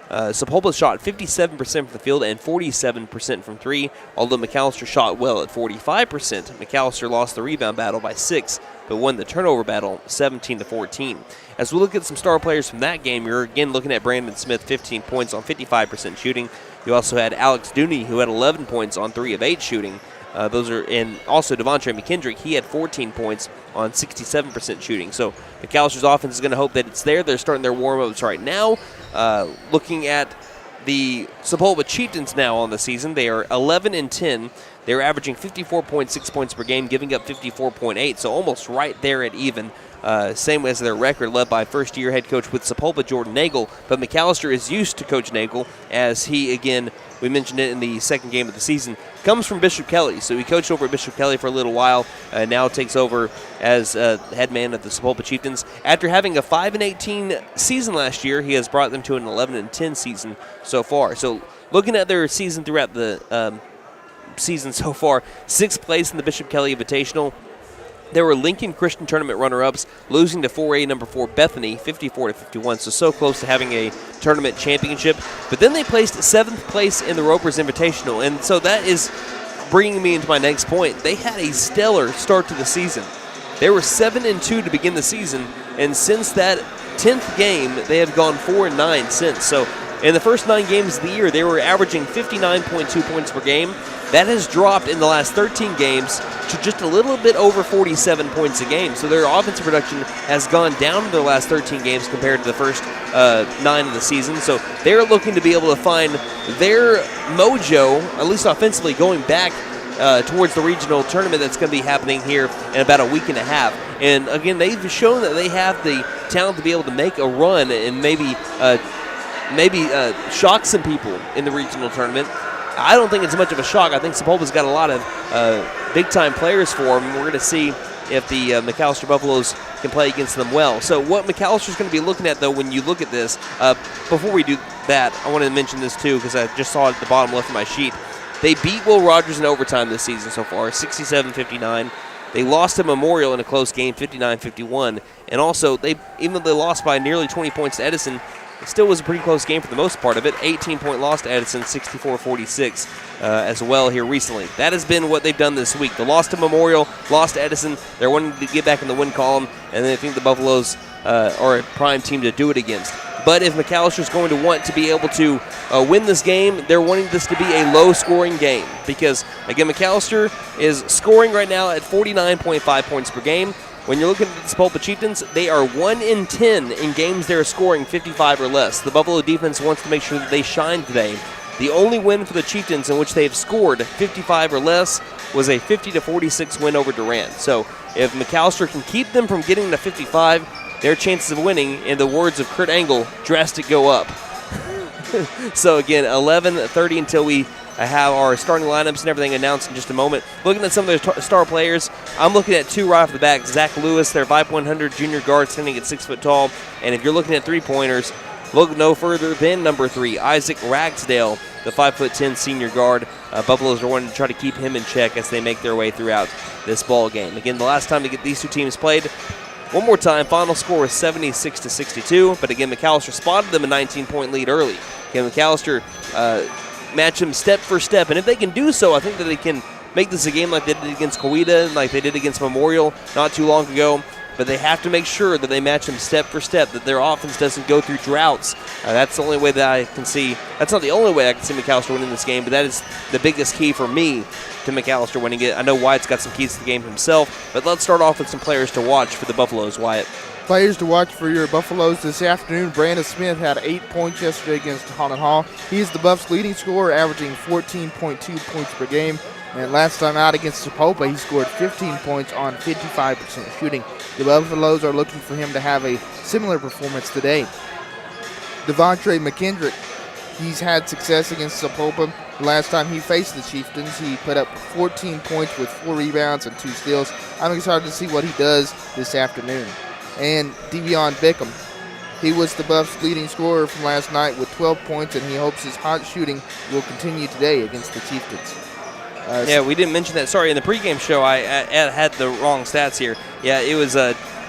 A: Sapulpa shot 57% from the field and 47% from 3, although McAlester shot well at 45%. McAlester lost the rebound battle by 6, but won the turnover battle 17-14. As we look at some star players from that game, you're again looking at Brandon Smith, 15 points on 55% shooting. You also had Alex Dooney, who had 11 points on 3 of 8 shooting. And also Devontre McKendrick, he had 14 points on 67% shooting. So McAlster's offense is going to hope that it's there. They're starting their warm-ups right now. Looking at the Sapulpa Chieftains now on the season, they are 11-10. They're averaging 54.6 points per game, giving up 54.8, so almost right there at even. Same as their record, led by first-year head coach with Sapulpa, Jordan Nagel. But McAlester is used to Coach Nagel, as he, again, we mentioned it in the second game of the season, comes from Bishop Kelly. So he coached over at Bishop Kelly for a little while, now takes over as head man of the Sapulpa Chieftains. After having a 5-18 season last year, he has brought them to an 11-10 season so far. So looking at their season throughout the season so far, 6th place in the Bishop Kelly Invitational. They were Lincoln Christian Tournament runner-ups, losing to 4A number 4 Bethany, 54-51, so close to having a tournament championship. But then they placed 7th place in the Ropers Invitational, and so that is bringing me into my next point. They had a stellar start to the season. They were 7-2 to begin the season, and since that 10th game, they have gone 4-9 since. So in the first 9 games of the year, they were averaging 59.2 points per game. That has dropped in the last 13 games to just a little bit over 47 points a game. So their offensive production has gone down in their last 13 games compared to the first 9 of the season. So they're looking to be able to find their mojo, at least offensively, going back towards the regional tournament that's going to be happening here in about a week and a half. And again, they've shown that they have the talent to be able to make a run and maybe shock some people in the regional tournament. I don't think it's much of a shock. I think Sapulpa's got a lot of big-time players for them. We're going to see if the McAlester Buffaloes can play against them well. So what McAlster's going to be looking at, though, when you look at this, before we do that, I want to mention this, too, because I just saw it at the bottom left of my sheet. They beat Will Rogers in overtime this season so far, 67-59. They lost to Memorial in a close game, 59-51. And also, even though they lost by nearly 20 points to Edison, it still was a pretty close game for the most part of it. 18-point loss to Edison, 64-46 as well here recently. That has been what they've done this week. The loss to Memorial, lost to Edison. They're wanting to get back in the win column, and they think the Buffaloes are a prime team to do it against. But if McAllister's going to want to be able to win this game, they're wanting this to be a low-scoring game because, again, McAlester is scoring right now at 49.5 points per game. When you're looking at the Sapulpa Chieftains, they are 1-10 in games they're scoring 55 or less. The Buffalo defense wants to make sure that they shine today. The only win for the Chieftains in which they have scored 55 or less was a 50-46 win over Durant. So if McAlester can keep them from getting to 55, their chances of winning, in the words of Kurt Angle, drastic go up. So again, 11-30 until we have our starting lineups and everything announced in just a moment. Looking at some of their star players, I'm looking at two right off the bat. Zach Lewis, their 5'100" junior guard, standing at 6 foot tall. And if you're looking at three-pointers, look no further than number 3, Isaac Ragsdale, the 5'10" senior guard. Buffaloes are wanting to try to keep him in check as they make their way throughout this ball game. Again, the last time these two teams played, one more time, final score was 76-62. But again, McAlester spotted them a 19-point lead early. Again, McAlester match them step for step, and if they can do so, I think that they can make this a game like they did against Coweta and like they did against Memorial not too long ago. But they have to make sure that they match them step for step, that their offense doesn't go through droughts. That's the only way that I can see. That's not the only way I can see McAlester winning this game, but that is the biggest key for me to McAlester winning it. I know Wyatt's got some keys to the game himself, but let's start off with some players to watch for the Buffaloes, Wyatt.
B: Players to watch for your Buffaloes this afternoon. Brandon Smith had 8 points yesterday against Holland Hall. He's the Buffs' leading scorer, averaging 14.2 points per game. And last time out against Sapulpa, he scored 15 points on 55% shooting. The Buffaloes are looking for him to have a similar performance today. Devontre McKendrick, he's had success against Sapulpa. The last time he faced the Chieftains, he put up 14 points with 4 rebounds and 2 steals. I'm excited to see what he does this afternoon. And Devion Bickham, he was the Buffs' leading scorer from last night with 12 points, and he hopes his hot shooting will continue today against the Chieftains.
A: Yeah, we didn't mention that. Sorry, in the pregame show, I had the wrong stats here. Yeah, it was,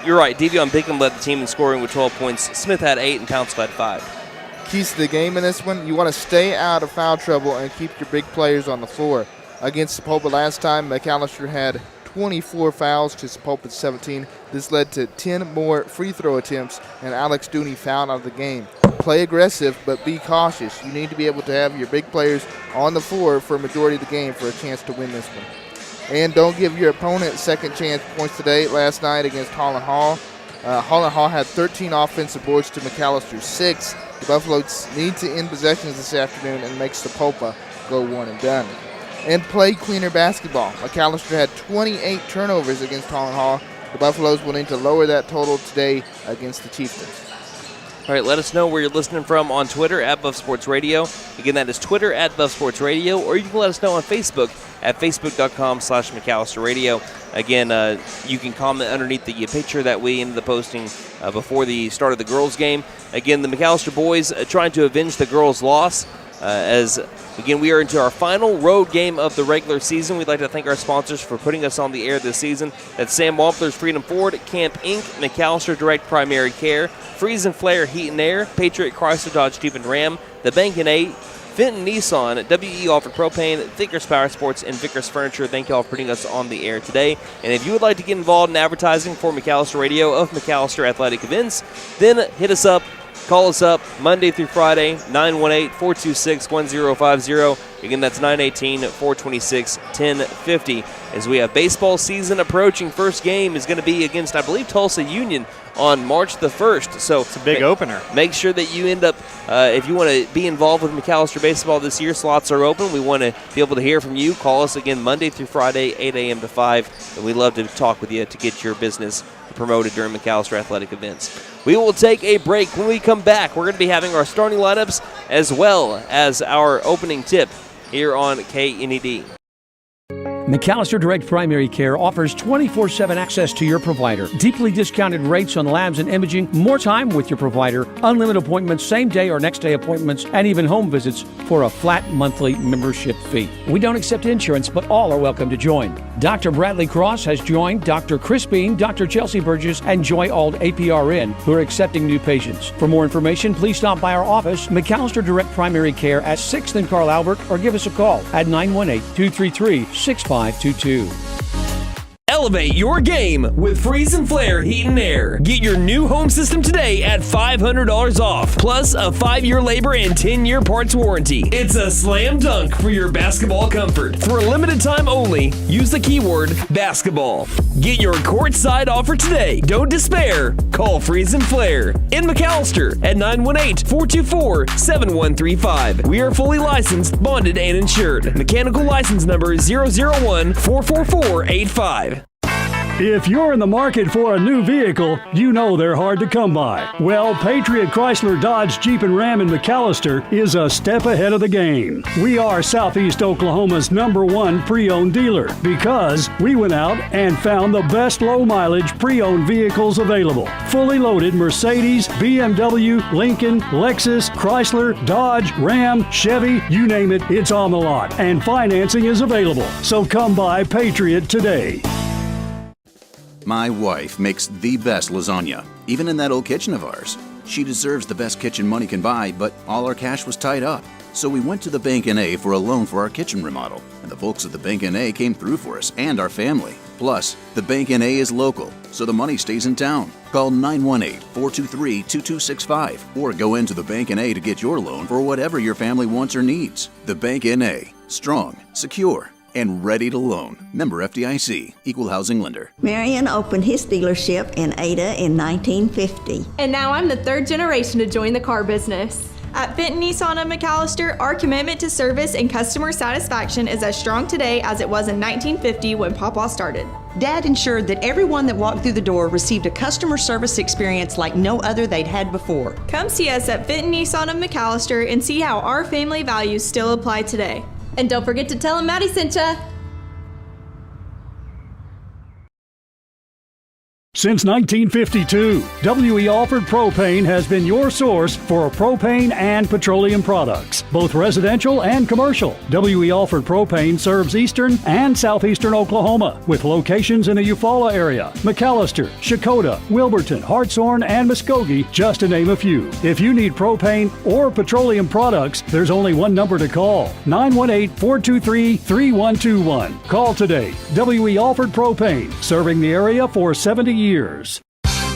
A: you're right, Devion Bickham led the team in scoring with 12 points. Smith had 8 and Townsend had 5.
B: Keys to the game in this one, you want to stay out of foul trouble and keep your big players on the floor. Against Sapulpa last time, McAlester had 24 fouls to Sapulpa's 17. This led to 10 more free throw attempts, and Alex Dooney fouled out of the game. Play aggressive, but be cautious. You need to be able to have your big players on the floor for a majority of the game for a chance to win this one. And don't give your opponent second chance points today. Last night against Holland Hall, Holland Hall had 13 offensive boards to McAlester 6. The Buffaloes need to end possessions this afternoon and make Sapulpa go one and done. And play cleaner basketball. McAlester had 28 turnovers against Holland Hall. The Buffaloes will need to lower that total today against the Chieftains.
A: All right, let us know where you're listening from on Twitter at Buff Sports Radio. Again, that is Twitter at Buff Sports Radio, or you can let us know on Facebook at facebook.com/McAlester Radio. Again, you can comment underneath the picture that we ended up posting before the start of the girls' game. Again, the McAlester boys trying to avenge the girls' loss. As, again, we are into our final road game of the regular season. We'd like to thank our sponsors for putting us on the air this season. That's Sam Wampler's Freedom Ford, Camp Inc., McAlester Direct Primary Care, Freeze and Flare Heat and Air, Patriot Chrysler Dodge Jeep and Ram, The Bank and 8, Fenton Nissan, WE Alfred Propane, Vickers Power Sports, and Vickers Furniture. Thank you all for putting us on the air today. And if you would like to get involved in advertising for McAlester Radio of McAlester Athletic Events, then hit us up. Call us up Monday through Friday, 918-426-1050. Again, that's 918-426-1050. As we have baseball season approaching, first game is going to be against, I believe, Tulsa Union on March the 1st. So
H: it's a big opener.
A: Make sure that you end up, if you want to be involved with McAlester baseball this year, slots are open. We want to be able to hear from you. Call us again Monday through Friday, 8 a.m. to 5. And we'd love to talk with you to get your business promoted during McAlester Athletic Events. We will take a break. When we come back, we're going to be having our starting lineups as well as our opening tip here on KNED.
E: McAlester Direct Primary Care offers 24/7 access to your provider. Deeply discounted rates on labs and imaging, more time with your provider, unlimited appointments, same day or next day appointments, and even home visits for a flat monthly membership fee. We don't accept insurance, but all are welcome to join. Dr. Bradley Cross has joined, Dr. Chris Bean, Dr. Chelsea Burgess, and Joy Ald APRN, who are accepting new patients. For more information, please stop by our office, McAlester Direct Primary Care at 6th and Carl Albert, or give us a call at 918-233-6522.
D: Elevate your game with Freeze and Flare Heat and Air. Get your new home system today at $500 off, plus a 5-year labor and 10-year parts warranty. It's a slam dunk for your basketball comfort. For a limited time only, use the keyword basketball. Get your courtside offer today. Don't despair. Call Freeze and Flare in McAlester at 918-424-7135. We are fully licensed, bonded, and insured. Mechanical license number 001-44485.
F: If you're in the market for a new vehicle, you know they're hard to come by. Well, Patriot Chrysler Dodge Jeep and Ram in McAlester is a step ahead of the game. We are Southeast Oklahoma's #1 pre-owned dealer because we went out and found the best low-mileage pre-owned vehicles available. Fully loaded Mercedes, BMW, Lincoln, Lexus, Chrysler, Dodge, Ram, Chevy, you name it, it's on the lot. And financing is available. So come by Patriot today.
G: My wife makes the best lasagna, even in that old kitchen of ours. She deserves the best kitchen money can buy, but all our cash was tied up. So we went to the Bank N.A. for a loan for our kitchen remodel, and the folks at the Bank N.A. came through for us and our family. Plus, the Bank N.A. is local, so the money stays in town. Call 918-423-2265 or go into the Bank N.A. to get your loan for whatever your family wants or needs. The Bank N.A. Strong, secure, and ready to loan. Member FDIC, Equal Housing Lender.
I: Marion opened his dealership in Ada in 1950.
J: And now I'm the third generation to join the car business. At Benton Nissan of McAlester, our commitment to service and customer satisfaction is as strong today as it was in 1950 when Papa started.
K: Dad ensured that everyone that walked through the door received a customer service experience like no other they'd had before.
J: Come see us at Benton Nissan of McAlester and see how our family values still apply today. And don't forget to tell him Maddie sent ya.
F: Since 1952, W.E. Alford Propane has been your source for propane and petroleum products, both residential and commercial. W.E. Alford Propane serves eastern and southeastern Oklahoma with locations in the Eufaula area, McAlester, Shakota, Wilburton, Hartshorn, and Muskogee, just to name a few. If you need propane or petroleum products, there's only one number to call, 918-423-3121. Call today. W.E. Alford Propane, serving the area for 70 years.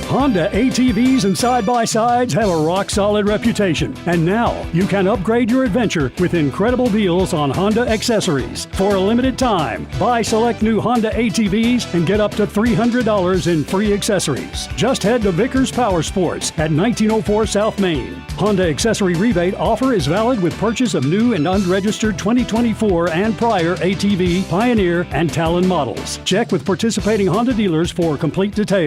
F: Honda ATVs and side-by-sides have a rock-solid reputation, and now you can upgrade your adventure with incredible deals on Honda accessories. For a limited time, buy select new Honda ATVs and get up to $300 in free accessories. Just head to Vickers Power Sports at 1904 South Main. Honda accessory rebate offer is valid with purchase of new and unregistered 2024 and prior ATV, Pioneer, and Talon models. Check with participating Honda dealers for complete details.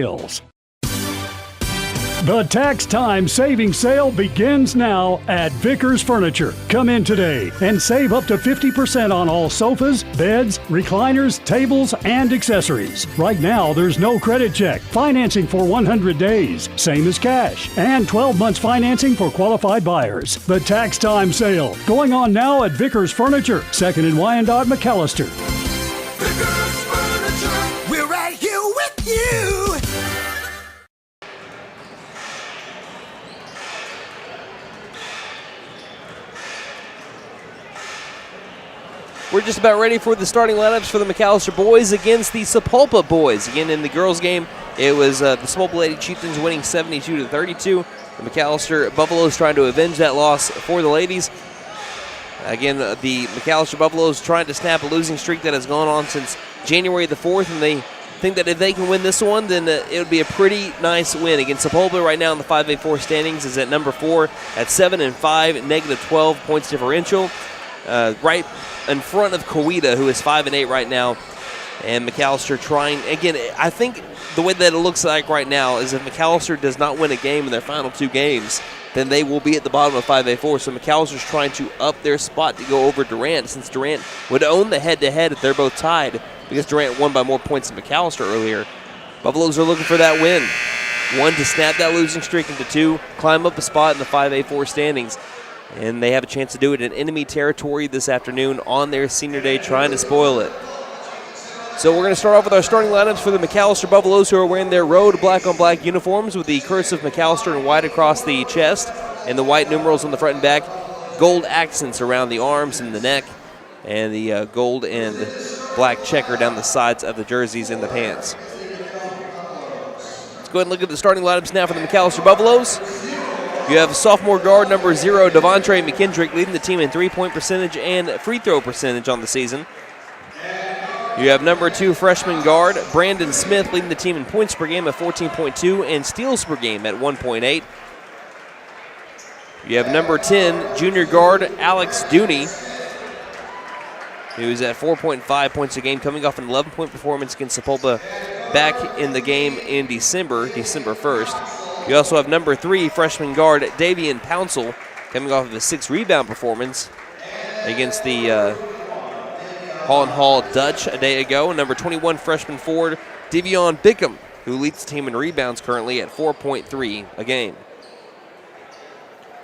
F: The tax time savings sale begins now at Vickers Furniture. Come in today and save up to 50% on all sofas, beds, recliners, tables, and accessories. Right now, there's no credit check, financing for 100 days, same as cash, and 12 months financing for qualified buyers. The tax time sale going on now at Vickers Furniture, 2nd and Wyandotte, McAlester.
L: Vickers Furniture, we're right here with you.
A: We're just about ready for the starting lineups for the McAlester boys against the Sapulpa boys. Again, in the girls' game, it was the Sapulpa Lady Chieftains winning 72-32. The McAlester Buffaloes trying to avenge that loss for the ladies. Again, the McAlester Buffaloes trying to snap a losing streak that has gone on since January the 4th, and they think that if they can win this one, then it would be a pretty nice win against Sapulpa. Right now in the 5A4 standings is at number 4 at 7-5, negative 12 points differential. Right in front of Coweta, who is 5-8 right now, and McAlester trying again. I think the way that it looks like right now is if McAlester does not win a game in their final 2 games, then they will be at the bottom of 5A4. So McAllister's trying to up their spot to go over Durant, since Durant would own the head-to-head if they're both tied, because Durant won by more points than McAlester earlier. Buffaloes are looking for that win. 1, to snap that losing streak, and 2, climb up a spot in the 5A4 standings. And they have a chance to do it in enemy territory this afternoon on their senior day, trying to spoil it. So we're going to start off with our starting lineups for the McAlester Buffaloes, who are wearing their road black-on-black uniforms with the cursive McAlester in white across the chest and the white numerals on the front and back, gold accents around the arms and the neck, and the gold and black checker down the sides of the jerseys and the pants. Let's go ahead and look at the starting lineups now for the McAlester Buffaloes. You have sophomore guard number 0, Devontre McKendrick, leading the team in three-point percentage and free throw percentage on the season. You have number 2 freshman guard Brandon Smith, leading the team in points per game at 14.2 and steals per game at 1.8. You have number 10 junior guard Alex Dooney, who's at 4.5 points a game, coming off an 11-point performance against Sapulpa back in the game in December 1st. You also have number 3 freshman guard Davian Pouncil coming off of a 6-rebound performance against the Holland Hall Dutch a day ago. And number 21 freshman forward Devion Bickham, who leads the team in rebounds currently at 4.3 a game.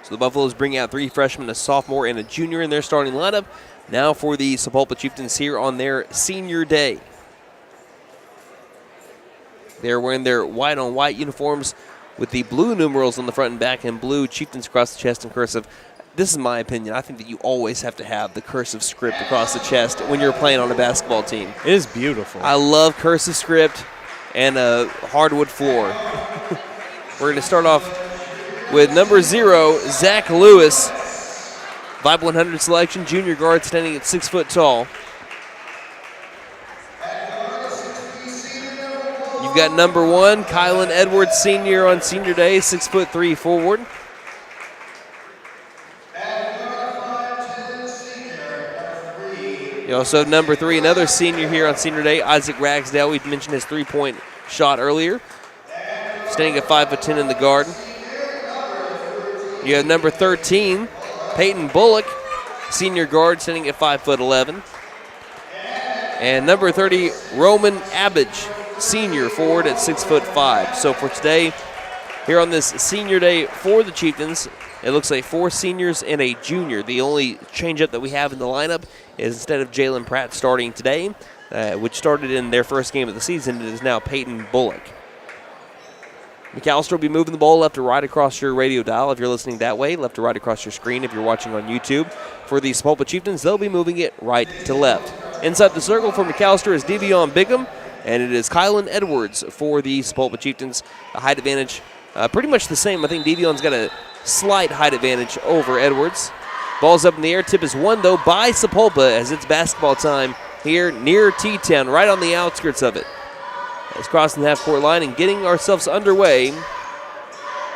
A: So the Buffaloes bring out 3 freshmen, a sophomore and a junior in their starting lineup. Now for the Sapulpa Chieftains here on their senior day. They're wearing their white-on-white uniforms with the blue numerals on the front and back and blue Chieftains across the chest in cursive. This is my opinion. I think that you always have to have the cursive script across the chest when you're playing on a basketball team.
H: It is beautiful.
A: I love cursive script and a hardwood floor. We're going to start off with number 0, Zach Lewis. 5'100" selection, junior guard, standing at 6 foot tall. You've got number 1, Kylan Edwards, senior on senior day, 6'3" forward. You also have number 3, another senior here on senior day, Isaac Ragsdale. We've mentioned his 3-point shot earlier. Standing at 5'10" in the guard. You have number 13, Peyton Bullock, senior guard, standing at 5'11". And number 30, Roman Abbage, senior forward at 6'5". So for today, here on this senior day for the Chieftains, it looks like 4 seniors and a junior. The only change-up that we have in the lineup is instead of Jalen Pratt starting today, which started in their first game of the season, it is now Peyton Bullock. McAlester will be moving the ball left to right across your radio dial if you're listening that way, left to right across your screen if you're watching on YouTube. For the Sapulpa Chieftains, they'll be moving it right to left. Inside the circle for McAlester is Devion Bickham, and it is Kylan Edwards for the Sapulpa Chieftains. A height advantage, pretty much the same. I think Devion's got a slight height advantage over Edwards. Ball's up in the air. Tip is won, though, by Sapulpa as it's basketball time here near T-Town, right on the outskirts of it. It's crossing the half-court line and getting ourselves underway.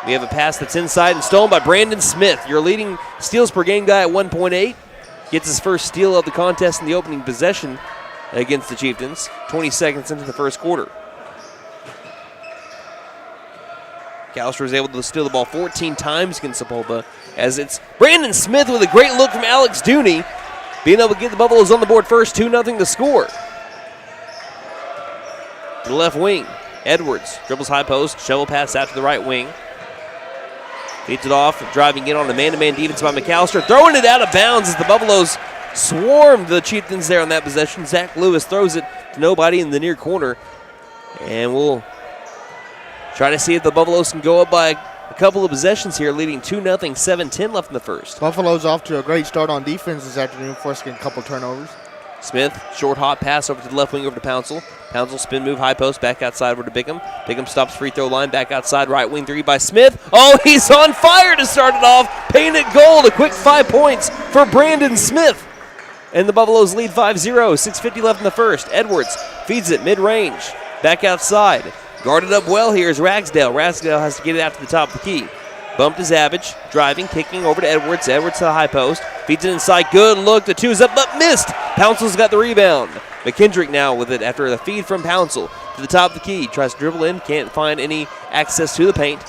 A: We have a pass that's inside and stolen by Brandon Smith, your leading steals per game guy at 1.8. Gets his first steal of the contest in the opening possession against the Chieftains, 20 seconds into the first quarter. McAlester was able to steal the ball 14 times against Sapulpa, as it's Brandon Smith with a great look from Alex Dooney, being able to get the Buffaloes on the board first, 2-0 to score. To the left wing, Edwards dribbles high post, shovel pass out to the right wing. Feeds it off, driving in on a man-to-man defense by McAlester, throwing it out of bounds as the Buffaloes swarmed the Chieftains there on that possession. Zach Lewis throws it to nobody in the near corner, and we'll try to see if the Buffaloes can go up by a couple of possessions here, leading 2-0, 7:10 left in the first.
B: Buffalo's off to a great start on defense this afternoon, forcing a couple turnovers.
A: Smith, short hot pass over to the left wing over to Pouncil. Pouncil spin move, high post, back outside over to Bickham. Bickham stops free throw line, back outside, right wing 3 by Smith. Oh, he's on fire to start it off. Painted gold, a quick 5 points for Brandon Smith. And the Buffaloes lead 5-0, 6:50 left in the first. Edwards feeds it mid-range, back outside. Guarded up well here is Ragsdale. Ragsdale has to get it out to the top of the key. Bumped is Abbage, driving, kicking over to Edwards. Edwards to the high post, feeds it inside. Good look, the 2 is up, but missed. Pouncil's got the rebound. McKendrick now with it after the feed from Pouncil to the top of the key. Tries to dribble in, can't find any access to the paint.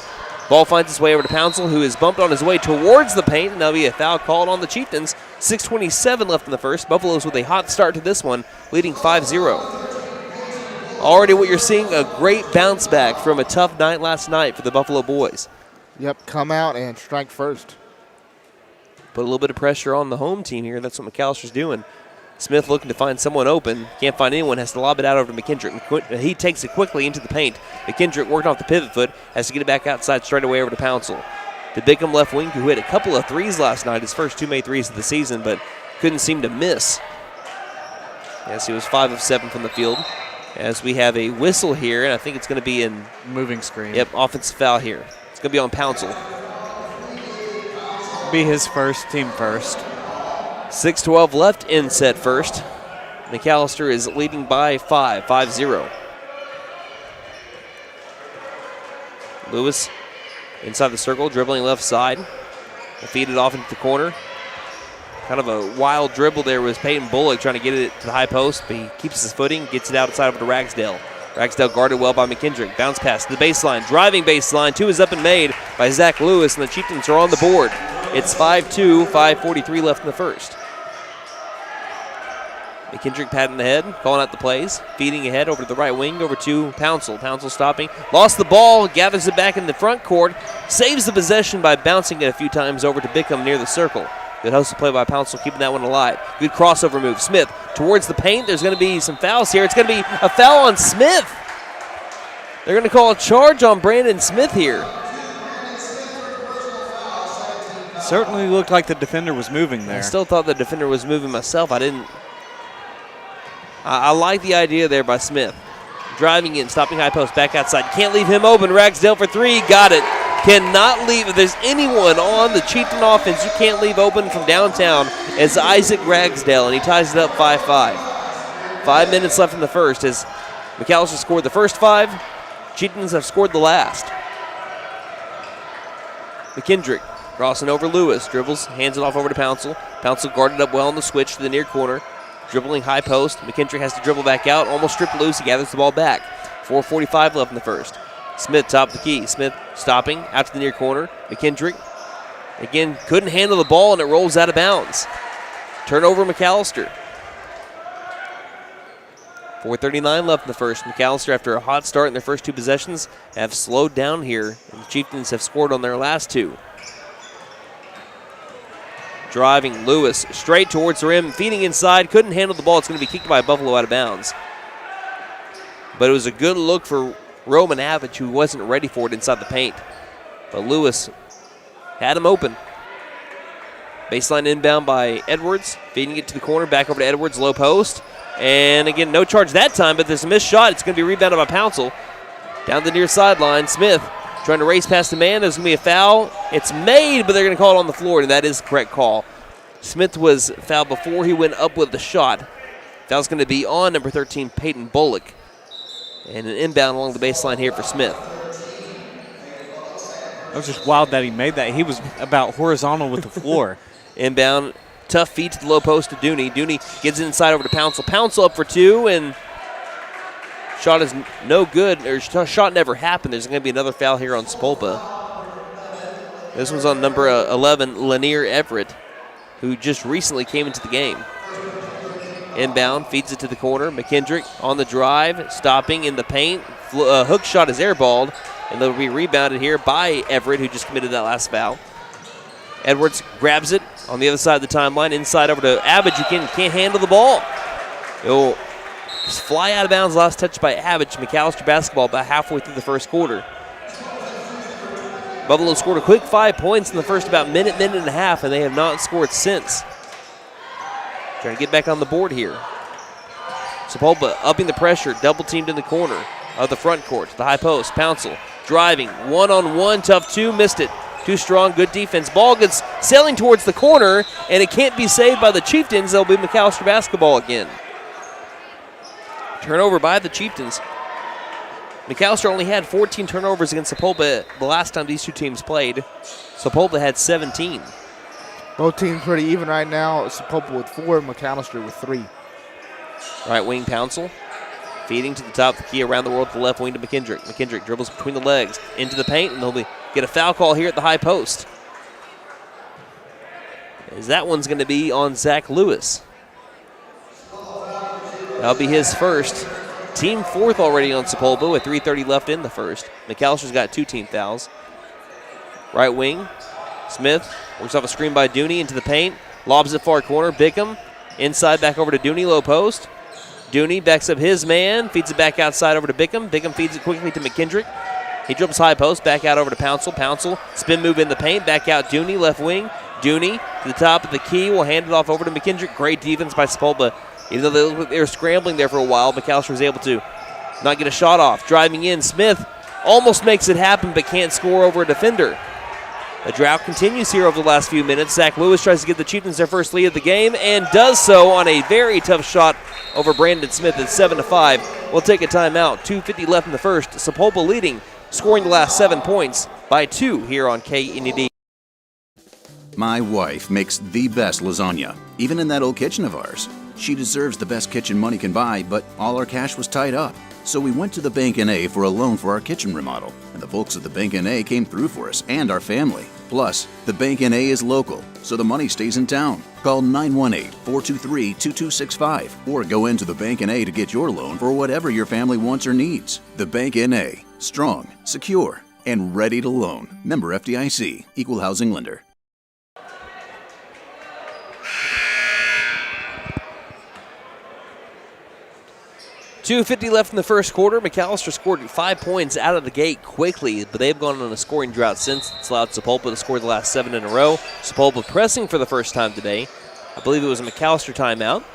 A: Ball finds its way over to Pouncil, who is bumped on his way towards the paint, and there'll be a foul called on the Chieftains. 6:27 left in the first. Buffaloes with a hot start to this one, leading 5-0. Already what you're seeing, a great bounce back from a tough night last night for the Buffalo boys.
B: Yep, come out and strike first.
A: Put a little bit of pressure on the home team here. That's what McAllister's doing. Smith looking to find someone open. Can't find anyone. Has to lob it out over to McKendrick. He takes it quickly into the paint. McKendrick working off the pivot foot. Has to get it back outside straight away over to Pouncil. To Bickham left wing, who hit a couple of threes last night. His first 2 made threes of the season, but couldn't seem to miss. Yes, he was 5 of 7 from the field. As we have a whistle here, and I think it's going to be in
H: moving screen.
A: Yep, offensive foul here. It's going to be on Pouncil.
H: Be his first, team first.
A: 6:12 left in set first. McAlester is leading by 5-0. Lewis inside the circle, dribbling left side. Feed it off into the corner. Kind of a wild dribble there was Peyton Bullock trying to get it to the high post, but he keeps his footing, gets it outside over to Ragsdale. Ragsdale guarded well by McKendrick. Bounce pass to the baseline. Driving baseline. 2 is up and made by Zach Lewis, and the Chieftains are on the board. It's 5-2, 5:43 left in the first. McKendrick patting the head, calling out the plays, feeding ahead over to the right wing, over to Pouncil. Pouncil stopping, lost the ball, gathers it back in the front court, saves the possession by bouncing it a few times over to Bickham near the circle. Good hustle play by Pouncil, keeping that one alive. Good crossover move. Smith towards the paint. There's going to be some fouls here. It's going to be a foul on Smith. They're going to call a charge on Brandon Smith here.
H: Certainly looked like the defender was moving there.
A: I still thought the defender was moving myself. I like the idea there by Smith. Driving in, stopping high post, back outside. Can't leave him open. Ragsdale for 3. Got it. Cannot leave. If there's anyone on the Chieftain offense you can't leave open from downtown, it's Isaac Ragsdale, and he ties it up 5-5. 5 minutes left in the first as McAlester scored the first 5. Chieftains have scored the last. McKendrick crossing over Lewis. Dribbles, hands it off over to Pouncil. Pouncil guarded up well on the switch to the near corner. Dribbling high post. McKendrick has to dribble back out. Almost stripped loose. He gathers the ball back. 4:45 left in the first. Smith top of the key. Smith stopping out to the near corner. McKendrick again couldn't handle the ball and it rolls out of bounds. Turnover McAlester. 4:39 left in the first. McAlester, after a hot start in their first 2 possessions, have slowed down here. And the Chieftains have scored on their last 2. Driving Lewis straight towards the rim, feeding inside, couldn't handle the ball. It's going to be kicked by Buffalo out of bounds. But it was a good look for Roman Avich, who wasn't ready for it inside the paint. But Lewis had him open. Baseline inbound by Edwards, feeding it to the corner, back over to Edwards, low post. And again, no charge that time, but there's a missed shot. It's going to be rebounded by Pouncil. Down the near sideline, Smith trying to race past the man. There's going to be a foul. It's made, but they're going to call it on the floor, and that is the correct call. Smith was fouled before he went up with the shot. That was going to be on number 13, Peyton Bullock. And an inbound along the baseline here for Smith.
H: That was just wild that he made that. He was about horizontal with the floor.
A: Inbound, tough feed to the low post to Dooney. Dooney gets it inside over to Pouncil. Pouncil up for 2, and shot is no good, or shot never happened. There's going to be another foul here on Sapulpa. This one's on number 11, Lanier Everett, who just recently came into the game. Inbound, feeds it to the corner. McKendrick on the drive, stopping in the paint. Hook shot is airballed, and they'll be rebounded here by Everett, who just committed that last foul. Edwards grabs it on the other side of the timeline, inside over to Abbott, who can't handle the ball. It'll just fly out of bounds, last touch by Abbott. McAlester basketball about halfway through the first quarter. Buffalo scored a quick 5 points in the first about minute and a half, and they have not scored since. Trying to get back on the board here. Sapulpa upping the pressure, double teamed in the corner of the front court. The high post, Pouncil driving, one-on-one, tough 2, missed it. Too strong, good defense. Ball gets sailing towards the corner, and it can't be saved by the Chieftains. It'll be McAlester basketball again. Turnover by the Chieftains. McAlester only had 14 turnovers against Sapulpa the last time these two teams played. Sapulpa had 17.
B: Both teams pretty even right now. Sapulpa with 4, McAlester with 3.
A: Right wing Pouncil, feeding to the top of the key around the world to the left wing to McKendrick. McKendrick dribbles between the legs into the paint, and they'll get a foul call here at the high post. As that one's going to be on Zach Lewis. That'll be his first. Team 4th already on Sapulpa with 3:30 left in the first. McAllister's got 2 team fouls. Right wing, Smith works off a screen by Dooney into the paint. Lobs it far corner, Bickham. Inside back over to Dooney, low post. Dooney backs up his man, feeds it back outside over to Bickham. Bickham feeds it quickly to McKendrick. He dribbles high post, back out over to Pouncil. Pouncil, spin move in the paint, back out Dooney, left wing. Dooney to the top of the key, will hand it off over to McKendrick. Great defense by Sapulpa. Even though they were scrambling there for a while, McAlester was able to not get a shot off. Driving in, Smith almost makes it happen but can't score over a defender. The drought continues here over the last few minutes. Zach Lewis tries to give the Chieftains their first lead of the game and does so on a very tough shot over Brandon Smith at 7-5. We'll take a timeout. 2:50 left in the first. Sapulpa leading, scoring the last 7 points by 2 here on KNED.
G: My wife makes the best lasagna, even in that old kitchen of ours. She deserves the best kitchen money can buy, but all our cash was tied up. So we went to the Bank N.A. for a loan for our kitchen remodel, and the folks at the Bank N.A. came through for us and our family. Plus, the Bank N.A. is local, so the money stays in town. Call 918-423-2265 or go into the Bank N.A. to get your loan for whatever your family wants or needs. The Bank N.A. Strong, secure, and ready to loan. Member FDIC, Equal Housing Lender.
A: .250 left in the first quarter. McAlester scored 5 points out of the gate quickly, but they've gone on a scoring drought since. It's allowed Sapulpa to score the last 7 in a row. Sapulpa pressing for the first time today. I believe it was a McAlester timeout,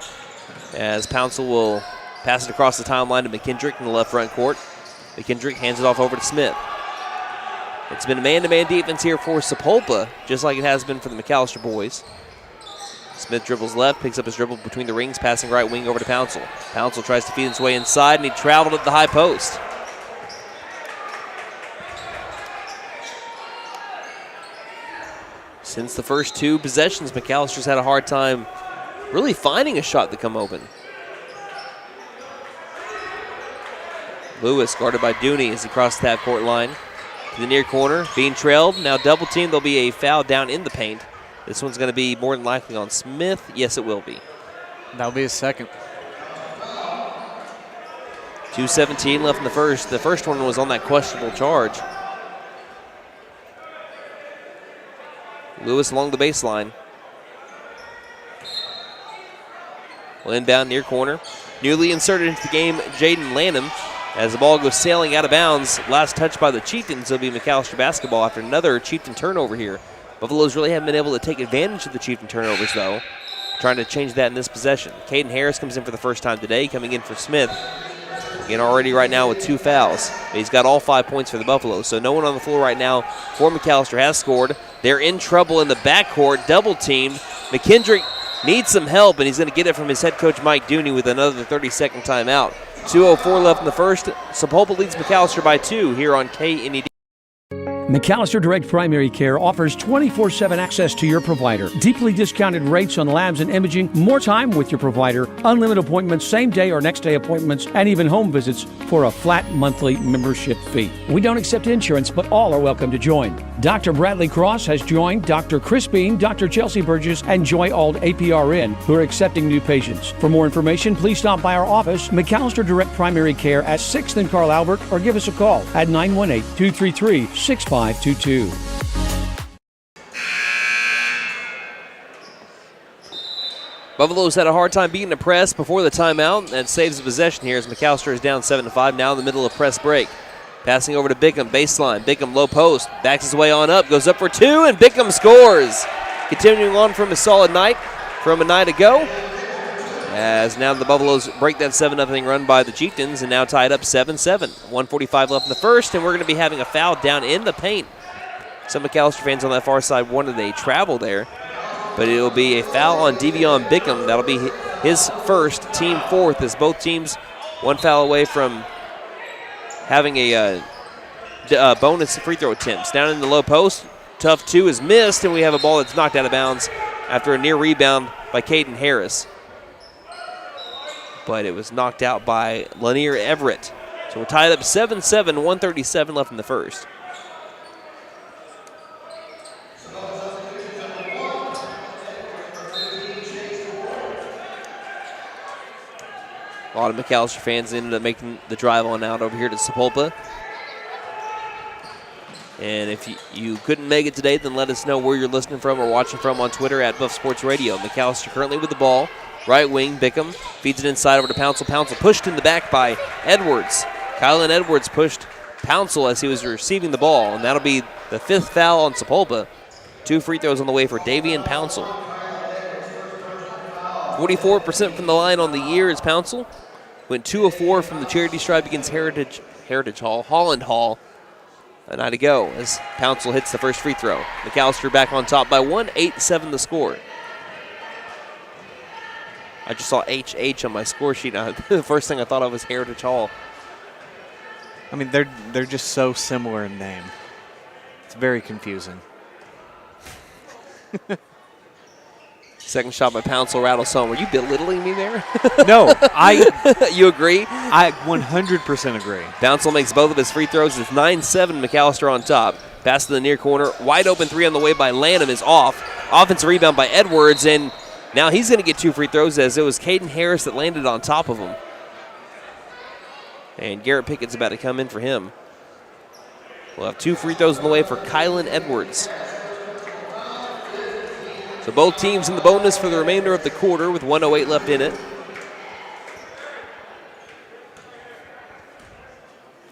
A: as Pouncil will pass it across the timeline to McKendrick in the left front court. McKendrick hands it off over to Smith. It's been a man-to-man defense here for Sapulpa, just like it has been for the McAlester boys. Smith dribbles left, picks up his dribble between the rings, passing right wing over to Pouncil. Pouncil tries to feed his way inside, and he traveled at the high post. Since the first 2 possessions, McAllister's had a hard time really finding a shot to come open. Lewis guarded by Dooney as he crosses the half-court line to the near corner, being trailed. Now double teamed. There'll be a foul down in the paint. This one's going to be more than likely on Smith. Yes, it will be.
H: That'll be his second.
A: 2:17 left in the first. The first one was on that questionable charge. Lewis along the baseline. Will inbound near corner. Newly inserted into the game, Jaden Lanham, as the ball goes sailing out of bounds. Last touch by the Chieftains. It'll be McAlester basketball after another Chieftain turnover here. Buffaloes really haven't been able to take advantage of the Chieftain turnovers, though. Trying to change that in this possession. Caden Harris comes in for the first time today, coming in for Smith. Again, already right now with 2 fouls. But he's got all 5 points for the Buffaloes, so no one on the floor right now for McAlester has scored. They're in trouble in the backcourt, double teamed. McKendrick needs some help, and he's going to get it from his head coach, Mike Dooney, with another 30-second timeout. 2:04 left in the first. Sapulpa leads McAlester by 2 here on KNED.
E: McAlester Direct Primary Care offers 24/7 access to your provider. Deeply discounted rates on labs and imaging, more time with your provider, unlimited appointments, same day or next day appointments, and even home visits for a flat monthly membership fee. We don't accept insurance, but all are welcome to join. Dr. Bradley Cross has joined Dr. Chris Bean, Dr. Chelsea Burgess, and Joy Ald APRN, who are accepting new patients. For more information, please stop by our office, McAlester Direct Primary Care at 6th and Carl Albert, or give us a call at 918-233-6522.
A: Buffaloes had a hard time beating the press before the timeout, and saves the possession here as McAlester is down 7-5, now in the middle of press break. Passing over to Bickham, baseline. Bickham low post, backs his way on up, goes up for 2, and Bickham scores. Continuing on from a solid night from a night ago, as now the Buffaloes break that 7-0 run by the Chieftains and now tied up 7-7. 1:45 left in the first, and we're going to be having a foul down in the paint. Some McAlester fans on that far side wanted a travel there, but it'll be a foul on Devion Bickham. That'll be his first, team 4th, as both teams 1 foul away from having a bonus free throw attempts. Down in the low post, tough 2 is missed, and we have a ball that's knocked out of bounds after a near rebound by Caden Harris. But it was knocked out by Lanier Everett. So we're tied up 7-7, 1:37 left in the first. A lot of McAlester fans ended up making the drive on out over here to Sapulpa. And if you couldn't make it today, then let us know where you're listening from or watching from on Twitter at Buff Sports Radio. McAlester currently with the ball. Right wing, Bickham feeds it inside over to Pouncil. Pouncil pushed in the back by Edwards. Kylan Edwards pushed Pouncil as he was receiving the ball, and that'll be the 5th foul on Sapulpa. 2 free throws on the way for Davian Pouncil. 44% from the line on the year is Pouncil. Went 2 of 4 from the charity stripe against Holland Hall a night ago as Pouncil hits the first free throw. McAlester back on top by 1, 8-7 the score. I just saw HH on my score sheet. The first thing I thought of was Heritage Hall.
H: I mean, they're just so similar in name. It's very confusing.
A: Second shot by Pouncil rattles home. Were you belittling me there?
H: No,
A: You agree?
H: I 100% agree.
A: Pouncil makes both of his free throws. It's 9-7, McAlester on top. Pass to the near corner. Wide open three on the way by Lanham is off. Offensive rebound by Edwards, and now he's going to get 2 free throws as it was Caden Harris that landed on top of him. And Garrett Pickett's about to come in for him. We'll have 2 free throws on the way for Kylan Edwards. So both teams in the bonus for the remainder of the quarter with 1:08 left in it.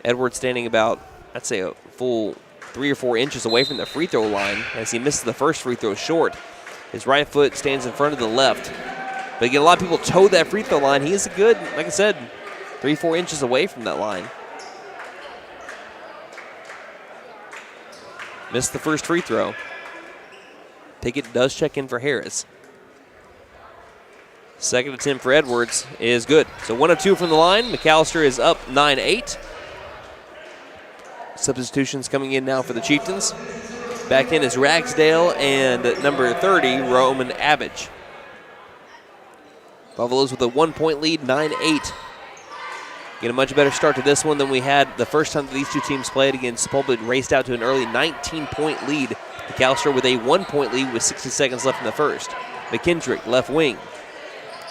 A: Edwards standing about, I'd say, a full 3 or 4 inches away from the free throw line as he misses the first free throw short. His right foot stands in front of the left. But again, a lot of people toe that free throw line. He is a good, like I said, 3-4 inches away from that line. Missed the first free throw. Pickett does check in for Harris. Second attempt for Edwards is good. So 1 of 2 from the line. McAlester is up 9-8. Substitutions coming in now for the Chieftains. Back in is Ragsdale and number 30, Roman Abbage. Buffaloes with a 1-point lead, 9-8. Get a much better start to this one than we had the first time that these two teams played against Sapulpa. It raced out to an early 19-point lead. McAlester with a 1-point lead with 60 seconds left in the first. McKendrick, left wing.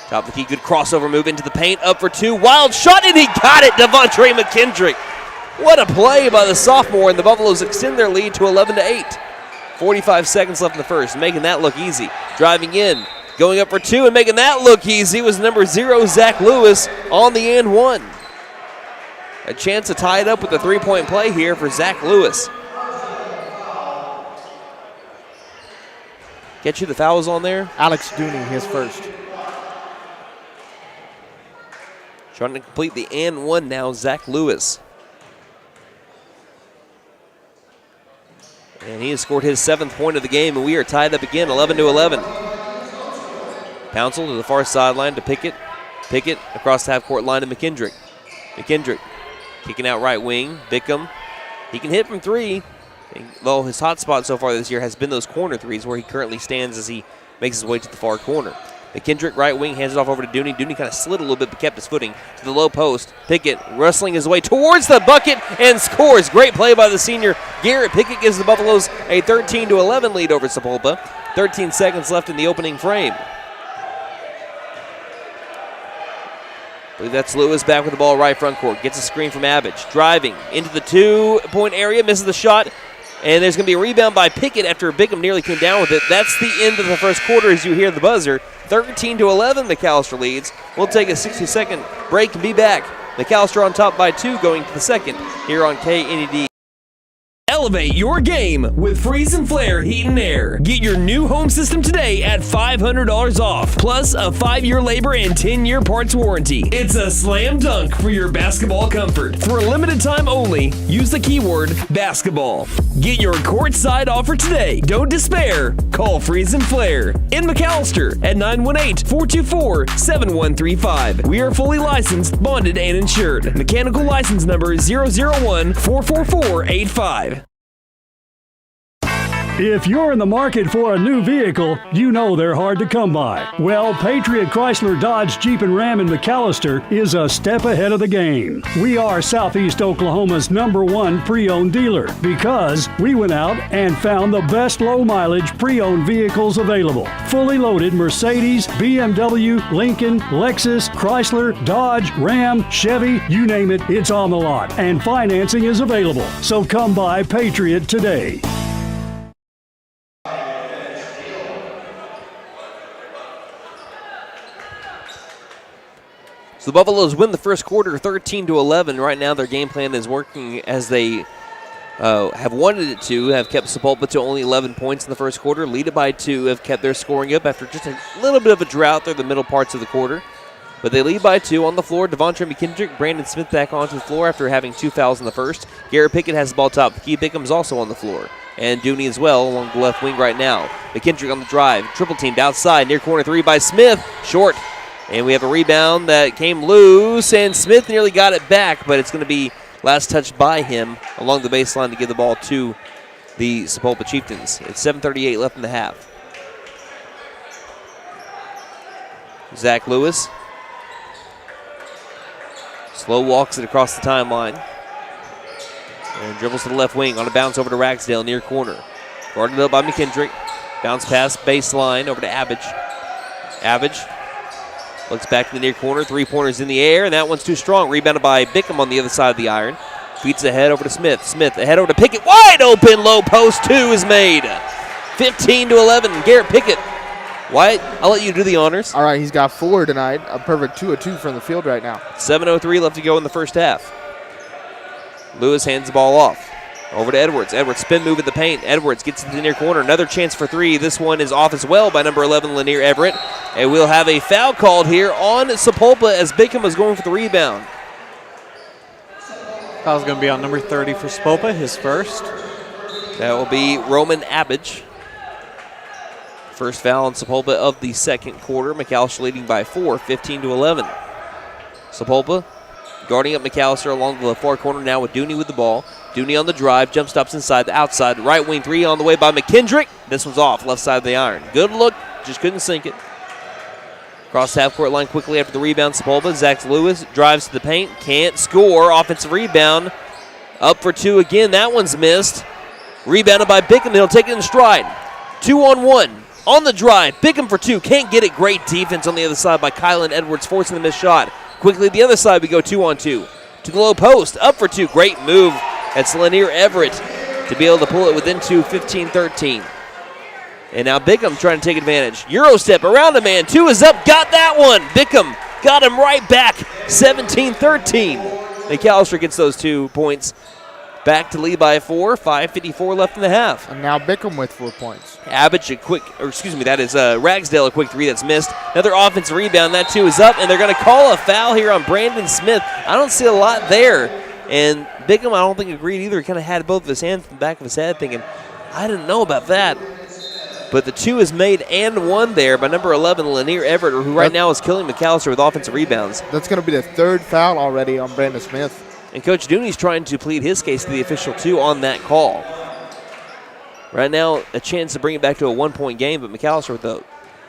A: Top of the key, good crossover move into the paint, up for 2. Wild shot, and he got it, Devontre McKendrick. What a play by the sophomore, and the Buffaloes extend their lead to 11-8. 45 seconds left in the first, making that look easy. Driving in, going up for 2, and making that look easy was number 0, Zach Lewis, on the and 1. A chance to tie it up with a 3-point play here for Zach Lewis. Get you the fouls on there?
B: Alex Dooney, his first.
A: Trying to complete the and 1 now, Zach Lewis. And he has scored his 7th point of the game, and we are tied up again, 11-11. Pouncil to the far sideline to Pickett. Pickett across the half-court line to McKendrick. McKendrick kicking out right wing. Bickham, he can hit from 3. Though his hot spot so far this year has been those corner threes where he currently stands as he makes his way to the far corner. McKendrick, right wing, hands it off over to Dooney. Dooney kind of slid a little bit but kept his footing to the low post. Pickett wrestling his way towards the bucket and scores. Great play by the senior. Garrett Pickett gives the Buffaloes a 13-11 lead over Sapulpa. 13 seconds left in the opening frame. I believe that's Lewis back with the ball right front court. Gets a screen from Abbage. Driving into the 2-point area, misses the shot. And there's going to be a rebound by Pickett after Bickham nearly came down with it. That's the end of the first quarter as you hear the buzzer. 13-11, McAlester leads. We'll take a 60-second break and be back. McAlester on top by 2 going to the second here on KNED.
D: Elevate your game with Freeze and Flare Heat and Air. Get your new home system today at $500 off, plus a 5-year labor and 10-year parts warranty. It's a slam dunk for your basketball comfort. For a limited time only, use the keyword basketball. Get your courtside offer today. Don't despair. Call Freeze and Flare in McAlester at 918-424-7135. We are fully licensed, bonded, and insured. Mechanical license number 001-44485.
F: If you're in the market for a new vehicle, you know they're hard to come by. Well, Patriot Chrysler Dodge Jeep and Ram in McAlester is a step ahead of the game. We are Southeast Oklahoma's #1 pre-owned dealer because we went out and found the best low-mileage pre-owned vehicles available. Fully loaded Mercedes, BMW, Lincoln, Lexus, Chrysler, Dodge, Ram, Chevy, you name it, it's on the lot. And financing is available. So come by Patriot today.
A: So the Buffaloes win the first quarter 13-11. Right now their game plan is working as they have wanted it to, have kept Sapulpa to only 11 points in the first quarter, lead it by 2, have kept their scoring up after just a little bit of a drought through the middle parts of the quarter. But they lead by 2 on the floor. Devontre McKendrick, Brandon Smith back onto the floor after having 2 fouls in the first. Garrett Pickett has the ball top. Keith Bickham's also on the floor. And Dooney as well along the left wing right now. McKendrick on the drive, triple teamed outside, near corner 3 by Smith, short. And we have a rebound that came loose, and Smith nearly got it back, but it's going to be last touched by him along the baseline to give the ball to the Sapulpa Chieftains. It's 7:38 left in the half. Zach Lewis. Slow walks it across the timeline. And dribbles to the left wing on a bounce over to Ragsdale, near corner. Guarded up by McKendrick. Bounce pass baseline over to Abbage. Abbage looks back to the near corner. 3-pointers in the air, and that one's too strong. Rebounded by Bickham on the other side of the iron. Feeds ahead over to Smith. Smith ahead over to Pickett. Wide open, low post. 2 is made. 15-11. Garrett Pickett. Wyatt, I'll let you do the honors.
B: All right, he's got 4 tonight. A perfect 2 of 2 from the field right now.
A: 7:03 left to go in the first half. Lewis hands the ball off. Over to Edwards. Edwards spin move at the paint. Edwards gets to the near corner. Another chance for 3. This one is off as well by number 11, Lanier Everett. And we'll have a foul called here on Sapulpa as Bickham is going for the rebound.
H: Foul's going to be on number 30 for Sapulpa, his first.
A: That will be Roman Abbage. First foul on Sapulpa of the second quarter. McAlester leading by 4, 15-11. Sapulpa guarding up McAlester along the far corner now with Dooney with the ball. Dooney on the drive, jump stops inside the outside. Right wing 3 on the way by McKendrick. This one's off, left side of the iron. Good look, just couldn't sink it. Cross half court line quickly after the rebound. Sapulpa. Zach Lewis drives to the paint, can't score. Offensive rebound, up for 2 again. That one's missed. Rebounded by Bickham. He'll take it in stride. 2-on-1 on the drive. Bickham for 2, can't get it. Great defense on the other side by Kylan Edwards, forcing the missed shot. Quickly the other side, we go 2-on-2 to the low post. Up for 2. Great move. That's Lanier Everett to be able to pull it within 2, 15-13. And now Bickham trying to take advantage. Euro step around a man. 2 is up. Got that one. Bickham got him right back. 17-13. McAlester gets those 2 points. Back to lead by 4. 5:54 left in the half.
B: And now Bickham with 4 points.
A: Abbage that is Ragsdale, a quick 3 that's missed. Another offensive rebound. That 2 is up, and they're going to call a foul here on Brandon Smith. I don't see a lot there. And Bickham, I don't think agreed either. He kind of had both of his hands in the back of his head thinking, I didn't know about that. But the 2 is made and 1 there by number 11, Lanier Everett, who right now is killing McAlester with offensive rebounds.
B: That's going to be the 3rd foul already on Brandon Smith.
A: And Coach Dooney's trying to plead his case to the official, too, on that call. Right now, a chance to bring it back to a 1-point game, but McAlester with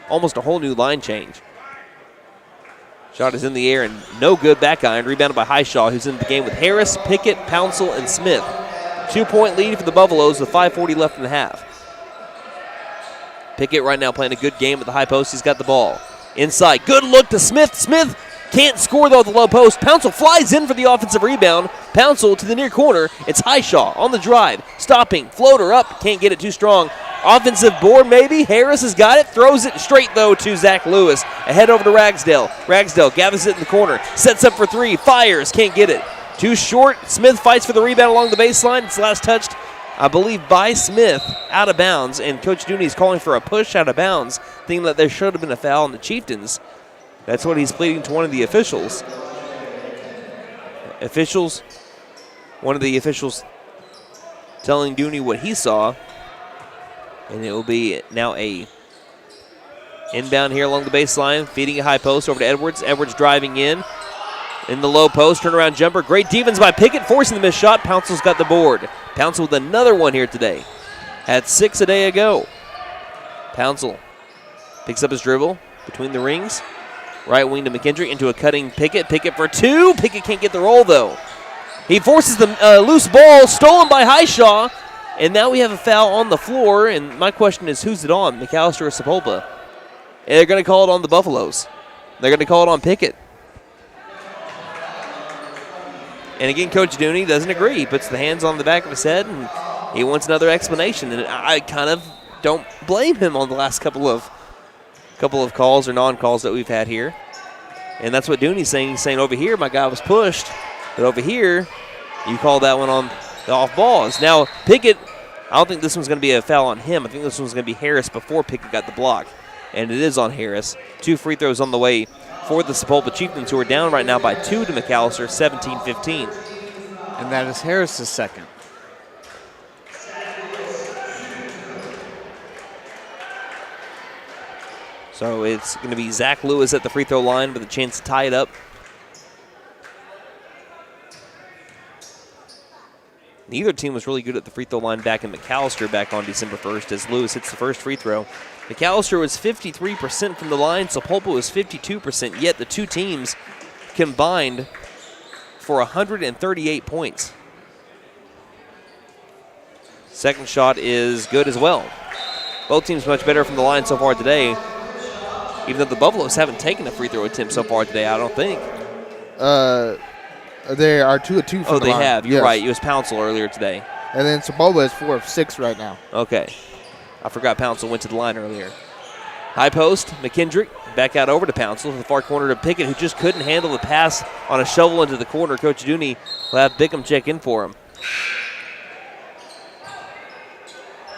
A: almost a whole new line change. Shot is in the air and no good. Back iron, rebounded by Highshaw, who's in the game with Harris, Pickett, Pouncil, and Smith. 2-point lead for the Buffaloes with 5:40 left in the half. Pickett right now playing a good game at the high post. He's got the ball. Inside, good look to Smith. Smith can't score, though, at the low post. Pouncil flies in for the offensive rebound. Pouncil to the near corner. It's Highshaw on the drive. Stopping. Floater up. Can't get it too strong. Offensive board, maybe. Harris has got it. Throws it straight, though, to Zach Lewis. Ahead over to Ragsdale. Ragsdale gathers it in the corner. Sets up for 3. Fires. Can't get it. Too short. Smith fights for the rebound along the baseline. It's last touched, I believe, by Smith out of bounds. And Coach Dooney is calling for a push out of bounds, thinking that there should have been a foul on the Chieftains. That's what he's pleading to one of the officials. One of the officials telling Dooney what he saw. And it will be now a inbound here along the baseline, feeding a high post over to Edwards. Edwards driving in the low post, turnaround jumper. Great defense by Pickett, forcing the missed shot. Pouncil's got the board. Pouncil with another one here today. Had 6 a day ago. Pouncil picks up his dribble between the rings. Right wing to McKendrick into a cutting Pickett. Pickett for 2. Pickett can't get the roll, though. He forces the loose ball, stolen by Highshaw. And now we have a foul on the floor. And my question is, who's it on, McAlester or Sapulpa? And they're going to call it on the Buffaloes. They're going to call it on Pickett. And again, Coach Dooney doesn't agree. He puts the hands on the back of his head, and he wants another explanation. And I kind of don't blame him on the last couple of calls or non-calls that we've had here. And that's what Dooney's saying. He's saying, over here, my guy was pushed. But over here, you call that one on the off balls. Now, Pickett, I don't think this one's going to be a foul on him. I think this one's going to be Harris before Pickett got the block. And it is on Harris. 2 free throws on the way for the Sapulpa Chieftains, who are down right now by 2 to McAlester, 17-15.
H: And that is Harris's second.
A: So it's going to be Zach Lewis at the free throw line with a chance to tie it up. Neither team was really good at the free throw line back in McAlester back on December 1st as Lewis hits the first free throw. McAlester was 53% from the line, Sapulpa was 52%, yet the two teams combined for 138 points. Second shot is good as well. Both teams much better from the line so far today, even though the Buffaloes haven't taken a free throw attempt so far today, I don't think.
B: They are 2 of 2 from the line.
A: Oh, they have. You're right. It was Pouncil earlier today.
B: And then Sapulpa is 4 of 6 right now.
A: Okay. I forgot Pouncil went to the line earlier. High post, McKendrick back out over to Pouncil to the far corner to Pickett, who just couldn't handle the pass on a shovel into the corner. Coach Dooney will have Bickham check in for him.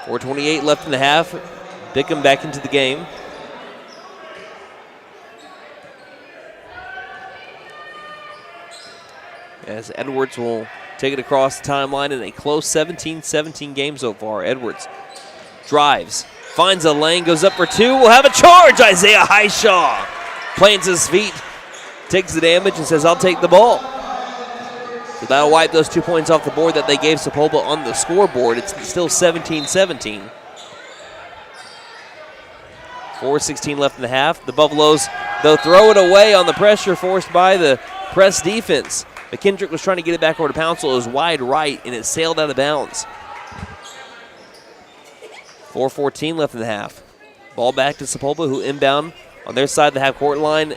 A: 4:28 left in the half. Bickham back into the game. As Edwards will take it across the timeline in a close 17-17 game so far. Edwards drives, finds a lane, goes up for two. We'll have a charge. Isaiah Highshaw plants his feet, takes the damage, and says, I'll take the ball. So that'll wipe those 2 points off the board that they gave Sapulpa on the scoreboard. It's still 17-17. 4:16 left in the half. The Buffaloes, they'll throw it away on the pressure forced by the press defense. McKendrick was trying to get it back over to Pouncil. It was wide right, and it sailed out of bounds. 4:14 left in the half. Ball back to Sapulpa, who inbound on their side of the half-court line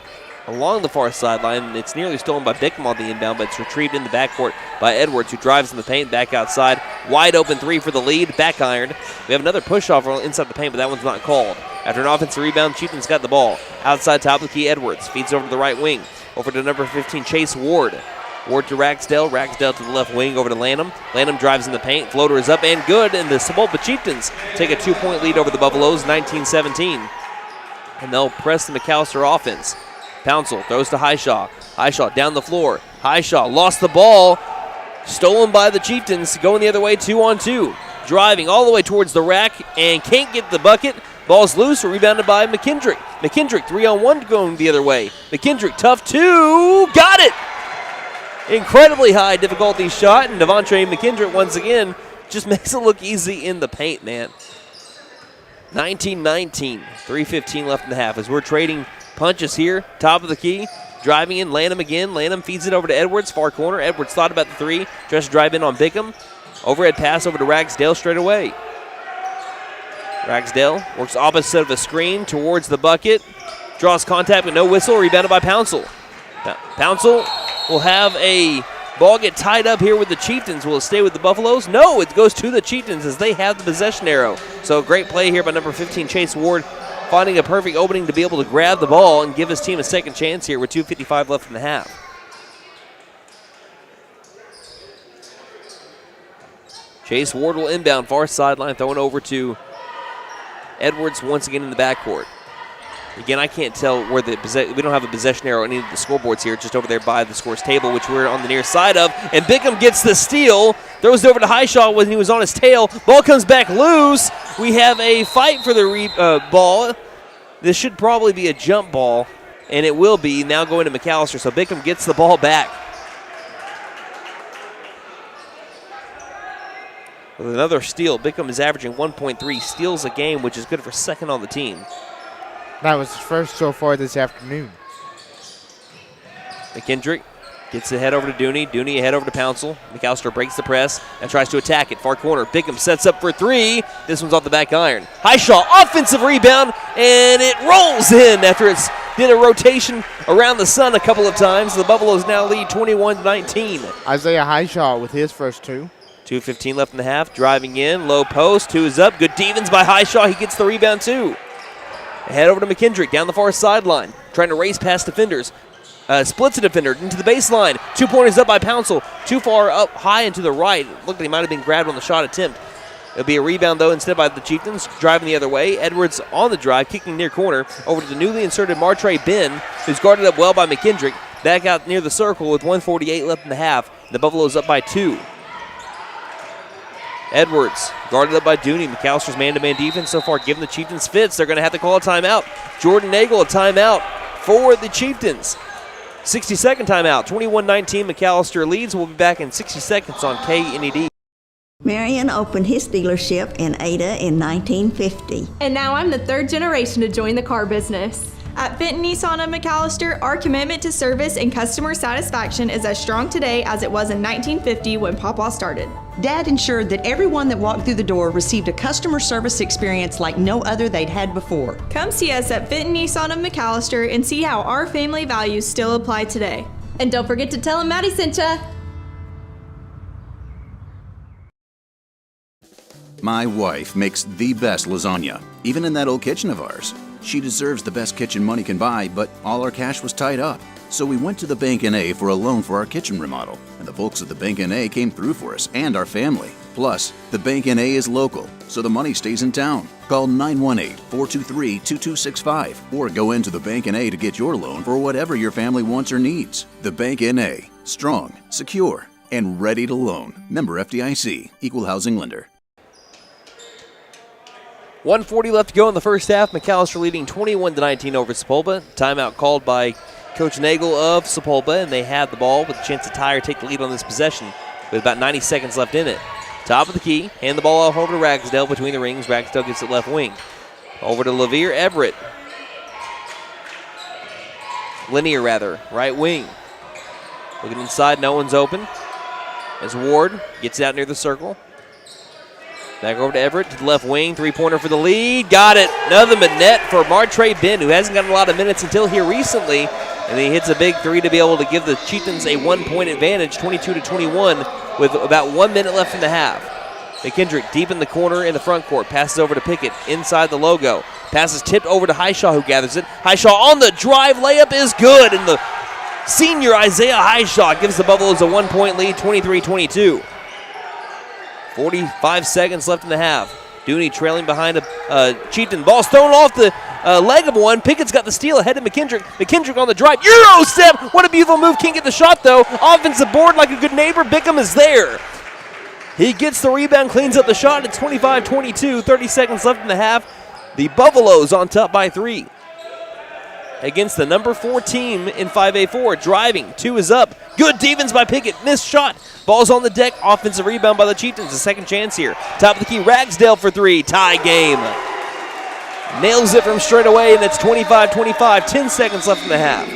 A: along the far sideline. It's nearly stolen by Bickham on the inbound, but it's retrieved in the backcourt by Edwards, who drives in the paint back outside. Wide open three for the lead, back ironed. We have another push-off inside the paint, but that one's not called. After an offensive rebound, Chieftain's got the ball. Outside top of the key, Edwards feeds over to the right wing. Over to number 15, Chase Ward. Ward to Ragsdale. Ragsdale to the left wing over to Lanham. Lanham drives in the paint. Floater is up and good, and the Sapulpa Chieftains take a 2-point lead over the Buffaloes, 19-17. And they'll press the McAlester offense. Pouncil throws to Highshaw. Highshaw down the floor. Highshaw lost the ball. Stolen by the Chieftains. Going the other way, 2-on-2. Driving all the way towards the rack and can't get the bucket. Ball's loose, rebounded by McKendrick. McKendrick 3-on-1 going the other way. McKendrick tough two. Got it! Incredibly high difficulty shot, and Devontre McKendrick once again just makes it look easy in the paint, man. 19-19, 3:15 left in the half as we're trading punches here. Top of the key, driving in, Lanham again. Lanham feeds it over to Edwards, far corner. Edwards thought about the three, tries to drive in on Bickham. Overhead pass over to Ragsdale straight away. Ragsdale works opposite of a screen towards the bucket. Draws contact with no whistle, rebounded by Pouncil. Pouncil will have a ball get tied up here with the Chieftains. Will it stay with the Buffaloes? No, it goes to the Chieftains as they have the possession arrow. So great play here by number 15, Chase Ward, finding a perfect opening to be able to grab the ball and give his team a second chance here with 2:55 left in the half. Chase Ward will inbound far sideline, throwing over to Edwards once again in the backcourt. Again, I can't tell where we don't have a possession arrow on any of the scoreboards here, just over there by the scores table, which we're on the near side of. And Bickham gets the steal, throws it over to Highshaw when he was on his tail. Ball comes back loose. We have a fight for the ball. This should probably be a jump ball, and it will be now going to McAlester. So Bickham gets the ball back. With another steal, Bickham is averaging 1.3 steals a game, which is good for second on the team.
B: That was his first so far this afternoon.
A: McKendrick gets the head over to Dooney. Dooney ahead over to Pouncil. McAlester breaks the press and tries to attack it. Far corner. Bickham sets up for three. This one's off the back iron. Highshaw, offensive rebound, and it rolls in after it's did a rotation around the sun a couple of times. The Buffaloes now lead 21-19.
B: Isaiah Highshaw with his first two.
A: 2:15 left in the half. Driving in, low post. Two is up. Good defense by Highshaw. He gets the rebound too. Head over to McKendrick down the far sideline, trying to race past defenders. Splits a defender into the baseline. 2-pointers up by Pouncil. Too far up high and to the right. Looked like he might have been grabbed on the shot attempt. It'll be a rebound, though, instead by the Chieftains. Driving the other way. Edwards on the drive, kicking near corner. Over to the newly inserted Martre Ben, who's guarded up well by McKendrick. Back out near the circle with 1:48 left in the half. The Buffaloes up by 2. Edwards, guarded up by Dooney. McAllister's man-to-man defense so far giving the Chieftains fits. They're going to have to call a timeout. Jordan Nagel, a timeout for the Chieftains. 60-second timeout. 21-19, McAlester leads. We'll be back in 60 seconds on KNED.
I: Marion opened his dealership in Ada in 1950.
J: And now I'm the third generation to join the car business. At Benton Nissan of McAlester, our commitment to service and customer satisfaction is as strong today as it was in 1950 when Papa started.
K: Dad ensured that everyone that walked through the door received a customer service experience like no other they'd had before.
J: Come see us at Benton Nissan of McAlester and see how our family values still apply today. And don't forget to tell him Maddie sent ya.
G: My wife makes the best lasagna, even in that old kitchen of ours. She deserves the best kitchen money can buy, but all our cash was tied up. So we went to the Bank N.A. for a loan for our kitchen remodel, and the folks at the Bank N.A. came through for us and our family. Plus, the Bank N.A. is local, so the money stays in town. Call 918-423-2265 or go into the Bank N.A. to get your loan for whatever your family wants or needs. The Bank N.A. Strong, secure, and ready to loan. Member FDIC, Equal Housing Lender.
A: 1:40 left to go in the first half. McAlester leading 21-19 over Sapulpa. Timeout called by Coach Nagel of Sapulpa, and they have the ball with a chance to tie or take the lead on this possession with about 90 seconds left in it. Top of the key, hand the ball off over to Ragsdale between the rings. Ragsdale gets it left wing. Over to LaVere Everett. Linear, rather, right wing. Looking inside, no one's open. As Ward gets out near the circle. Back over to Everett to the left wing. Three-pointer for the lead. Got it. Nothing but net for Martre Ben, who hasn't gotten a lot of minutes until here recently. And he hits a big three to be able to give the Chieftains a 1-point advantage, 22-21, with about 1 minute left in the half. McKendrick deep in the corner in the front court. Passes over to Pickett inside the logo. Passes tipped over to Highshaw, who gathers it. Highshaw on the drive. Layup is good. And the senior Isaiah Highshaw gives the Buffaloes a 1-point lead, 23-22. 45 seconds left in the half. Dooney trailing behind a Chieftain. Ball's thrown off the leg of one. Pickett's got the steal ahead of McKendrick. McKendrick on the drive. Euro step. What a beautiful move. Can't get the shot, though. Offensive board like a good neighbor. Bickham is there. He gets the rebound, cleans up the shot. It's 25-22. 30 seconds left in the half. The Buffaloes on top by 3. Against the number 4 team in 5A4. Driving. 2 is up. Good defense by Pickett. Missed shot. Ball's on the deck. Offensive rebound by the Chieftains. A second chance here. Top of the key. Ragsdale for 3. Tie game. Nails it from straight away, and it's 25-25. 10 seconds left in the half.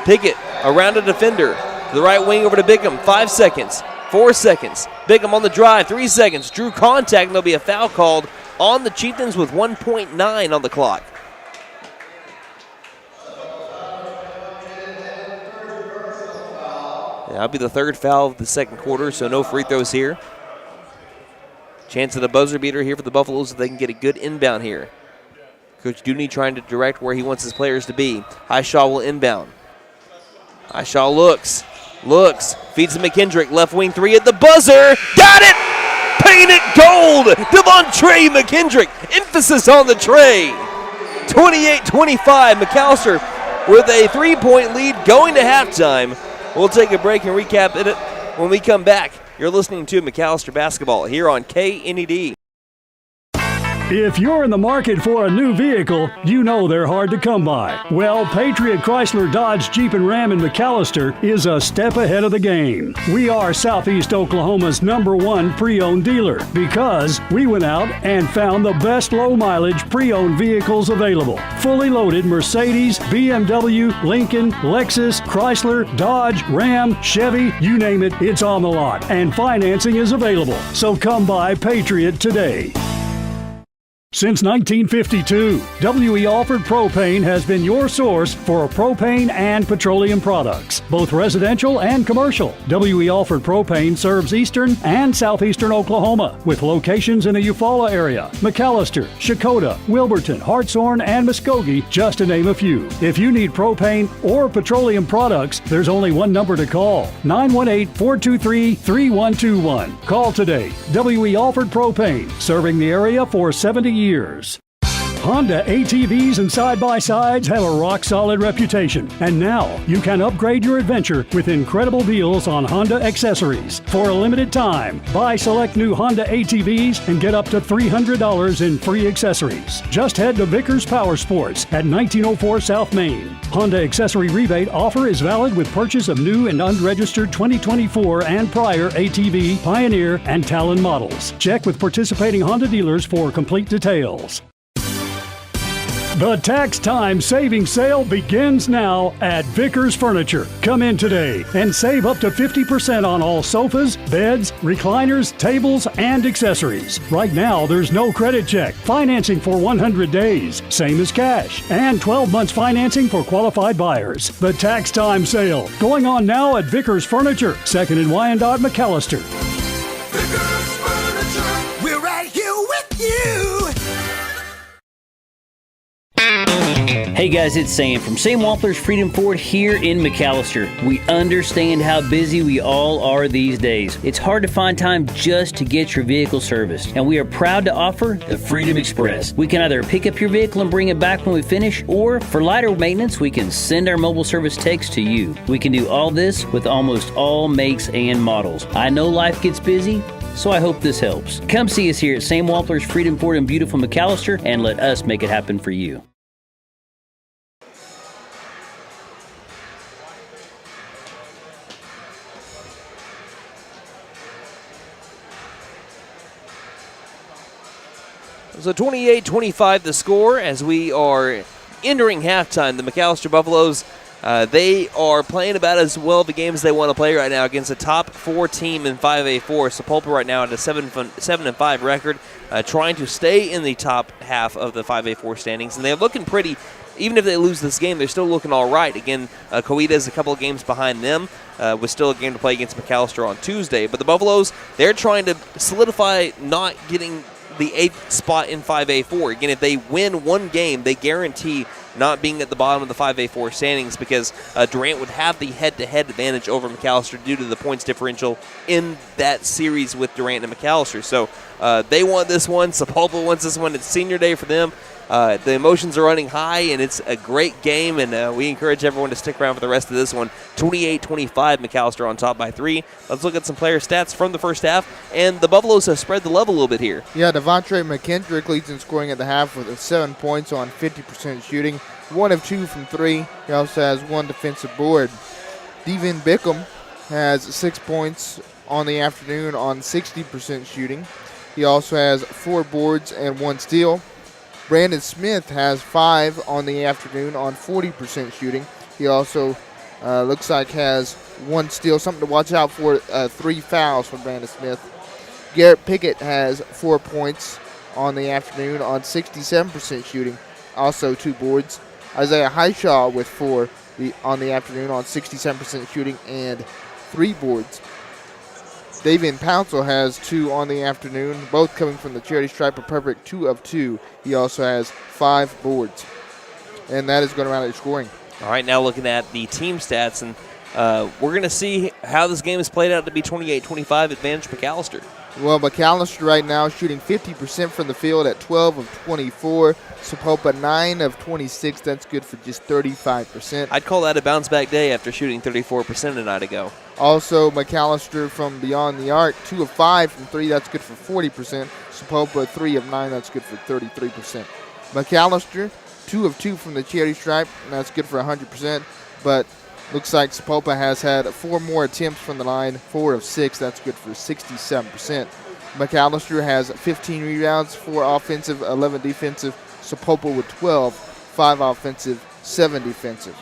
A: Pickett around a defender. To the right wing over to Bickham. 5 seconds. 4 seconds. Bickham on the drive. 3 seconds. Drew contact, and there'll be a foul called on the Chieftains with 1.9 on the clock. That'll be the third foul of the second quarter, so no free throws here. Chance of the buzzer beater here for the Buffaloes if they can get a good inbound here. Coach Dooney trying to direct where he wants his players to be. Highshaw will inbound. Highshaw looks, feeds to McKendrick. Left wing 3 at the buzzer. Got it! Painted gold! Devontre McKendrick. Emphasis on the tray. 28-25. McAlester with a 3-point lead going to halftime. We'll take a break and recap it when we come back. You're listening to McAlester Basketball here on KNED.
F: If you're in the market for a new vehicle, you know they're hard to come by. Well, Patriot Chrysler Dodge Jeep and Ram in McAlester is a step ahead of the game. We are Southeast Oklahoma's #1 pre-owned dealer because we went out and found the best low-mileage pre-owned vehicles available. Fully loaded Mercedes, BMW, Lincoln, Lexus, Chrysler, Dodge, Ram, Chevy, you name it, it's on the lot. And financing is available. So come by Patriot today. Since 1952, W.E. Alford Propane has been your source for propane and petroleum products, both residential and commercial. W.E. Alford Propane serves eastern and southeastern Oklahoma with locations in the Eufaula area, McAlester, Shakota, Wilburton, Hartshorn, and Muskogee, just to name a few. If you need propane or petroleum products, there's only one number to call, 918-423-3121. Call today. W.E. Alford Propane, serving the area for 70 years. Honda ATVs and side-by-sides have a rock-solid reputation, and now you can upgrade your adventure with incredible deals on Honda accessories. For a limited time, buy select new Honda ATVs and get up to $300 in free accessories. Just head to Vickers Power Sports at 1904 South Main. Honda accessory rebate offer is valid with purchase of new and unregistered 2024 and prior ATV, Pioneer, and Talon models. Check with participating Honda dealers for complete details. The tax time saving sale begins now at Vickers Furniture. Come in today and save up to 50% on all sofas, beds, recliners, tables, and accessories. Right now, there's no credit check, financing for 100 days, same as cash, and 12 months financing for qualified buyers. The tax time sale going on now at Vickers Furniture, 2nd and Wyandotte, McAlester.
L: Vickers Furniture, we're right here with you.
C: Hey guys, it's Sam from Sam Wampler's Freedom Ford here in McAlester. We understand how busy we all are these days. It's hard to find time just to get your vehicle serviced, and we are proud to offer the Freedom Express. We can either pick up your vehicle and bring it back when we finish, or for lighter maintenance, we can send our mobile service techs to you. We can do all this with almost all makes and models. I know life gets busy, so I hope this helps. Come see us here at Sam Wampler's Freedom Ford in beautiful McAlester and let us make it happen for you.
A: So 28-25 the score as we are entering halftime. The McAlester Buffaloes, they are playing about as well of a game as they want to play right now against a top 4 team in 5A4. Sapulpa right now at a 7-5 record, trying to stay in the top half of the 5A4 standings. And they're looking pretty, even if they lose this game, they're still looking all right. Again, Coweta is a couple of games behind them. With still a game to play against McAlester on Tuesday. But the Buffaloes, they're trying to solidify not getting the 8th spot in 5A4. Again, if they win one game, they guarantee not being at the bottom of the 5A4 standings because Durant would have the head-to-head advantage over McAlester due to the points differential in that series with Durant and McAlester. So they want this one. Sapulpa wants this one. It's senior day for them. The emotions are running high, and it's a great game, and we encourage everyone to stick around for the rest of this one. 28-25, McAlester on top by 3. Let's look at some player stats from the first half, and the Buffaloes have spread the level a little bit here.
B: Yeah, Devontre McKendrick leads in scoring at the half with 7 points on 50% shooting, 1 of 2 from 3. He also has 1 defensive board. Devin Bickham has 6 points on the afternoon on 60% shooting. He also has 4 boards and 1 steal. Brandon Smith has 5 on the afternoon on 40% shooting. He also looks like has 1 steal, something to watch out for, 3 fouls from Brandon Smith. Garrett Pickett has 4 points on the afternoon on 67% shooting, also 2 boards. Isaiah Highshaw with 4 on the afternoon on 67% shooting and 3 boards. Davian Pouncil has 2 on the afternoon, both coming from the charity stripe, a perfect 2 of 2. He also has 5 boards. And that is going around at scoring.
A: All right, now looking at the team stats, and we're going to see how this game is played out to be 28-25 advantage McAlester.
B: Well, McAlester right now shooting 50% from the field at 12 of 24. Sapulpa 9 of 26. That's good for just 35%.
A: I'd call that a bounce-back day after shooting 34% a night ago.
B: Also, McAlester from beyond the arc, 2 of 5 from 3. That's good for 40%. Sapulpa 3 of 9. That's good for 33%. McAlester 2 of 2 from the charity stripe, and that's good for 100%. But looks like Sapulpa has had 4 more attempts from the line, 4 of 6. That's good for 67%. McAlester has 15 rebounds, 4 offensive, 11 defensive. Sapulpa with 12, 5 offensive, 7 defensive.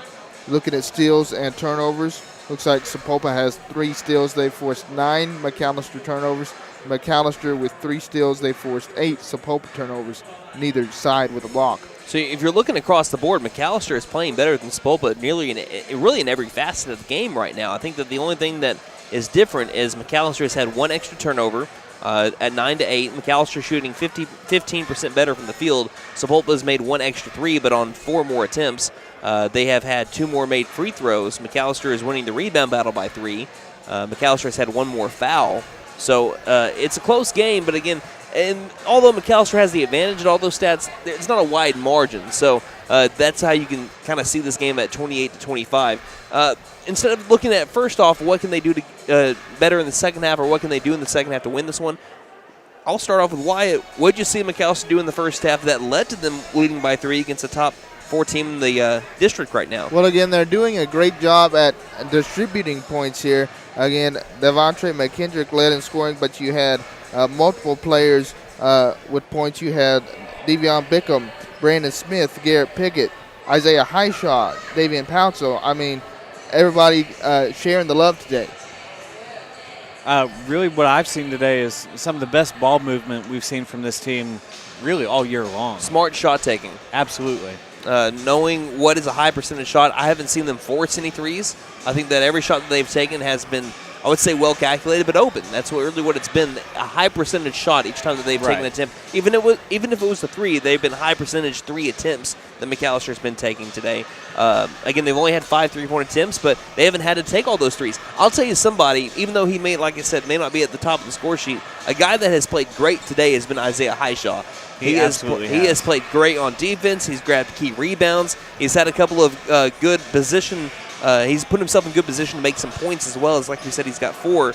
B: Looking at steals and turnovers, looks like Sapulpa has 3 steals. They forced 9 McAlester turnovers. McAlester with 3 steals. They forced 8 Sapulpa turnovers, neither side with a block.
A: So if you're looking across the board, McAlester is playing better than Sapulpa really in every facet of the game right now. I think that the only thing that is different is McAlester has had 1 extra turnover at 9-8. McAlester shooting 15% better from the field. Sapulpa has made 1 extra 3, but on 4 more attempts. They have had 2 more made free throws. McAlester is winning the rebound battle by 3. McAlester has had 1 more foul. So it's a close game, but again, And although McAlester has the advantage in all those stats, it's not a wide margin. So that's how you can kind of see this game at 28-25. Instead of looking at, first off, what can they do to better in the second half, or what can they do in the second half to win this one, I'll start off with Wyatt. What did you see McAlester do in the first half that led to them leading by 3 against the top 4 team in the district right now?
B: Well, again, they're doing a great job at distributing points here. Again, Devontre McKendrick led in scoring, but you had multiple players with points. You had Devion Bickham, Brandon Smith, Garrett Pickett, Isaiah Highshaw, Davian Pouncil. I mean, everybody sharing the love today.
H: Really what I've seen today is some of the best ball movement we've seen from this team really all year long.
A: Smart shot taking.
H: Absolutely.
A: Knowing what is a high percentage shot, I haven't seen them force any threes. I think that every shot that they've taken has been, I would say, well calculated, but open. That's really what it's been. A high percentage shot each time that they've taken an attempt. Even if it was the 3, they've been high percentage 3 attempts that McAllister's been taking today. Again, they've only had 5 3-point attempts, but they haven't had to take all those threes. I'll tell you somebody, even though he may, like I said, may not be at the top of the score sheet, a guy that has played great today has been Isaiah Highshaw. He has played great on defense. He's grabbed key rebounds. He's had a couple of good position. He's put himself in good position to make some points as well. As like we said, he's got 4.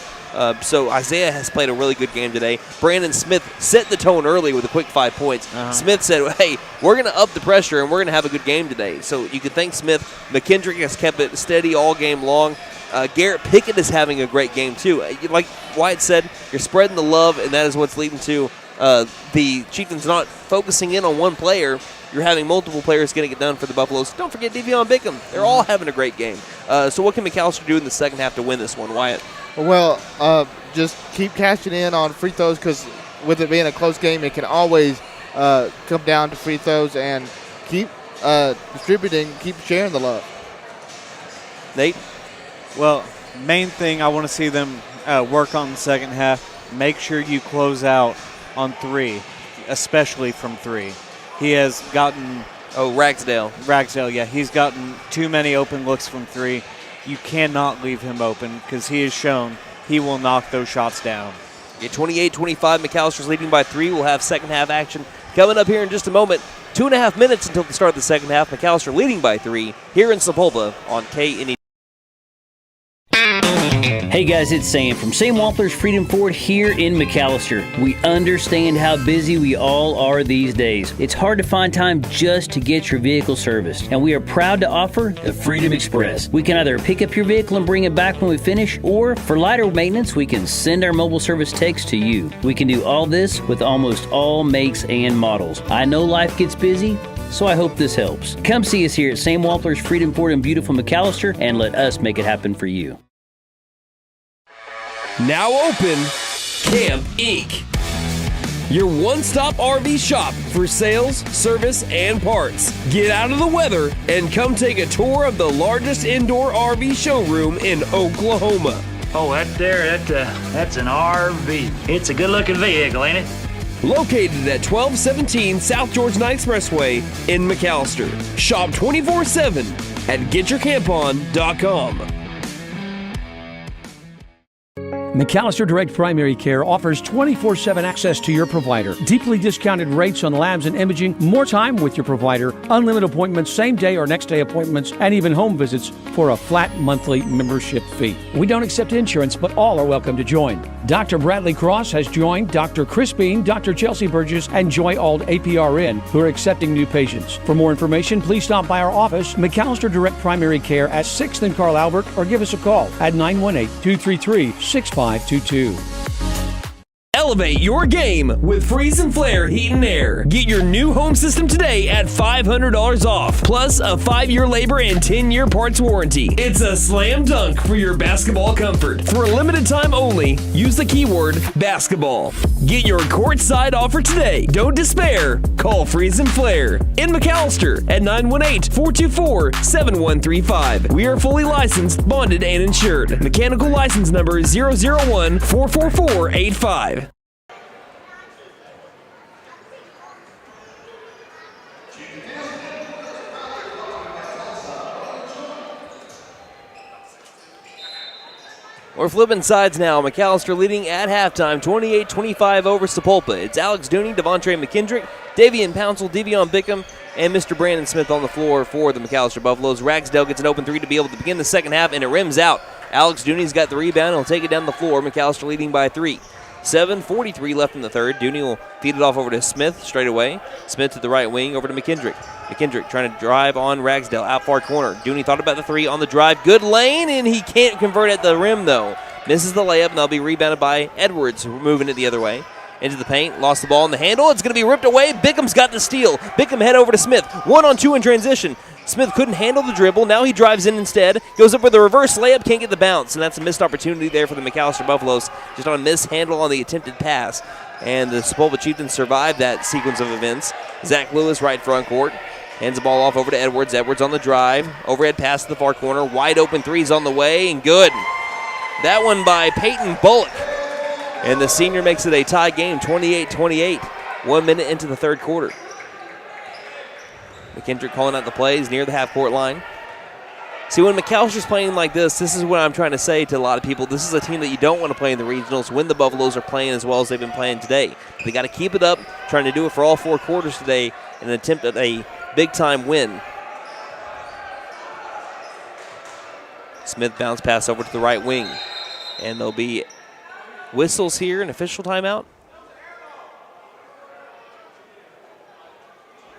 A: So Isaiah has played a really good game today. Brandon Smith set the tone early with a quick 5 points. Smith said, hey, we're going to up the pressure and we're going to have a good game today. So you can thank Smith. McKendrick has kept it steady all game long. Garrett Pickett is having a great game too. Like Wyatt said, you're spreading the love, and that is what's leading to the Chieftains not focusing in on one player. You're having multiple players getting it done for the Buffaloes. Don't forget Devion Bickham. They're all having a great game. So what can McAlester do in the second half to win this one, Wyatt?
B: Well, just keep cashing in on free throws, because with it being a close game, it can always come down to free throws, and keep distributing, keep sharing the love.
A: Nate?
H: Well, main thing I want to see them work on the second half, make sure you close out on 3, especially from 3. He has gotten...
A: Ragsdale.
H: Ragsdale, yeah. He's gotten too many open looks from 3. You cannot leave him open, because he has shown he will knock those shots down.
A: Yeah, 28-25, McAllister's leading by 3. We'll have second half action coming up here in just a moment. 2.5 minutes until the start of the second half. McAllister leading by 3 here in Sapulpa on KNE.
C: Hey guys, it's Sam from Sam Wampler's Freedom Ford here in McAlester. We understand how busy we all are these days. It's hard to find time just to get your vehicle serviced, and we are proud to offer the Freedom Express. We can either pick up your vehicle and bring it back when we finish, or for lighter maintenance, we can send our mobile service techs to you. We can do all this with almost all makes and models. I know life gets busy, so I hope this helps. Come see us here at Sam Wampler's Freedom Ford in beautiful McAlester, and let us make it happen for you.
D: Now open, Camp Inc. Your one-stop RV shop for sales, service, and parts. Get out of the weather and come take a tour of the largest indoor RV showroom in Oklahoma.
M: Oh, that's an RV. It's a good-looking vehicle, ain't it?
D: Located at 1217 South Georgia Expressway in McAlester. Shop 24/7 at getyourcampon.com.
E: McAlester Direct Primary Care offers 24/7 access to your provider, deeply discounted rates on labs and imaging, more time with your provider, unlimited appointments, same day or next day appointments, and even home visits for a flat monthly membership fee. We don't accept insurance, but all are welcome to join. Dr. Bradley Cross has joined, Dr. Chris Bean, Dr. Chelsea Burgess, and Joy Ald APRN, who are accepting new patients. For more information, please stop by our office, McAlester Direct Primary Care at 6th and Carl Albert, or give us a call at 918-233-6522.
D: Elevate your game with Freeze and Flare Heat and Air. Get your new home system today at $500 off, plus a 5-year labor and 10-year parts warranty. It's a slam dunk for your basketball comfort. For a limited time only, use the keyword basketball. Get your courtside offer today. Don't despair. Call Freeze and Flare in McAlester at 918-424-7135. We are fully licensed, bonded, and insured. Mechanical license number 001-44485.
A: We're flipping sides now. McAlester leading at halftime, 28-25 over Sapulpa. It's Alex Dooney, Devontre McKendrick, Davian Pouncil, Devion Bickham, and Mr. Brandon Smith on the floor for the McAlester Buffaloes. Ragsdale gets an open three to be able to begin the second half, and it rims out. Alex Dooney's got the rebound. He'll take it down the floor. McAlester leading by 3. 7:43 left in the third. Dooney will feed it off over to Smith straight away. Smith to the right wing over to McKendrick. McKendrick trying to drive on Ragsdale, out far corner. Dooney thought about the three on the drive. Good lane, and he can't convert at the rim, though. Misses the layup, and they'll be rebounded by Edwards, moving it the other way. Into the paint, lost the ball in the handle. It's going to be ripped away. Bickham's got the steal. Bickham head over to Smith. 1-on-2 in transition. Smith couldn't handle the dribble. Now he drives in instead. Goes up with a reverse layup. Can't get the bounce. And that's a missed opportunity there for the McAlester Buffaloes. Just on a mishandle on the attempted pass. And the Sapulpa Chieftains survived that sequence of events. Zach Lewis right front court. Hands the ball off over to Edwards. Edwards on the drive. Overhead pass to the far corner. Wide open threes on the way. And good. That one by Peyton Bullock. And the senior makes it a tie game, 28-28. 1 minute into the third quarter. McKendrick calling out the plays near the half-court line. See, when McAlster's playing like this is what I'm trying to say to a lot of people. This is a team that you don't want to play in the regionals when the Buffaloes are playing as well as they've been playing today. They got to keep it up, trying to do it for all 4 quarters today in an attempt at a big-time win. Smith bounce pass over to the right wing. And there'll be whistles here, an official timeout.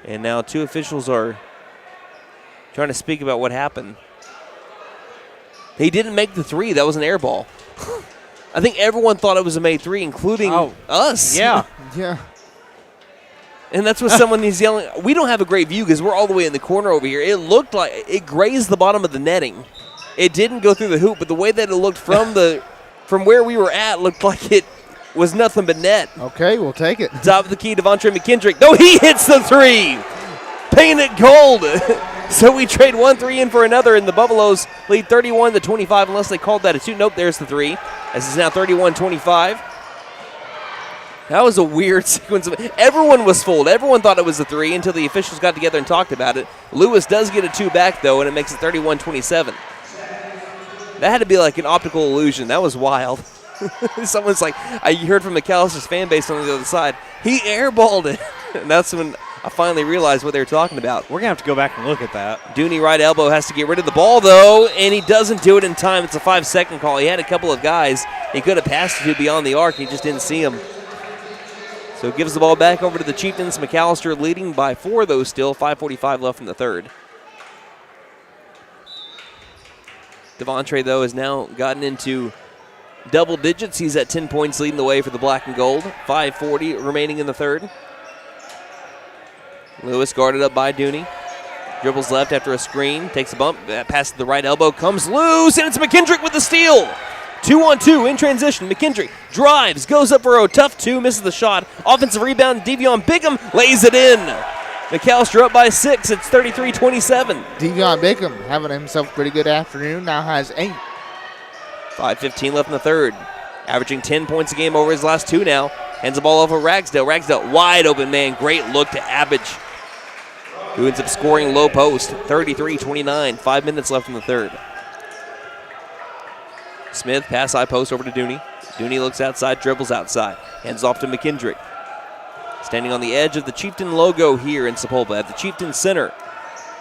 A: And now 2 officials are trying to speak about what happened. He didn't make the three. That was an air ball. I think everyone thought it was a made three, including us.
H: Yeah.
B: Yeah.
A: And that's what someone is yelling. We don't have a great view because we're all the way in the corner over here. It looked like it grazed the bottom of the netting. It didn't go through the hoop, but the way that it looked from where we were at looked like it was nothing but net.
B: Okay, we'll take it.
A: Top of the key, Devontre McKendrick. No, he hits the three. Paint it gold. So we trade 1 3 in for another, and the Buffaloes lead 31-25 unless they called that a 2. Nope, there's the 3. This is now 31-25. That was a weird sequence. Everyone was fooled. Everyone thought it was a 3 until the officials got together and talked about it. Lewis does get a 2 back, though, and it makes it 31-27. That had to be like an optical illusion. That was wild. Someone's like, I heard from McAllister's fan base on the other side, he airballed it. And that's when I finally realized what they were talking about.
H: We're going to have to go back and look at that.
A: Dooney right elbow has to get rid of the ball, though, and he doesn't do it in time. It's a 5-second call. He had a couple of guys he could have passed it to beyond the arc. He just didn't see him. So gives the ball back over to the Chieftains. McAlester leading by 4, though, still. 5:45 left in the third. Devontre, though, has now gotten into double digits. He's at 10 points leading the way for the black and gold. 5:40 remaining in the third. Lewis guarded up by Dooney. Dribbles left after a screen. Takes a bump. Pass to the right elbow. Comes loose, and it's McKendrick with the steal. 2-on-2 in transition. McKendrick drives. Goes up for a tough 2. Misses the shot. Offensive rebound. Devion Bickham lays it in. McAlester up by 6. It's 33-27.
B: Devion Bickham having himself a pretty good afternoon. Now has 8.
A: 5:15 left in the third. Averaging 10 points a game over his last 2 now. Hands the ball over Ragsdale. Ragsdale wide open, man. Great look to Abbage, who ends up scoring low post. 33-29. 5 minutes left in the third. Smith pass high post over to Dooney. Dooney looks outside, dribbles outside. Hands off to McKendrick. Standing on the edge of the Chieftain logo here in Sapulpa at the Chieftain Center.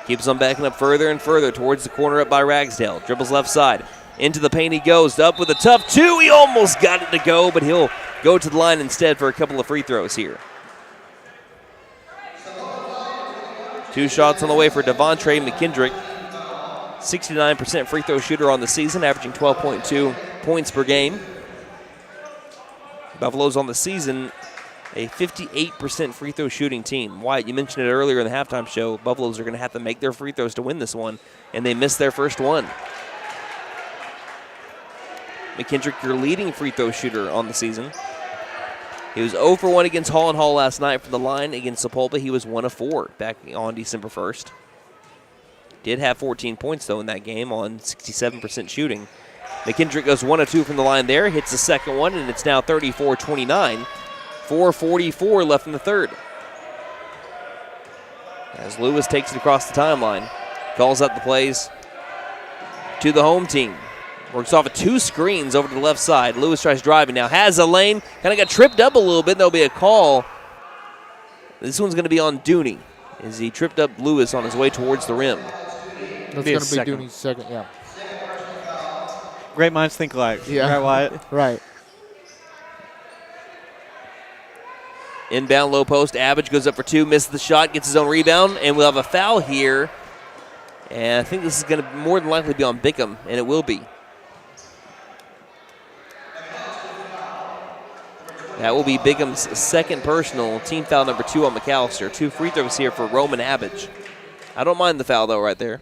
A: Keeps on backing up further and further towards the corner up by Ragsdale. Dribbles left side. Into the paint he goes. Up with a tough 2. He almost got it to go, but he'll go to the line instead for a couple of free throws here. 2 shots on the way for Devontre McKendrick. 69% free throw shooter on the season, averaging 12.2 points per game. Buffaloes on the season, a 58% free throw shooting team. Wyatt, you mentioned it earlier in the halftime show. Buffaloes are going to have to make their free throws to win this one, and they missed their first one. McKendrick, your leading free throw shooter on the season. He was 0 for 1 against Hall & Hall last night from the line. Against Sapulpa, he was 1 of 4 back on December 1st. Did have 14 points, though, in that game on 67% shooting. McKendrick goes 1 of 2 from the line there, hits the second one, and it's now 34-29. 4:44 left in the third. As Lewis takes it across the timeline, calls out the plays to the home team. Works off of 2 screens over to the left side. Lewis tries driving now. Has a lane. Kind of got tripped up a little bit. There'll be a call. This one's going to be on Dooney as he tripped up Lewis on his way towards the rim.
B: That's going to be Dooney's second, yeah.
H: Great minds think alike.
B: Yeah.
H: Right, Wyatt?
B: Right.
A: Inbound low post. Abbage goes up for 2. Misses the shot. Gets his own rebound. And we'll have a foul here. And I think this is going to more than likely be on Bickham. And it will be. That will be Bickham's second personal, team foul number 2 on McAlester. 2 free throws here for Roman Abbage. I don't mind the foul, though, right there.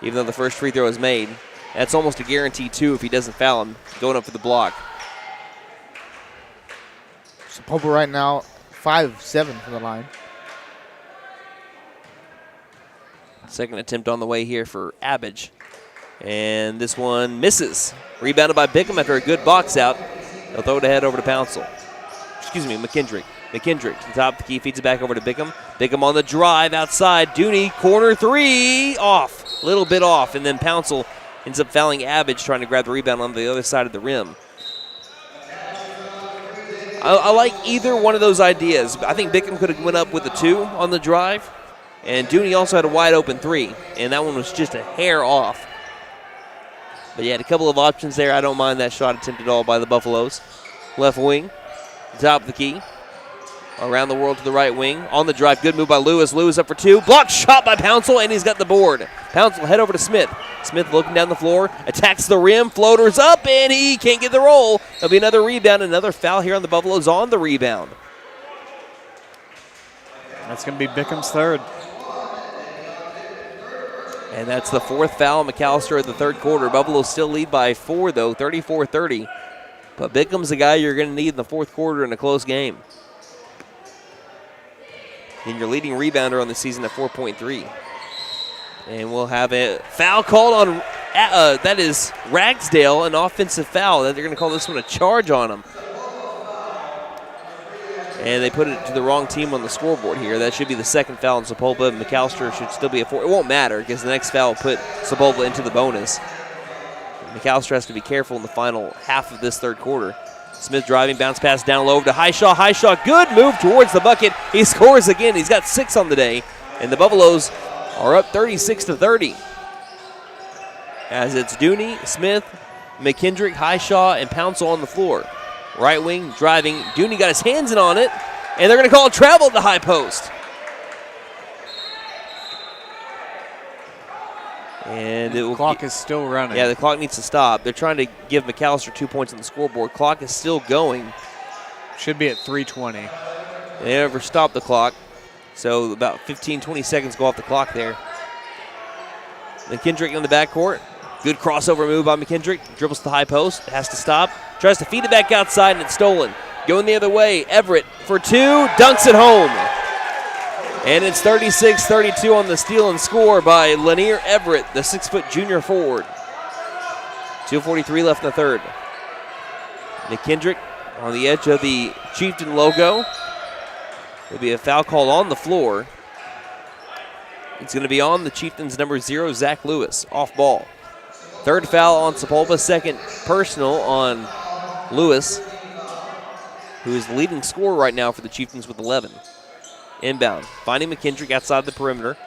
A: Even though the first free throw is made. That's almost a guarantee, too, if he doesn't foul him, going up for the block.
B: Sapulpa right now, 5 of 7 from the line.
A: Second attempt on the way here for Abbage. And this one misses. Rebounded by Bickham after a good box out. They'll throw it ahead over to Pouncil. Excuse me, McKendrick. McKendrick to the top of the key, feeds it back over to Bickham. Bickham on the drive outside. Dooney, corner 3, off. Little bit off, and then Pouncil ends up fouling Abbage, trying to grab the rebound on the other side of the rim. I like either one of those ideas. I think Bickham could have went up with a 2 on the drive, and Dooney also had a wide open 3, and that one was just a hair off. But yeah, a couple of options there. I don't mind that shot attempt at all by the Buffaloes. Left wing, top of the key. Around the world to the right wing. On the drive, good move by Lewis. Lewis up for 2. Blocked shot by Pouncil, and he's got the board. Pouncil head over to Smith. Smith looking down the floor, attacks the rim, floaters up, and he can't get the roll. There'll be another rebound, another foul here on the Buffaloes on the rebound.
H: That's going to be Bickham's third.
A: And that's the 4th foul on McAlester of the third quarter. Buffaloes still lead by 4, though, 34-30. But Bickham's the guy you're going to need in the fourth quarter in a close game. And your leading rebounder on the season at 4.3. And we'll have a foul called on, that is Ragsdale, an offensive foul. They're going to call this one a charge on him. And they put it to the wrong team on the scoreboard here. That should be the second foul on Sapulpa. McAlester should still be a 4. It won't matter because the next foul will put Sapulpa into the bonus. McAlester has to be careful in the final half of this third quarter. Smith driving, bounce pass down low to Highshaw. Highshaw, good move towards the bucket. He scores again. He's got 6 on the day. And the Buffaloes are up 36-30. As it's Dooney, Smith, McKendrick, Highshaw, and Pouncil on the floor. Right wing driving. Dooney got his hands in on it, and they're going to call a travel at the high post. And
H: the clock is still running.
A: Yeah, the clock needs to stop. They're trying to give McAlester 2 points on the scoreboard. Clock is still going.
H: Should be at 3:20.
A: They never stop the clock, so about 15, 20 seconds go off the clock there. McKendrick in the backcourt. Good crossover move by McKendrick. Dribbles to the high post. Has to stop. Tries to feed it back outside, and it's stolen. Going the other way. Everett for 2. Dunks it home. And it's 36-32 on the steal and score by Lanier Everett, the 6-foot junior forward. 2:43 left in the third. McKendrick on the edge of the Chieftain logo. There'll be a foul called on the floor. It's going to be on the Chieftains' number 0, Zach Lewis, off ball. Third foul on Sapulpa, second personal on Lewis, who is the leading scorer right now for the Chieftains with 11. Inbound, finding McKendrick outside the perimeter.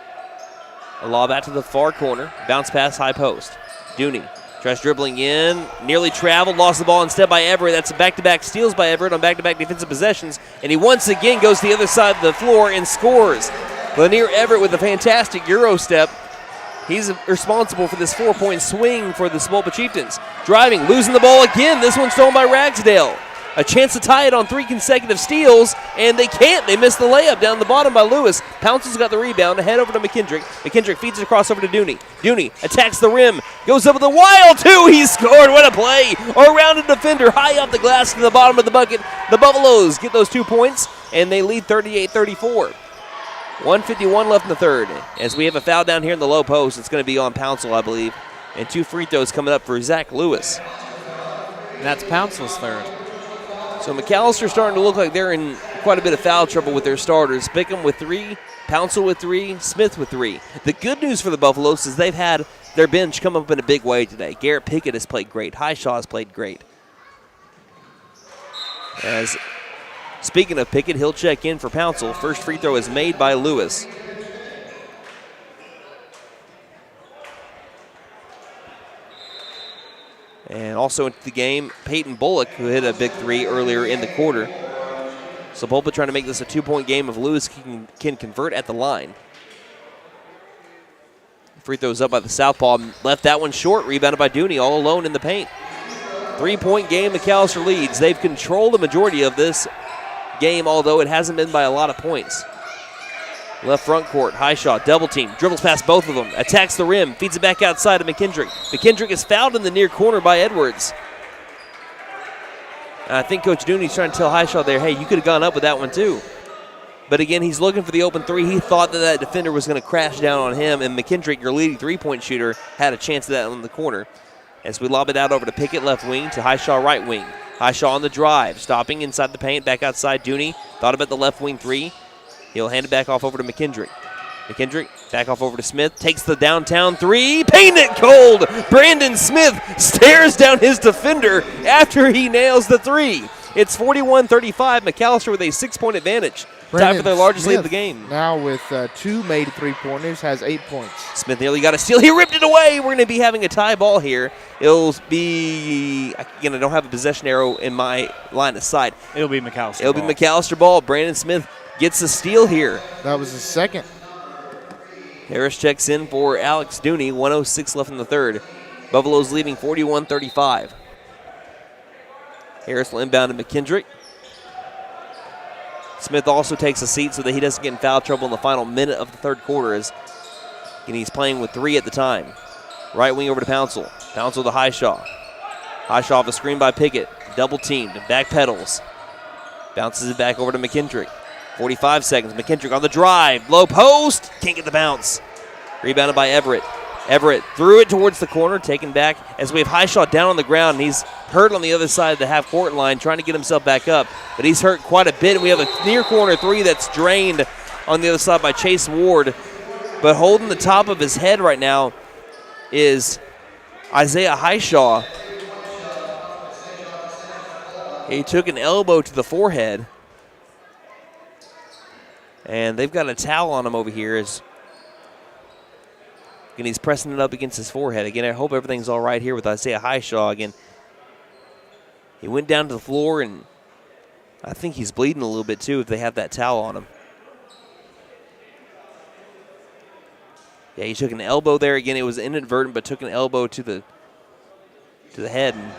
A: A lob out to the far corner, bounce pass, high post. Dooney tries dribbling in, nearly traveled, lost the ball instead by Everett. That's back-to-back steals by Everett on back-to-back defensive possessions, and he once again goes to the other side of the floor and scores. Lanier Everett with a fantastic Euro step. He's responsible for this 4-point swing for the Sapulpa Chieftains. Driving, losing the ball again. This one's stolen by Ragsdale. A chance to tie it on 3 consecutive steals, and they can't. They missed the layup down the bottom by Lewis. Pouncil's got the rebound. Head over to McKendrick. McKendrick feeds it across over to Dooney. Dooney attacks the rim. Goes up with a wild 2. He scored. What a play. Around a defender. High up the glass to the bottom of the bucket. The Buffaloes get those 2 points, and they lead 38-34. 1:51 left in the third. As we have a foul down here in the low post, it's going to be on Pouncil, I believe. And 2 free throws coming up for Zach Lewis.
H: And that's Pouncil's third.
A: So McAlester starting to look like they're in quite a bit of foul trouble with their starters. Bickham with 3, Pouncil with 3, Smith with 3. The good news for the Buffaloes is they've had their bench come up in a big way today. Garrett Pickett has played great. Highshaw has played great. Speaking of Pickett, he'll check in for Pouncil. First free throw is made by Lewis. And also into the game, Peyton Bullock, who hit a big 3 earlier in the quarter. Sapulpa trying to make this a 2-point game if Lewis can convert at the line. Free throws up by the southpaw. Left that one short. Rebounded by Dooney, all alone in the paint. 3-point game, McAlester leads. They've controlled the majority of this game, although it hasn't been by a lot of points. Left front court, Highshaw, double team, dribbles past both of them, attacks the rim, feeds it back outside to McKendrick. McKendrick is fouled in the near corner by Edwards. And I think Coach Dooney's trying to tell Highshaw there, hey, you could have gone up with that one too. But again, he's looking for the open 3. He thought that defender was going to crash down on him, and McKendrick, your leading 3-point shooter, had a chance of that in the corner. As we lob it out over to Pickett, left wing, to Highshaw, right wing. Highshaw on the drive, stopping inside the paint, back outside. Dooney thought about the left wing 3. He'll hand it back off over to McKendrick. McKendrick back off over to Smith, takes the downtown 3, paint it cold. Brandon Smith stares down his defender after he nails the 3. It's 41-35, McAlester with a 6-point advantage. Time for their largest lead of the game.
B: Now with 2 made 3-pointers, has 8 points.
A: Smith nearly got a steal. He ripped it away. We're going to be having a tie ball here. It'll be, again, I don't have a possession arrow in my line of sight.
H: It'll be McAlester
A: It'll
H: ball.
A: be McAlester ball. Brandon Smith gets the steal here.
B: That was his second.
A: Harris checks in for Alex Dooney. 1:06 left in the third. Buffaloes leading 41-35. Harris will inbound to McKendrick. Smith also takes a seat so that he doesn't get in foul trouble in the final minute of the third quarter, and he's playing with 3 at the time. Right wing over to Pouncil. Pouncil to Highshaw. Highshaw off a screen by Pickett. Double teamed. Back pedals. Bounces it back over to McKendrick. 45 seconds. McKendrick on the drive. Low post. Can't get the bounce. Rebounded by Everett. Everett threw it towards the corner, taken back as we have Highshaw down on the ground, and he's hurt on the other side of the half-court line, trying to get himself back up. But he's hurt quite a bit, and we have a near-corner 3 that's drained on the other side by Chase Ward. But holding the top of his head right now is Isaiah Highshaw. He took an elbow to the forehead, and they've got a towel on him over here. And he's pressing it up against his forehead. Again, I hope everything's all right here with Isaiah Highshaw. Again, he went down to the floor, and I think he's bleeding a little bit too if they have that towel on him. Yeah, he took an elbow there. Again, it was inadvertent, but took an elbow to the head, and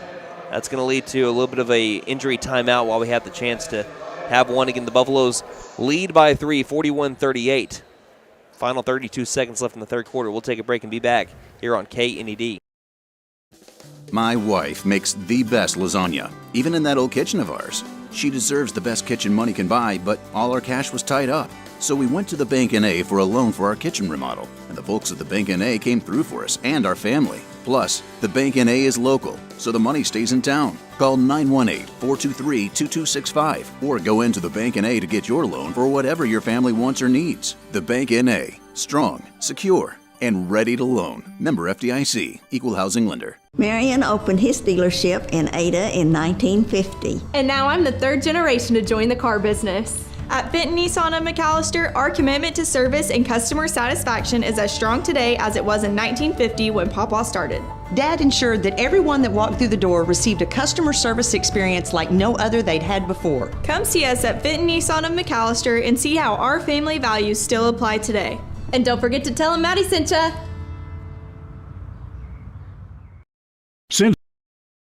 A: that's going to lead to a little bit of a injury timeout while we have the chance to have one. Again, the Buffaloes lead by 3, 41-38. Final 32 seconds left in the third quarter. We'll take a break and be back here on KNED.
G: My wife makes the best lasagna, even in that old kitchen of ours. She deserves the best kitchen money can buy, but all our cash was tied up. So we went to the Bank N.A. for a loan for our kitchen remodel, and the folks at the Bank N.A. came through for us and our family. Plus, the Bank N.A. is local, so the money stays in town. Call 918-423-2265 or go into the Bank N.A. to get your loan for whatever your family wants or needs. The Bank N.A. Strong, secure, and ready to loan. Member FDIC, Equal Housing Lender.
I: Marion opened his dealership in Ada in 1950.
J: And now I'm the 3rd generation to join the car business. At Benton Nissan of McAlester, our commitment to service and customer satisfaction is as strong today as it was in 1950 when Papa started.
K: Dad ensured that everyone that walked through the door received a customer service experience like no other they'd had before.
J: Come see us at Benton Nissan of McAlester and see how our family values still apply today. And don't forget to tell him Maddie sent ya.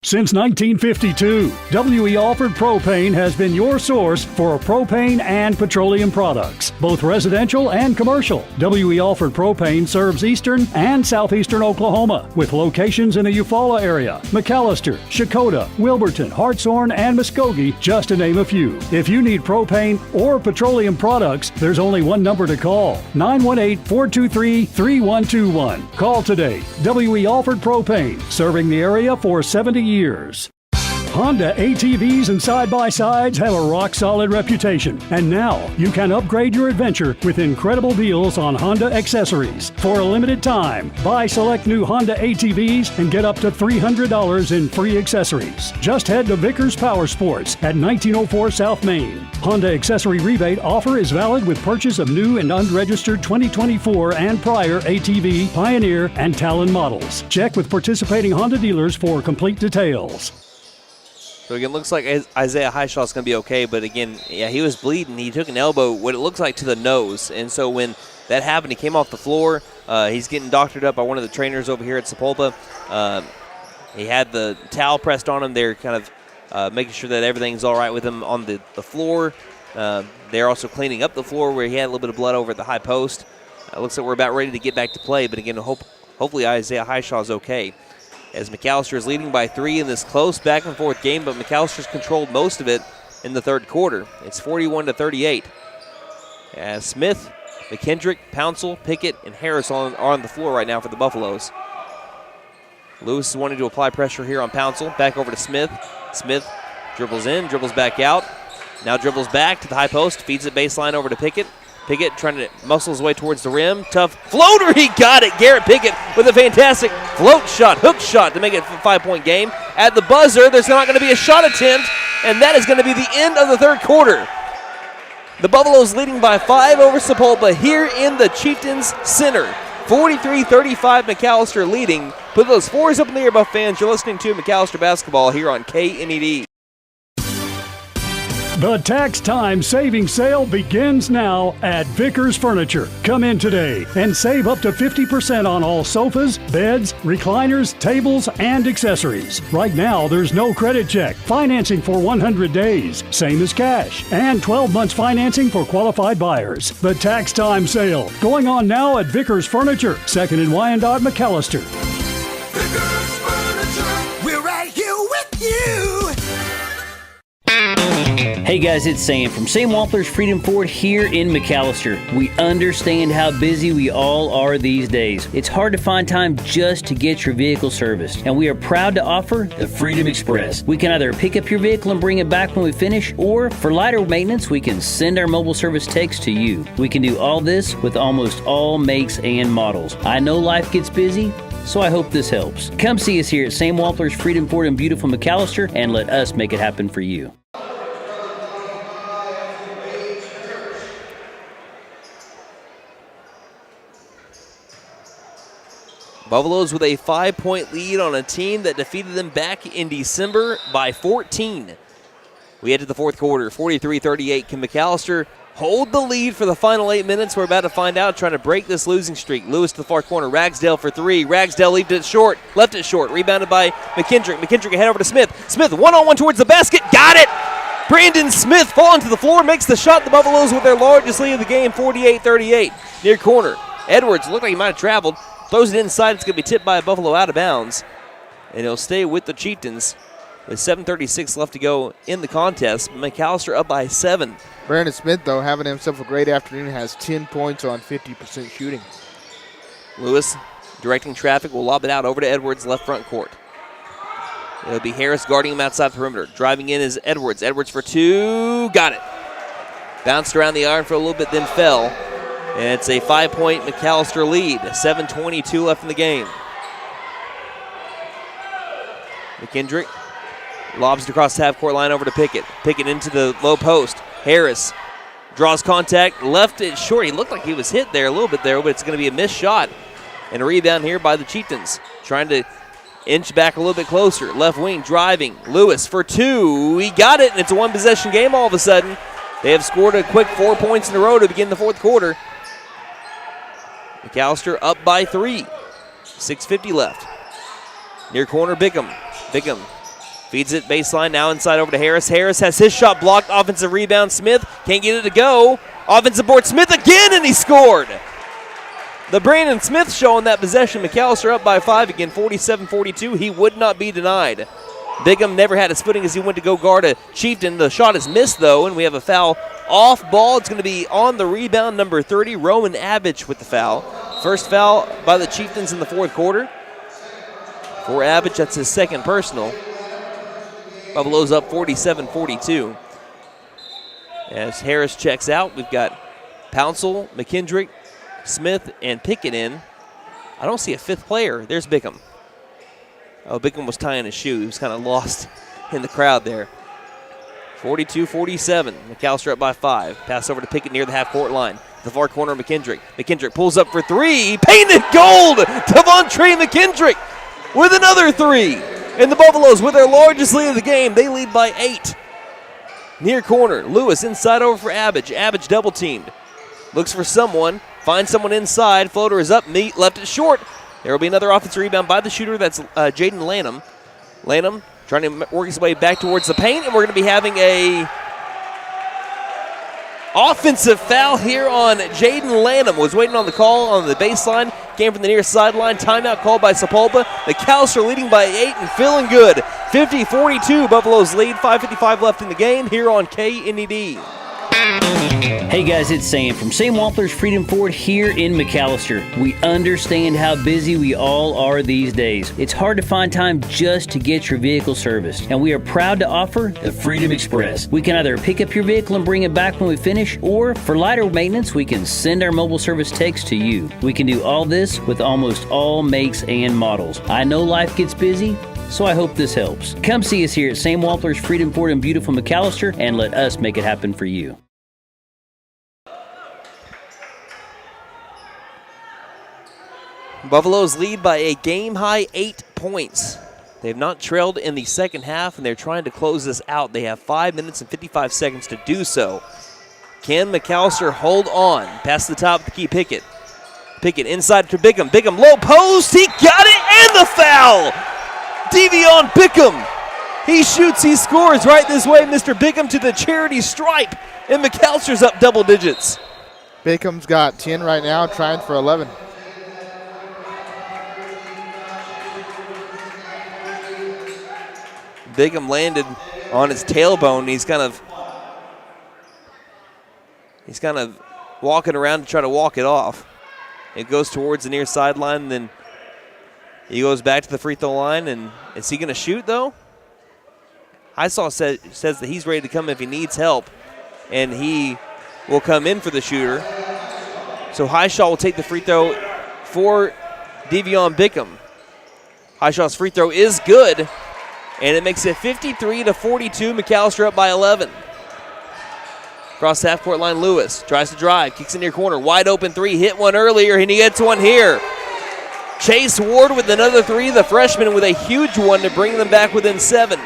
F: Since 1952, W.E. Alford Propane has been your source for propane and petroleum products, both residential and commercial. W.E. Alford Propane serves eastern and southeastern Oklahoma, with locations in the Eufaula area, McAlester, Shakota, Wilburton, Hartshorn, and Muskogee, just to name a few. If you need propane or petroleum products, there's only one number to call, 918-423-3121. Call today. W.E. Alford Propane, serving the area for 70 years. Honda ATVs and side-by-sides have a rock-solid reputation, and now you can upgrade your adventure with incredible deals on Honda accessories. For a limited time, buy select new Honda ATVs and get up to $300 in free accessories. Just head to Vickers Power Sports at 1904 South Main. Honda accessory rebate offer is valid with purchase of new and unregistered 2024 and prior ATV, Pioneer, and Talon models. Check with participating Honda dealers for complete details.
A: So again, looks like Isaiah Highshaw's going to be okay, but again, yeah, he was bleeding. He took an elbow, what it looks like, to the nose, and so when that happened, he came off the floor. He's getting doctored up by one of the trainers over here at Sapulpa. He had the towel pressed on him. They're kind of making sure that everything's all right with him on the floor. They're also cleaning up the floor where he had a little bit of blood over at the high post. Looks like we're about ready to get back to play, but again, hopefully Isaiah Highshaw's okay. As McAlester is leading by 3 in this close back-and-forth game, but McAllister's controlled most of it in the third quarter. It's 41-38. As Smith, McKendrick, Pouncil, Pickett, and Harris are on the floor right now for the Buffaloes. Lewis is wanting to apply pressure here on Pouncil. Back over to Smith. Smith dribbles in, dribbles back out. Now dribbles back to the high post, feeds it baseline over to Pickett. Pickett trying to muscle his way towards the rim. Tough floater, he got it. Garrett Pickett with a fantastic float shot, hook shot to make it a 5-point game. At the buzzer, there's not going to be a shot attempt, and that is going to be the end of the third quarter. The Buffaloes leading by 5 over Sapulpa here in the Chieftains Center. 43-35 McAlester leading. Put those fours up in the air, Buff fans. You're listening to McAlester basketball here on KNED.
F: The tax time saving sale begins now at Vickers Furniture. Come in today and save up to 50% on all sofas, beds, recliners, tables, and accessories. Right now, there's no credit check, financing for 100 days, same as cash, and 12 months financing for qualified buyers. The tax time sale going on now at Vickers Furniture, 2nd and Wyandotte, McAlester.
L: Vickers Furniture, we're right here with you.
C: Hey guys, it's Sam from Sam Wampler's Freedom Ford here in McAlester. We understand how busy we all are these days. It's hard to find time just to get your vehicle serviced, and we are proud to offer the Freedom Express. We can either pick up your vehicle and bring it back when we finish, or for lighter maintenance, we can send our mobile service techs to you. We can do all this with almost all makes and models. I know life gets busy, so I hope this helps. Come see us here at Sam Wampler's Freedom Ford in beautiful McAlester and let us make it happen for you.
A: Buffaloes with a 5-point lead on a team that defeated them back in December by 14. We head to the fourth quarter, 43-38. Can McAlester hold the lead for the final 8 minutes? We're about to find out, trying to break this losing streak. Lewis to the far corner, Ragsdale for 3. Ragsdale left it short, rebounded by McKendrick. McKendrick ahead over to Smith. Smith one-on-one towards the basket, got it! Brandon Smith falling to the floor, makes the shot. The Buffaloes with their largest lead of the game, 48-38. Near corner, Edwards looked like he might have traveled. Throws it inside. It's going to be tipped by a Buffalo out of bounds. And he'll stay with the Chieftains with 7:36 left to go in the contest. McAlester up by 7.
B: Brandon Smith, though, having himself a great afternoon, has 10 points on 50% shooting.
A: Lewis directing traffic will lob it out over to Edwards, left front court. It'll be Harris guarding him outside the perimeter. Driving in is Edwards. Edwards for 2. Got it. Bounced around the iron for a little bit, then fell. And it's a 5-point McAlester lead. 7:22 left in the game. McKendrick lobs it across the half-court line over to Pickett. Pickett into the low post. Harris draws contact, left it short. He looked like he was hit there a little bit there, but it's going to be a missed shot. And a rebound here by the Chieftains. Trying to inch back a little bit closer. Left wing driving. Lewis for 2. He got it, and it's a one-possession game all of a sudden. They have scored a quick 4 points in a row to begin the fourth quarter. McAlester up by 3. 6:50 left. Near corner, Bickham. Bickham feeds it baseline, now inside over to Harris. Harris has his shot blocked. Offensive rebound, Smith can't get it to go. Offensive board, Smith again, and he scored. The Brandon Smith show on that possession. McAlester up by 5 again, 47-42. He would not be denied. Bickham never had his footing as he went to go guard a Chieftain. The shot is missed, though, and we have a foul off ball. It's going to be on the rebound, number 30, Roman Abich with the foul. First foul by the Chieftains in the fourth quarter. For Abich, that's his second personal. Buffalo's up 47-42. As Harris checks out, we've got Pouncil, McKendrick, Smith, and Pickett in. I don't see a fifth player. There's Bickham. Oh, Bickham was tying his shoe. He was kind of lost in the crowd there. 42-47. McAlester up by 5. Pass over to Pickett near the half-court line. The far corner, McKendrick. McKendrick pulls up for 3. Painted gold! Devontre McKendrick with another 3. And the Buffaloes, with their largest lead of the game, they lead by 8. Near corner, Lewis inside over for Abbage. Abbage double-teamed. Looks for someone. Finds someone inside. Floater is up. Meat left it short. There will be another offensive rebound by the shooter. That's Jaden Lanham. Lanham trying to work his way back towards the paint, and we're going to be having a offensive foul here on Jaden Lanham. Was waiting on the call on the baseline. Came from the near sideline. Timeout called by Sapulpa. McAlester leading by 8 and feeling good. 50-42. Buffaloes lead. 5:55 left in the game here on KNED.
C: Hey guys, it's Sam from Sam Wampler's Freedom Ford here in McAlester. We understand how busy we all are these days. It's hard to find time just to get your vehicle serviced, and we are proud to offer the Freedom Express. We can either pick up your vehicle and bring it back when we finish, or for lighter maintenance, we can send our mobile service techs to you. We can do all this with almost all makes and models. I know life gets busy, so I hope this helps. Come see us here at Sam Wampler's Freedom Ford in beautiful McAlester and let us make it happen for you.
A: Buffaloes lead by a game-high 8 points. They have not trailed in the second half, and they're trying to close this out. They have 5 minutes and 55 seconds to do so. Can McAlester hold on? Pass the top to Key Pickett. Pickett inside to Bickham. Bickham low post. He got it, and the foul! Devion Bickham. He shoots, he scores right this way. Mr. Bickham to the charity stripe, and McAlster's up double digits.
B: Bickham's got 10 right now, trying for 11.
A: Bickham landed on his tailbone. He's kind of walking around to try to walk it off. It goes towards the near sideline, then he goes back to the free throw line. And is he going to shoot, though? Highsaw says that he's ready to come if he needs help, and he will come in for the shooter. So Highshaw will take the free throw for Devion Bickham. Highshaw's free throw is good, and it makes it 53-42. McAlester up by 11. Across the half-court line, Lewis tries to drive, kicks in near corner, wide open 3, hit one earlier, and he gets one here. Chase Ward with another 3, the freshman with a huge one to bring them back within 7.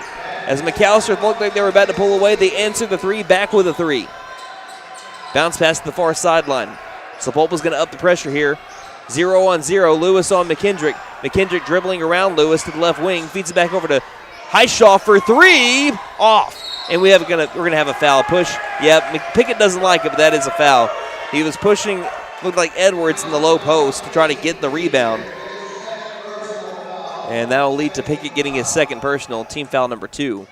A: As McAlester looked like they were about to pull away, they answer the 3 back with a 3. Bounce pass to the far sideline. Sapulpa's going to up the pressure here. 0-on-0, Lewis on McKendrick. McKendrick dribbling around Lewis to the left wing, feeds it back over to Highshaw for 3, off. And we're gonna have a foul push. Yeah, Pickett doesn't like it, but that is a foul. He was pushing, looked like Edwards in the low post to try to get the rebound. And that will lead to Pickett getting his second personal, team foul number 2.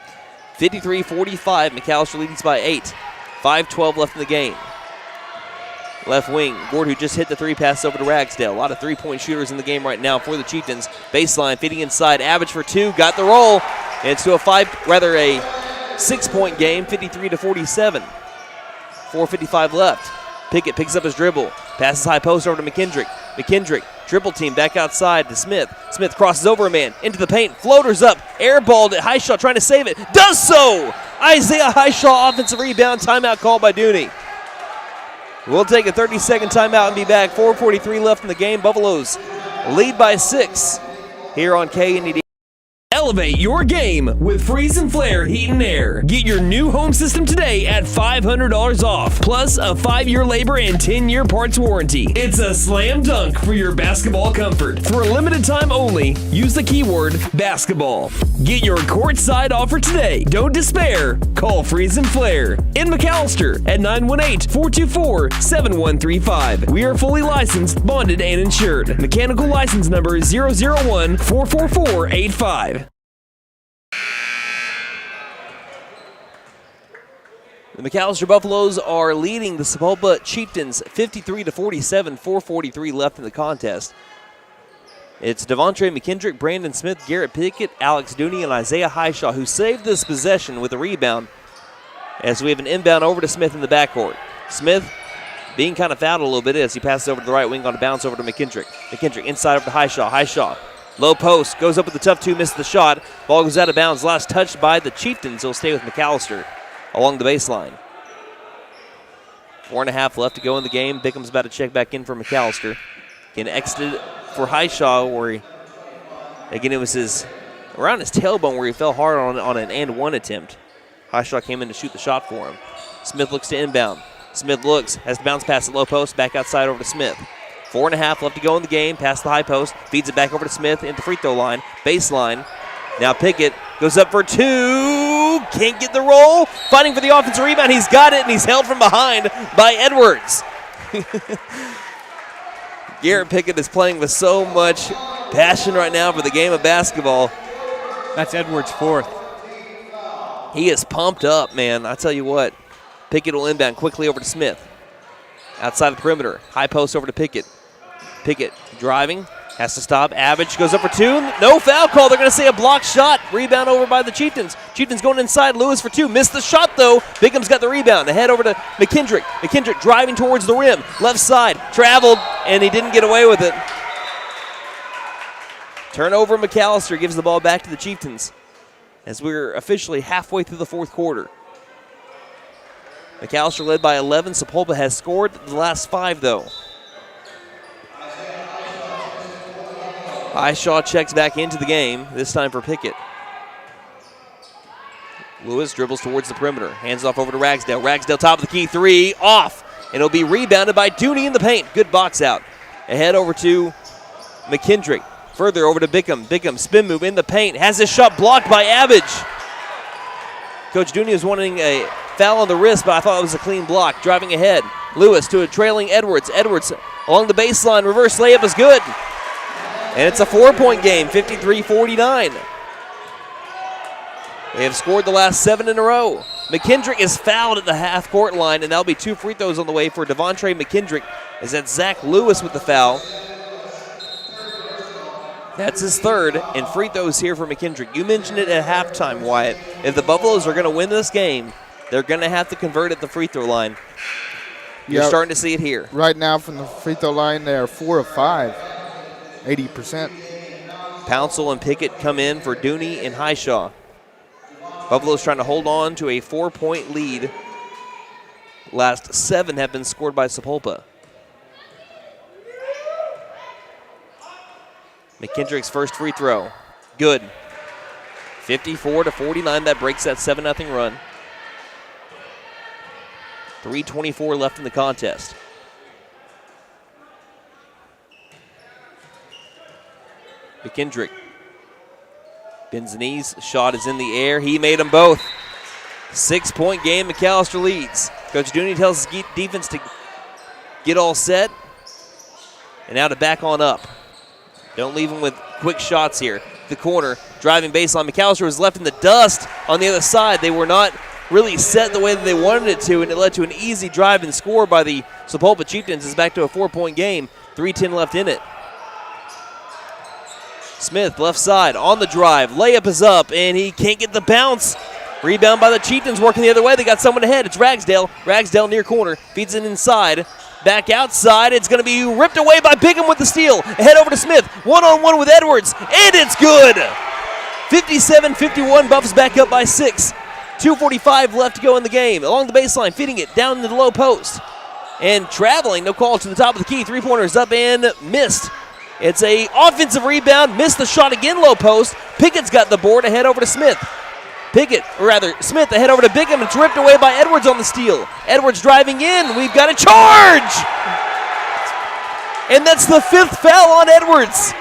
A: 53-45, McAlester leads by 8. 5:12 left in the game. Left wing, Gord, who just hit the 3, pass over to Ragsdale. A lot of three-point shooters in the game right now for the Chieftains. Baseline, feeding inside, Average for 2, got the roll. And it's to a 6-point game, 53-47. 4:55 left. Pickett picks up his dribble, passes high post over to McKendrick. McKendrick, dribble team back outside to Smith. Smith crosses over a man, into the paint, floaters up, airballed at Highshaw, trying to save it. Does so! Isaiah Highshaw, offensive rebound, timeout called by Dooney. We'll take a 30-second timeout and be back. 4:43 left in the game. Buffaloes lead by 6 here on KNED.
D: Elevate your game with Freeze and Flare Heat and Air. Get your new home system today at $500 off, plus a 5-year labor and 10-year parts warranty. It's a slam dunk for your basketball comfort. For a limited time only, use the keyword basketball. Get your courtside offer today. Don't despair. Call Freeze and Flare in McAlester at 918-424-7135. We are fully licensed, bonded, and insured. Mechanical license number 001-44485.
A: The McAlester Buffaloes are leading the Sapulpa Chieftains 53-47, 4:43 left in the contest. It's Devontre McKendrick, Brandon Smith, Garrett Pickett, Alex Dooney, and Isaiah Highshaw who saved this possession with a rebound as we have an inbound over to Smith in the backcourt. Smith being kind of fouled a little bit as he passes over to the right wing on a bounce over to McKendrick. McKendrick inside over to Highshaw. Highshaw, low post, goes up with the tough two, misses the shot. Ball goes out of bounds. Last touched by the Chieftains. He'll stay with McAlester along the baseline. 4.5 left to go in the game. Bickham's about to check back in for McAlester. Again, exited for Highshaw where it was around his tailbone where he fell hard on an and one attempt. Highshaw came in to shoot the shot for him. Smith looks to inbound. Smith looks, has to bounce past the low post, back outside over to Smith. 4.5 left to go in the game, past the high post, feeds it back over to Smith into free throw line, baseline. Now Pickett goes up for two, can't get the roll, fighting for the offensive rebound. He's got it, and he's held from behind by Edwards. Garrett Pickett is playing with so much passion right now for the game of basketball.
H: That's Edwards' fourth.
A: He is pumped up, man. I tell you what. Pickett will inbound quickly over to Smith. Outside the perimeter. High post over to Pickett. Pickett driving. Has to stop. Average goes up for two. No foul call. They're going to say a blocked shot. Rebound over by the Chieftains. Chieftains going inside. Lewis for two. Missed the shot, though. Bigham's got the rebound. Ahead over to McKendrick. McKendrick driving towards the rim. Left side. Traveled, and he didn't get away with it. Turnover. McAlester gives the ball back to the Chieftains as we're officially halfway through the fourth quarter. McAlester led by 11. Sapulpa has scored the last 5, though. Highshaw checks back into the game, this time for Pickett. Lewis dribbles towards the perimeter. Hands off over to Ragsdale. Ragsdale top of the key, 3, off. And it'll be rebounded by Dooney in the paint. Good box out. Ahead over to McKendrick. Further over to Bickham. Bickham spin move in the paint. Has his shot blocked by Abbage. Coach Dooney was wanting a foul on the wrist, but I thought it was a clean block. Driving ahead. Lewis to a trailing Edwards. Edwards along the baseline. Reverse layup is good. And it's a 4-point game, 53-49. They have scored the last 7 in a row. McKendrick is fouled at the half-court line, and that'll be 2 free throws on the way for Devontre McKendrick. Is that Zach Lewis with the foul? That's his third, and free throws here for McKendrick. You mentioned it at halftime, Wyatt. If the Buffaloes are going to win this game, they're going to have to convert at the free throw line. You're starting to see it here.
B: Right now from the free throw line, they are 4 of 5, 80%.
A: Pouncil and Pickett come in for Dooney and Highshaw. Buffalo's trying to hold on to a 4-point lead. Last 7 have been scored by Sapulpa. McKendrick's first free throw. Good. 54-49. That breaks that 7-0 run. 3:24 left in the contest. McKendrick bends the knees. Shot is in the air. He made them both. 6-point game. McAlester leads. Coach Dooney tells his defense to get all set. And now to back on up. Don't leave him with quick shots here. The corner, driving baseline. McAlester was left in the dust on the other side. They were not really set the way that they wanted it to, and it led to an easy drive and score by the Sapulpa Chieftains. It's back to a 4-point game. 3:10 left in it. Smith, left side, on the drive. Layup is up, and he can't get the bounce. Rebound by the Chieftains, working the other way. They got someone ahead. It's Ragsdale. Ragsdale near corner. Feeds it inside. Back outside. It's going to be ripped away by Bigham with the steal. Ahead over to Smith. One-on-one with Edwards, and it's good. 57-51. Buffs back up by 6. 2:45 left to go in the game. Along the baseline, feeding it down to the low post. And traveling, no call to the top of the key. Three-pointers up and missed. It's a offensive rebound. Missed the shot again, low post. Pickett's got the board. Ahead over to Smith. Smith ahead over to Bigham. It's ripped away by Edwards on the steal. Edwards driving in. We've got a charge! And that's the 5th foul on Edwards.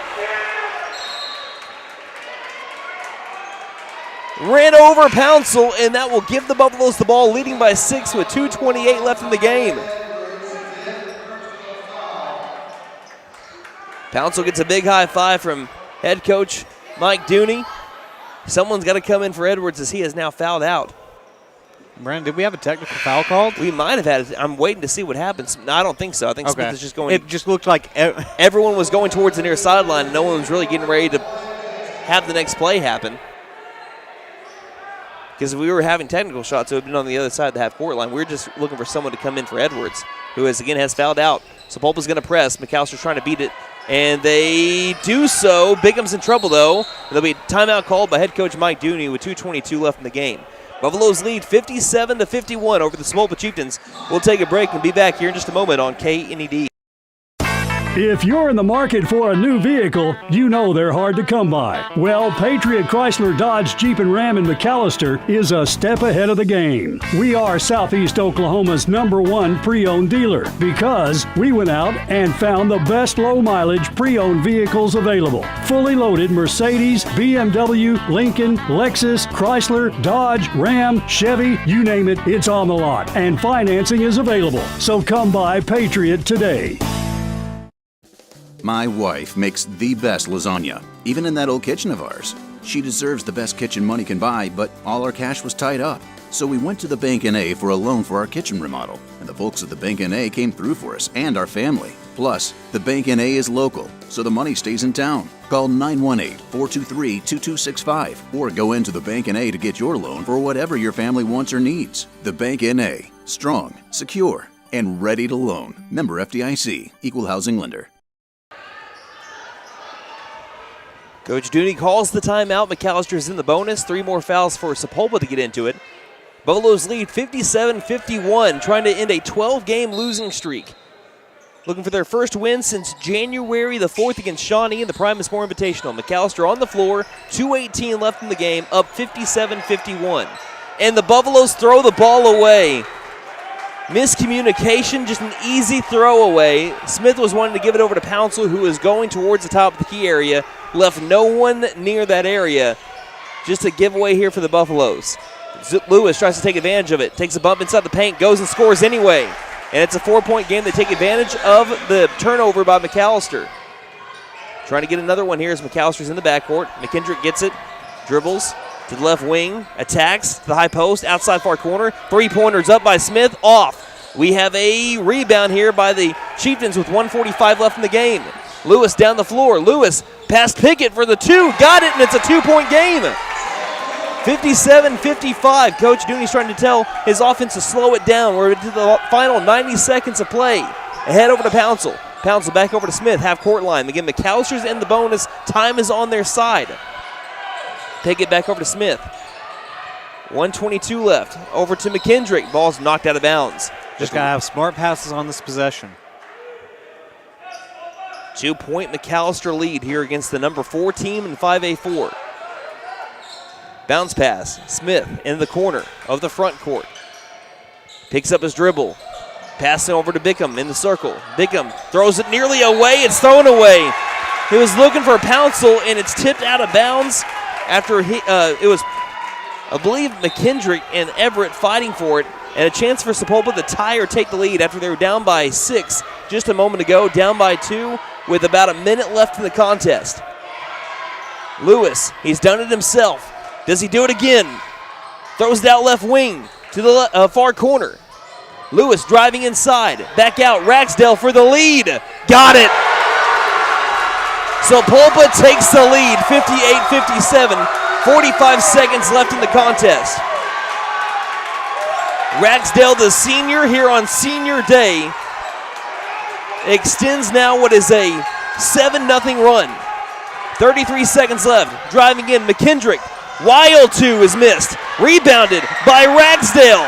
A: Ran over Pouncil, and that will give the Buffaloes the ball, leading by 6 with 2:28 left in the game. Pouncil gets a big high five from head coach Mike Dooney. Someone's got to come in for Edwards as he is now fouled out.
H: Brandon, did we have a technical foul called?
A: We might have had it. I'm waiting to see what happens. No, I don't think so. I think Smith is just going.
H: It just looked like
A: everyone was going towards the near sideline, and no one was really getting ready to have the next play happen. Because if we were having technical shots, it would have been on the other side of the half-court line. We were just looking for someone to come in for Edwards, who has fouled out. Sapulpa's going to press. McAllister's trying to beat it, and they do so. Bigham's in trouble, though. There'll be a timeout called by head coach Mike Dooney with 2:22 left in the game. Buffaloes lead 57-51 over the Sapulpa Chieftains. We'll take a break and be back here in just a moment on KNED.
F: If you're in the market for a new vehicle, you know they're hard to come by. Well, Patriot Chrysler Dodge Jeep and Ram in McAlester is a step ahead of the game. We are Southeast Oklahoma's #1 pre-owned dealer because we went out and found the best low-mileage pre-owned vehicles available. Fully loaded Mercedes, BMW, Lincoln, Lexus, Chrysler, Dodge, Ram, Chevy, you name it, it's on the lot. And financing is available. So come by Patriot today.
G: My wife makes the best lasagna, even in that old kitchen of ours. She deserves the best kitchen money can buy, but all our cash was tied up. So we went to the Bank N.A. for a loan for our kitchen remodel, and the folks at the Bank N.A. came through for us and our family. Plus, the Bank N.A. is local, so the money stays in town. Call 918-423-2265 or go into the Bank N.A. to get your loan for whatever your family wants or needs. The Bank N.A. Strong, secure, and ready to loan. Member FDIC, Equal Housing Lender.
A: Coach Dooney calls the timeout. McAllister's in the bonus. 3 more fouls for Sapulpa to get into it. Buffaloes lead 57-51, trying to end a 12-game losing streak. Looking for their first win since January the 4th against Shawnee in the Primus Moore Invitational. McAllister on the floor, 2:18 left in the game, up 57-51. And the Buffaloes throw the ball away. Miscommunication, just an easy throwaway. Smith was wanting to give it over to Pouncil, who was going towards the top of the key area. Left no one near that area. Just a giveaway here for the Buffaloes. Lewis tries to take advantage of it. Takes a bump inside the paint, goes and scores anyway. And it's a 4-point game. They take advantage of the turnover by McAllister. Trying to get another one here as McAllister's in the backcourt. McKendrick gets it, dribbles to the left wing, attacks to the high post, outside far corner. 3-pointers up by Smith, off. We have a rebound here by the Chieftains with 1:45 left in the game. Lewis down the floor. Lewis past Pickett for the 2. Got it, and it's a 2-point game. 57-55. Coach Dooney's trying to tell his offense to slow it down. We're into the final 90 seconds of play. Ahead over to Pouncil. Pouncil back over to Smith, half-court line. Again, McAllister's in the bonus. Time is on their side. Take it back over to Smith. 1:22 left. Over to McKendrick. Ball's knocked out of bounds.
H: Just got to have smart passes on this possession.
A: 2-point McAllister lead here against the number 4 team in 5A4. Bounce pass. Smith in the corner of the front court. Picks up his dribble. Passing over to Bickham in the circle. Bickham throws it nearly away. It's thrown away. He was looking for Pouncil, and it's tipped out of bounds after it was, I believe, McKendrick and Everett fighting for it, and a chance for Sapulpa to tie or take the lead after they were down by 6 just a moment ago, down by 2 with about a minute left in the contest. Lewis, he's done it himself. Does he do it again? Throws it out left wing to the far corner. Lewis driving inside. Back out. Ragsdale for the lead. Got it. Sapulpa takes the lead, 58-57. 45 seconds left in the contest. Ragsdale, the senior, here on senior day, extends now what is a 7-0 run. 33 seconds left. Driving in, McKendrick. Wild 2 is missed. Rebounded by Ragsdale.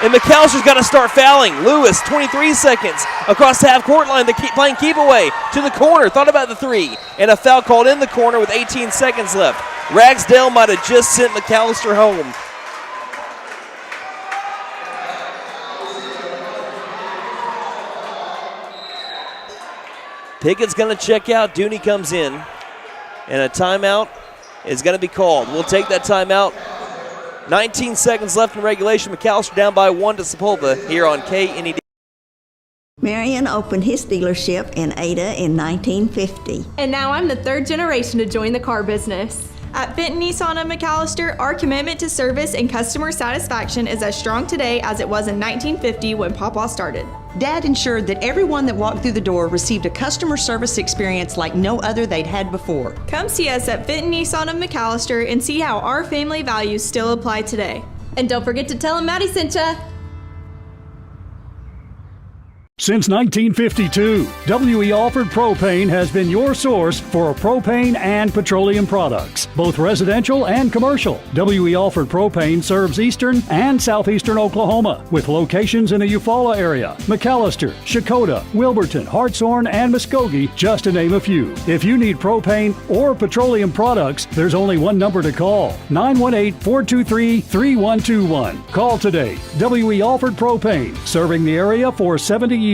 A: And McAllister's got to start fouling. Lewis, 23 seconds. Across the half-court line, playing keep away to the corner. Thought about the 3. And a foul called in the corner with 18 seconds left. Ragsdale might have just sent McAllister home. Pickett's going to check out. Dooney comes in. And a timeout is going to be called. We'll take that timeout. 19 seconds left in regulation. McAllister down by 1 to Sapulpa here on KNED.
I: Marion opened his dealership in Ada in 1950.
J: And now I'm the 3rd generation to join the car business. At Benton Nissan of McAlester, our commitment to service and customer satisfaction is as strong today as it was in 1950 when Papa started.
K: Dad ensured that everyone that walked through the door received a customer service experience like no other they'd had before.
J: Come see us at Benton Nissan of McAlester and see how our family values still apply today. And don't forget to tell them Maddie sent ya.
F: Since 1952, W.E. Alford Propane has been your source for propane and petroleum products, both residential and commercial. W.E. Alford Propane serves eastern and southeastern Oklahoma, with locations in the Eufaula area, McAlester, Shakota, Wilburton, Hartshorn, and Muskogee, just to name a few. If you need propane or petroleum products, there's only one number to call, 918-423-3121. Call today. W.E. Alford Propane, serving the area for 70 years.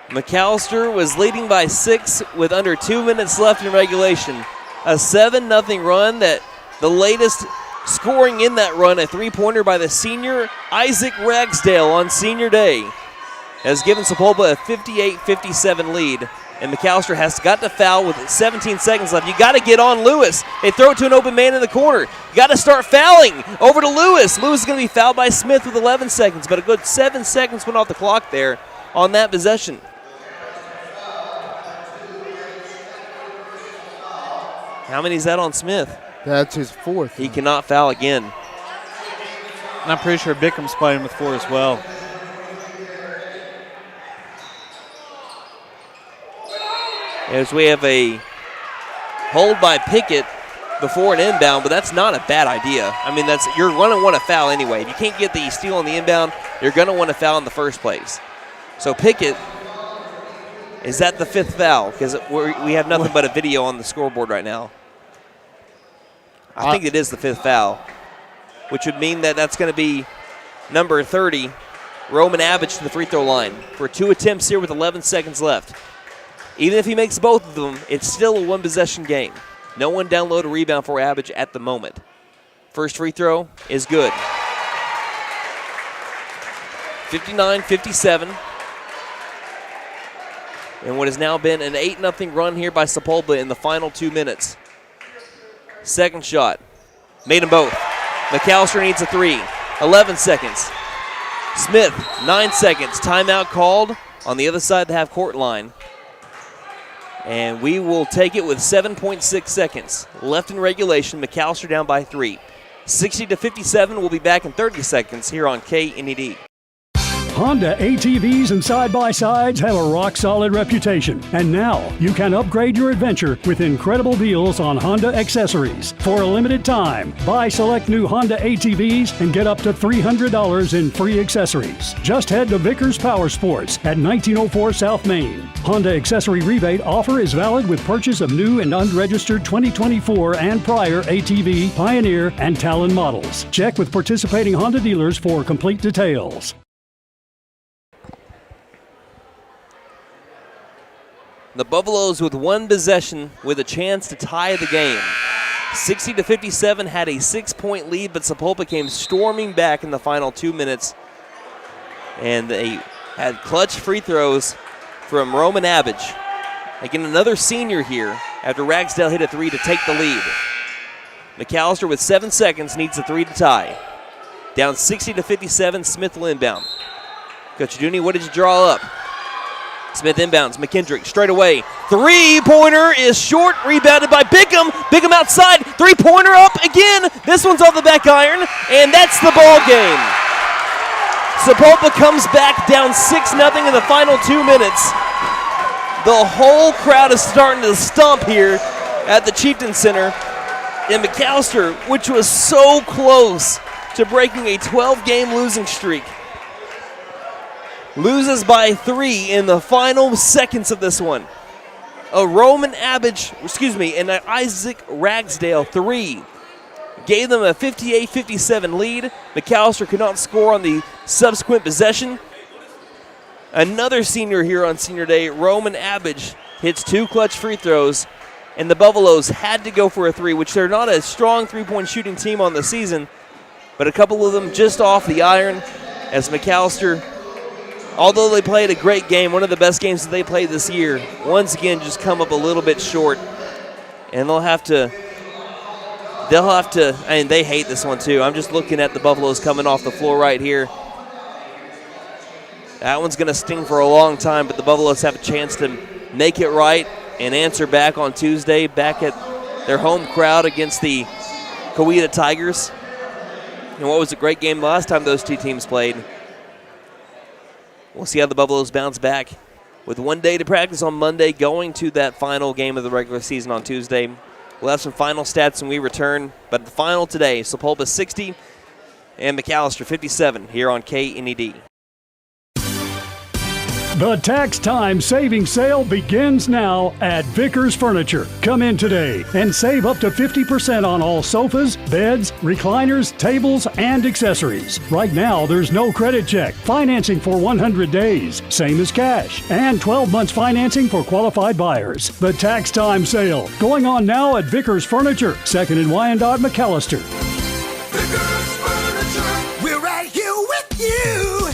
A: McAlester was leading by 6 with under 2 minutes left in regulation. A 7-0 run, that the latest scoring in that run, a three-pointer by the senior Isaac Ragsdale on senior day, has given Sapulpa a 58-57 lead. And McAlester has got to foul with 17 seconds left. You got to get on Lewis. They throw it to an open man in the corner. You got to start fouling. Over to Lewis. Lewis is going to be fouled by Smith with 11 seconds, but a good 7 seconds went off the clock there on that possession. How many is that on Smith?
B: That's his 4th.
A: He cannot foul again.
H: And I'm pretty sure Bickham's playing with 4 as well.
A: As we have a hold by Pickett before an inbound, but that's not a bad idea. I mean, you're going to want to foul anyway. If you can't get the steal on the inbound, you're going to want to foul in the first place. So Pickett, is that the 5th foul? Because we have nothing but a video on the scoreboard right now. I think it is the 5th foul, which would mean that that's going to be number 30, Roman Abbott, to the free throw line for 2 attempts here with 11 seconds left. Even if he makes both of them, it's still a one-possession game. No one down low to rebound for Abbott at the moment. First free throw is good. 59-57. And what has now been an 8-0 run here by Sapulpa in the final 2 minutes. Second shot. Made them both. McAlester needs a 3. 11 seconds. Smith, 9 seconds. Timeout called on the other side of the half-court line. And we will take it with 7.6 seconds left in regulation. McAlester down by 3. 60-57. We'll be back in 30 seconds here on KNED.
F: Honda ATVs and side-by-sides have a rock-solid reputation. And now you can upgrade your adventure with incredible deals on Honda accessories. For a limited time, buy select new Honda ATVs and get up to $300 in free accessories. Just head to Vickers Power Sports at 1904 South Main. Honda accessory rebate offer is valid with purchase of new and unregistered 2024 and prior ATV, Pioneer, and Talon models. Check with participating Honda dealers for complete details.
A: The Buffaloes with one possession with a chance to tie the game. 60-57 had a 6-point lead, but Sapulpa came storming back in the final 2 minutes. And they had clutch free throws from Roman Abbott. Again, another senior here after Ragsdale hit a 3 to take the lead. McAlester with 7 seconds needs a 3 to tie. Down 60-57, Smith will inbound. Coach Dooney, what did you draw up? Smith inbounds. McKendrick straight away. Three-pointer is short. Rebounded by Bickham. Bickham outside. Three-pointer up again. This one's on the back iron, and that's the ball game. Sapulpa comes back down 6-0 in the final 2 minutes. The whole crowd is starting to stomp here at the Chieftain Center. And McAlester, which was so close to breaking a 12-game losing streak, loses by 3 in the final seconds of this one. A Roman Abbott, and an Isaac Ragsdale 3 gave them a 58-57 lead. McAlester could not score on the subsequent possession. Another senior here on senior day, Roman Abbott, hits 2 clutch free throws, and the Buffaloes had to go for a 3, which they're not a strong three-point shooting team on the season, but a couple of them just off the iron as McAlester, although they played a great game, one of the best games that they played this year, once again just come up a little bit short and they'll have to, and they hate this one too. I'm just looking at the Buffaloes coming off the floor right here. That one's going to sting for a long time, but the Buffaloes have a chance to make it right and answer back on Tuesday, back at their home crowd against the Coweta Tigers. And what was a great game the last time those two teams played. We'll see how the Buffaloes bounce back with 1 day to practice on Monday, going to that final game of the regular season on Tuesday. We'll have some final stats when we return. But the final today, Sapulpa 60 and McAlester 57 here on KNED.
F: The tax time saving sale begins now at Vickers Furniture. Come in today and save up to 50% on all sofas, beds, recliners, tables, and accessories. Right now, there's no credit check, financing for 100 days, same as cash, and 12 months financing for qualified buyers. The tax time sale going on now at Vickers Furniture, 2nd and Wyandotte, McAlester.
L: Vickers Furniture, we're right here with you.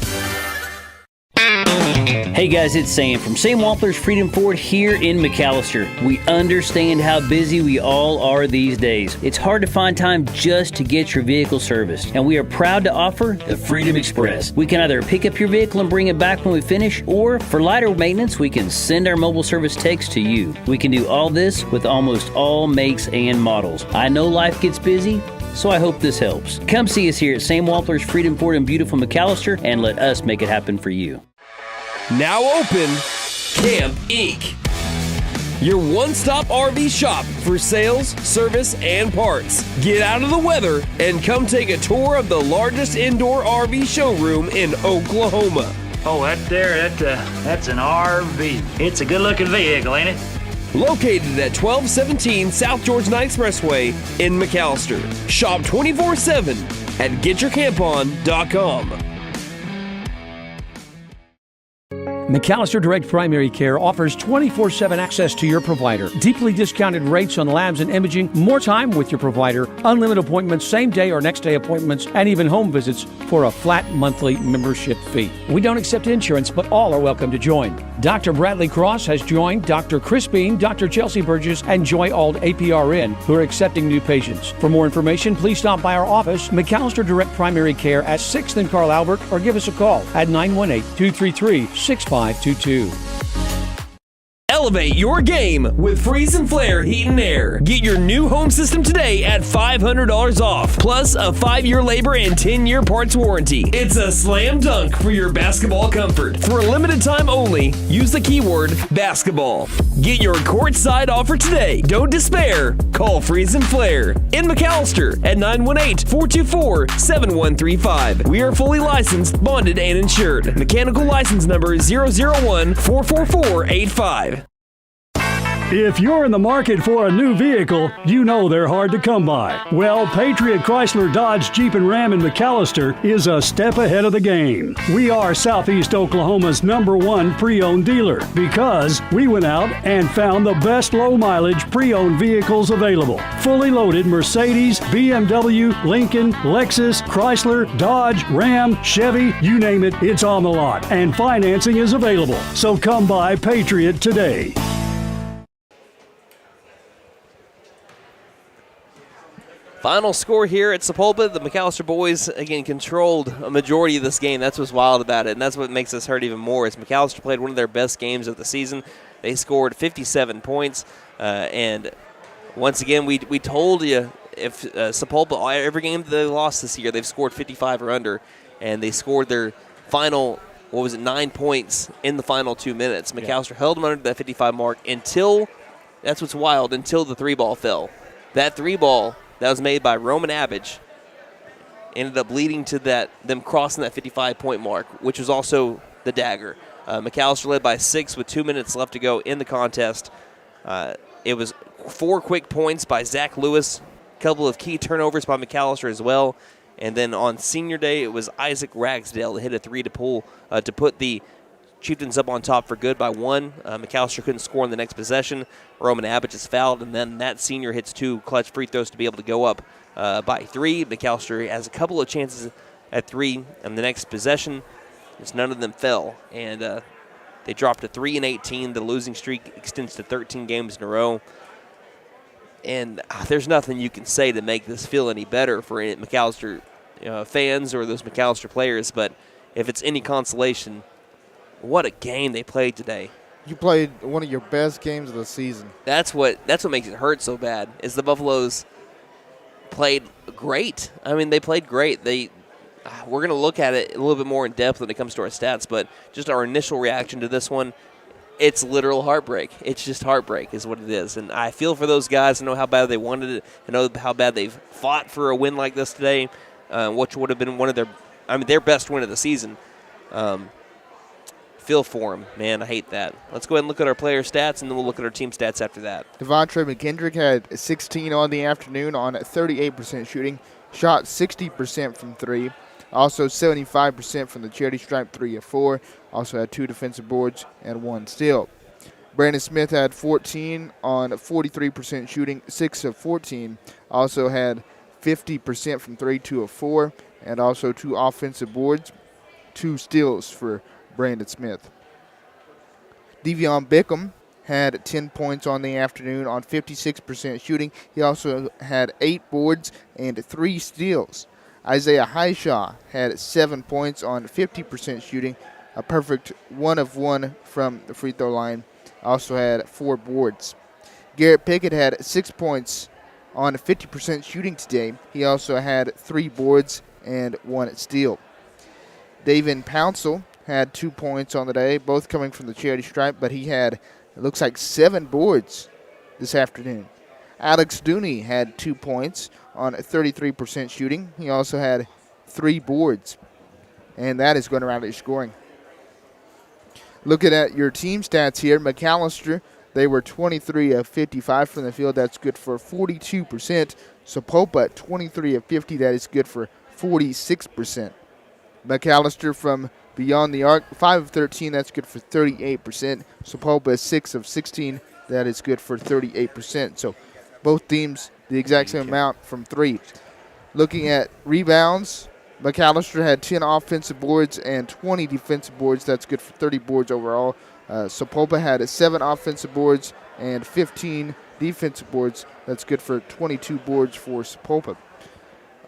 C: Hey guys, it's Sam from Sam Wampler's Freedom Ford here in McAlester. We understand how busy we all are these days. It's hard to find time just to get your vehicle serviced, and we are proud to offer the Freedom Express. We can either pick up your vehicle and bring it back when we finish, or for lighter maintenance, we can send our mobile service techs to you. We can do all this with almost all makes and models. I know life gets busy, so I hope this helps. Come see us here at Sam Wampler's Freedom Ford in beautiful McAlester and let us make it happen for you.
D: Now open, Camp Inc. Your one-stop RV shop for sales, service, and parts. Get out of the weather and come take a tour of the largest indoor RV showroom in Oklahoma.
M: Oh, that's an RV. It's a good-looking vehicle, ain't it?
D: Located at 1217 South Georgia Expressway in McAlester. Shop 24/7 at getyourcampon.com.
E: McAlester Direct Primary Care offers 24/7 access to your provider, deeply discounted rates on labs and imaging, more time with your provider, unlimited appointments, same day or next day appointments, and even home visits for a flat monthly membership fee. We don't accept insurance, but all are welcome to join. Dr. Bradley Cross has joined, Dr. Chris Bean, Dr. Chelsea Burgess, and Joy Ald APRN, who are accepting new patients. For more information, please stop by our office, McAlester Direct Primary Care at 6th and Carl Albert, or give us a call at 918-233-6522.
D: Elevate your game with Freeze and Flare Heat and Air. Get your new home system today at $500 off, plus a 5-year labor and 10-year parts warranty. It's a slam dunk for your basketball comfort. For a limited time only, use the keyword basketball. Get your courtside offer today. Don't despair. Call Freeze and Flare in McAlester at 918-424-7135. We are fully licensed, bonded, and insured. Mechanical license number 001-44485.
F: If you're in the market for a new vehicle, you know they're hard to come by. Well, Patriot Chrysler Dodge Jeep and Ram in McAlester is a step ahead of the game. We are Southeast Oklahoma's #1 pre-owned dealer because we went out and found the best low-mileage pre-owned vehicles available. Fully loaded Mercedes, BMW, Lincoln, Lexus, Chrysler, Dodge, Ram, Chevy, you name it, it's on the lot. And financing is available. So come by Patriot today.
A: Final score here at Sapulpa. The McAlester boys, again, controlled a majority of this game. That's what's wild about it, and that's what makes us hurt even more. Is McAlester played one of their best games of the season. They scored 57 points, and once again, we told you if Sapulpa, every game that they lost this year, they've scored 55 or under, and they scored their final, 9 points in the final 2 minutes. McAlester held them under that 55 mark until, that's what's wild, until the 3-ball fell. That 3-ball that was made by Roman Abbage ended up leading to them crossing that 55-point mark, which was also the dagger. McAlester led by 6 with 2 minutes left to go in the contest. It was 4 quick points by Zach Lewis, a couple of key turnovers by McAlester as well, and then on senior day it was Isaac Ragsdale that hit a 3 to put the Chieftains up on top for good by 1. McAlester couldn't score in the next possession. Roman Abbott is fouled, and then that senior hits 2 clutch free throws to be able to go up by 3. McAlester has a couple of chances at 3 in the next possession. Just none of them fell, and they dropped to 3-18. The losing streak extends to 13 games in a row. And there's nothing you can say to make this feel any better for any McAlester fans or those McAlester players. But if it's any consolation, what a game they played today.
B: You played one of your best games of the season.
A: That's what makes it hurt so bad, is the Buffaloes played great. I mean, they played great. We're going to look at it a little bit more in depth when it comes to our stats, but just our initial reaction to this one, it's literal heartbreak. It's just heartbreak is what it is. And I feel for those guys. I know how bad they wanted it. I know how bad they've fought for a win like this today, which would have been one of their best win of the season. Feel for them, man. I hate that. Let's go ahead and look at our player stats, and then we'll look at our team stats after that.
B: Devontre McKendrick had 16 on the afternoon on 38% shooting, shot 60% from three, also 75% from the charity stripe, 3 of 4, also had 2 defensive boards and 1 steal. Brandon Smith had 14 on 43% shooting, 6 of 14, also had 50% from 3, 2 of 4, and also 2 offensive boards, 2 steals for Brandon Smith. Devion Bickham had 10 points on the afternoon on 56% shooting. He also had 8 boards and 3 steals. Isaiah Highshaw had 7 points on 50% shooting, a perfect 1 of 1 from the free throw line. Also had 4 boards. Garrett Pickett had 6 points on 50% shooting today. He also had 3 boards and 1 steal. David Pouncil had 2 points on the day, both coming from the charity stripe, but he had, it looks like, 7 boards this afternoon. Alex Dooney had 2 points on 33% shooting. He also had 3 boards, and that is going around your scoring. Looking at your team stats here, McAlester, they were 23 of 55 from the field. That's good for 42%. Sapulpa, 23 of 50. That is good for 46%. McAlester from beyond the arc, 5 of 13, that's good for 38%. Sapulpa is 6 of 16, that is good for 38%. So both teams the exact same amount from 3. Looking at rebounds, McAlester had 10 offensive boards and 20 defensive boards. That's good for 30 boards overall. Sapulpa had 7 offensive boards and 15 defensive boards. That's good for 22 boards for Sapulpa.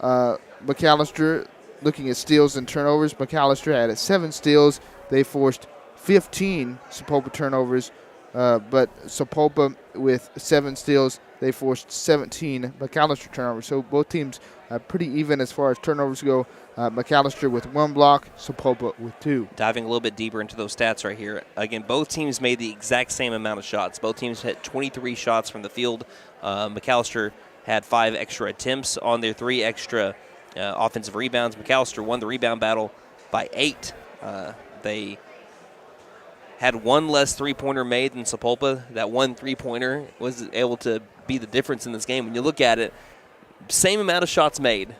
B: McAlester, looking at steals and turnovers, McAlester had 7 steals. They forced 15 Sapulpa turnovers, but Sapulpa with 7 steals, they forced 17 McAlester turnovers. So both teams pretty even as far as turnovers go. McAlester with 1 block, Sapulpa with 2.
A: Diving a little bit deeper into those stats right here. Again, both teams made the exact same amount of shots. Both teams hit 23 shots from the field. McAlester had 5 extra attempts on their 3 extra offensive rebounds. McAlester won the rebound battle by 8. They had 1 less three-pointer made than Sapulpa. That 1 three-pointer was able to be the difference in this game. When you look at it, same amount of shots made,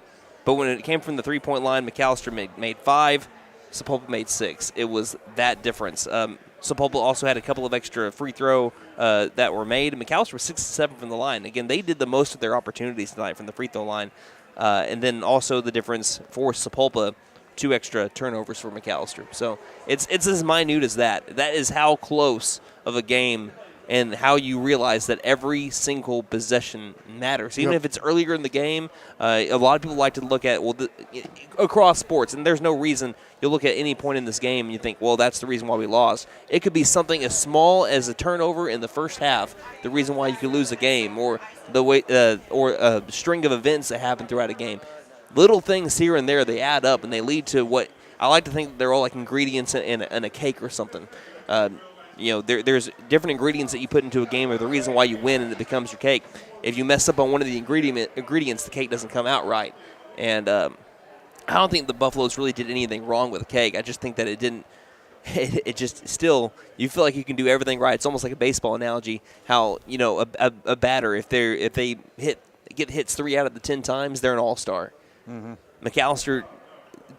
A: but when it came from the three-point line, McAlester made 5, Sapulpa made 6. It was that difference. Sapulpa also had a couple of extra free throw that were made. McAlester was 6 of 7 from the line. Again, they did the most of their opportunities tonight from the free throw line. And then also the difference for Sapulpa, 2 extra turnovers for McAlester. So it's as minute as that. That is how close of a game and how you realize that every single possession matters. Even if it's earlier in the game, a lot of people like to look at, across sports, and there's no reason you'll look at any point in this game and you think, well, that's the reason why we lost. It could be something as small as a turnover in the first half, the reason why you could lose a game, or the way, or a string of events that happen throughout a game. Little things here and there, they add up, and they lead to what I like to think they're all like ingredients in a cake or something. There's different ingredients that you put into a game are the reason why you win and it becomes your cake. If you mess up on one of the ingredients, the cake doesn't come out right. And I don't think the Buffaloes really did anything wrong with the cake. I just think that it didn't. It just still, you feel like you can do everything right. It's almost like a baseball analogy. How a batter, if they get hits 3 out of the 10 times, they're an all-star. Mm-hmm. McAlester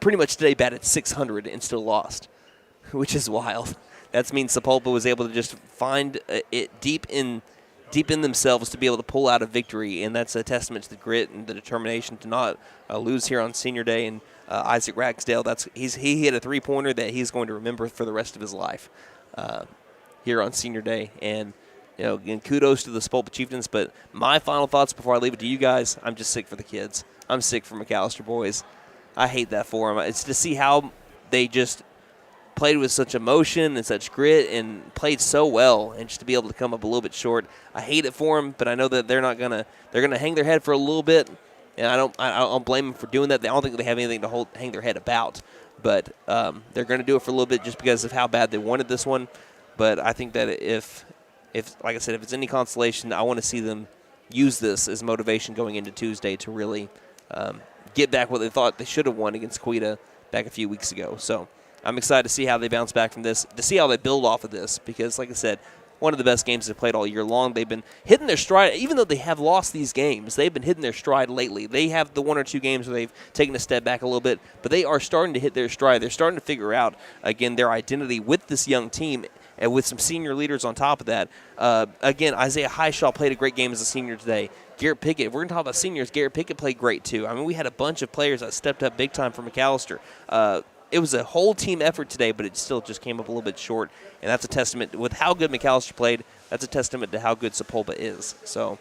A: pretty much today batted 600 and still lost, which is wild. That means Sapulpa was able to just find it deep in themselves to be able to pull out a victory, and that's a testament to the grit and the determination to not lose here on Senior Day. And Isaac Ragsdale, he hit a three-pointer that he's going to remember for the rest of his life here on Senior Day. And again, kudos to the Sapulpa Chieftains. But my final thoughts before I leave it to you guys, I'm just sick for the kids. I'm sick for McAlester boys. I hate that for them. It's to see how they just played with such emotion and such grit and played so well, and just to be able to come up a little bit short. I hate it for them, but I know that they're gonna hang their head for a little bit, and I don't blame them for doing that. I don't think they have anything to hang their head about, but they're going to do it for a little bit just because of how bad they wanted this one. But I think that if like I said, if it's any consolation, I want to see them use this as motivation going into Tuesday to really get back what they thought they should have won against Quita back a few weeks ago. So I'm excited to see how they bounce back from this, to see how they build off of this, because, like I said, one of the best games they've played all year long. They've been hitting their stride. Even though they have lost these games, they've been hitting their stride lately. They have the 1 or 2 games where they've taken a step back a little bit, but they are starting to hit their stride. They're starting to figure out, again, their identity with this young team, and with some senior leaders on top of that. Again, Isaiah Highshaw played a great game as a senior today. Garrett Pickett, if we're going to talk about seniors, Garrett Pickett played great too. I mean, we had a bunch of players that stepped up big time for McAlester. It was a whole team effort today, but it still just came up a little bit short, and that's a testament with how good McAlester played. That's a testament to how good Sapulpa is. So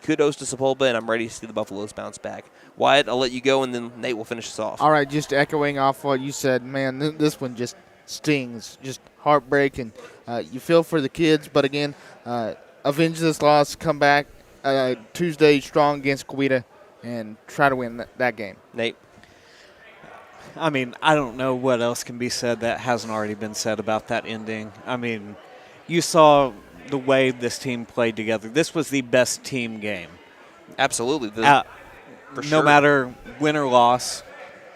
A: kudos to Sapulpa, and I'm ready to see the Buffaloes bounce back. Wyatt, I'll let you go, and then Nate will finish us off.
B: All right, just echoing off what you said, man, this one just stings, just heartbreaking. You feel for the kids, but again, avenge this loss, come back Tuesday strong against Quita, and try to win that game.
A: Nate?
H: I mean, I don't know what else can be said that hasn't already been said about that ending. I mean, you saw the way this team played together. This was the best team game.
A: Absolutely.
H: No matter win or loss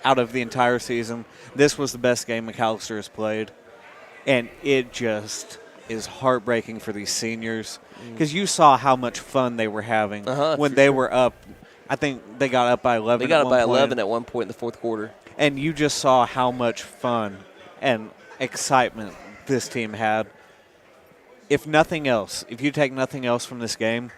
H: out of the entire season, this was the best game McAlester has played. And it just is heartbreaking for these seniors, because you saw how much fun they were having when they were up. I think they got up by 11.
A: They got up by 11 at one point in the fourth quarter.
H: And you just saw how much fun and excitement this team had. If nothing else, if you take nothing else from this game,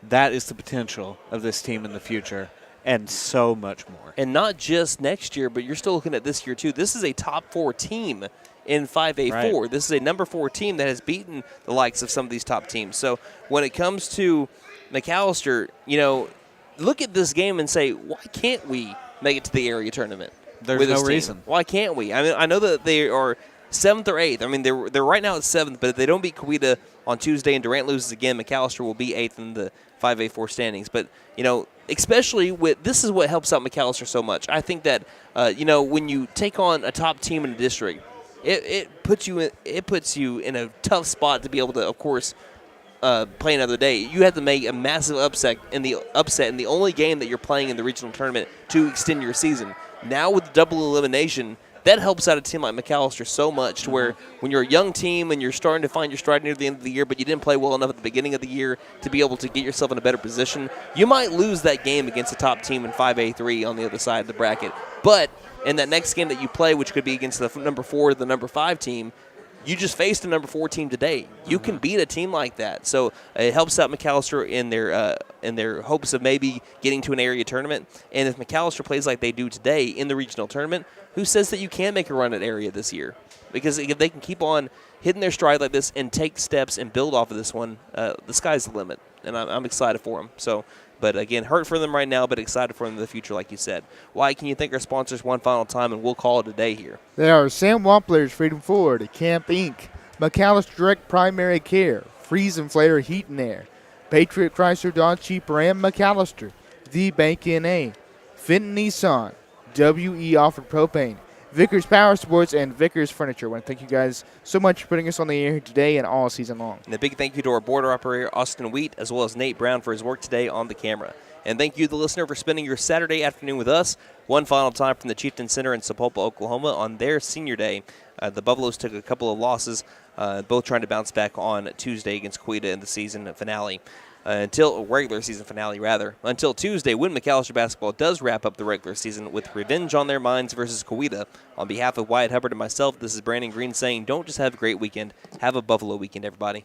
H: that is the potential of this team in the future, and so much more.
A: And not just next year, but you're still looking at this year too. This is a top 4 team in 5A4. Right. This is a number 4 team that has beaten the likes of some of these top teams. So when it comes to McAlester, look at this game and say, why can't we make it to the area tournament?
H: There's no reason.
A: Why can't we? I mean, I know that they are 7th or 8th. I mean, they're right now at 7th, but if they don't beat Quita on Tuesday and Durant loses again, McAlester will be 8th in the 5A4 standings. But, especially this is what helps out McAlester so much. I think that, when you take on a top team in a district, it puts you in a tough spot to be able to, of course, play another day. You have to make a massive upset in the only game that you're playing in the regional tournament to extend your season. Now with the double elimination, that helps out a team like McAlester so much, to where when you're a young team and you're starting to find your stride near the end of the year, but you didn't play well enough at the beginning of the year to be able to get yourself in a better position, you might lose that game against a top team in 5A3 on the other side of the bracket. But in that next game that you play, which could be against the number 4 or the number 5 team, you just faced a number 4 team today. You can beat a team like that. So it helps out McAlester in their hopes of maybe getting to an area tournament. And if McAlester plays like they do today in the regional tournament, who says that you can't make a run at area this year? Because if they can keep on hitting their stride like this and take steps and build off of this one, the sky's the limit. And I'm excited for them. But again, hurt for them right now, but excited for them in the future, like you said. Why can you thank our sponsors one final time, and we'll call it a day here?
B: They are Sam Wampler's Freedom Ford, Camp Inc., McAlester Direct Primary Care, Freeze and Flare Heat and Air, Patriot Chrysler Dodge Jeep Ram McAlester, The Bank N.A., Fenton Nissan, W.E. Offered Propane, Vickers Power Sports, and Vickers Furniture. I want to thank you guys so much for putting us on the air today and all season long.
A: And a big thank you to our border operator, Austin Wheat, as well as Nate Brown for his work today on the camera. And thank you, the listener, for spending your Saturday afternoon with us. One final time from the Chieftain Center in Sapulpa, Oklahoma on their senior day. The Buffaloes took a couple of losses, both trying to bounce back on Tuesday against Quita in the season finale. Regular season finale, until Tuesday, when McAlester basketball does wrap up the regular season with revenge on their minds versus Coweta. On behalf of Wyatt Hubbard and myself, this is Brandon Green saying, don't just have a great weekend, have a Buffalo weekend, everybody.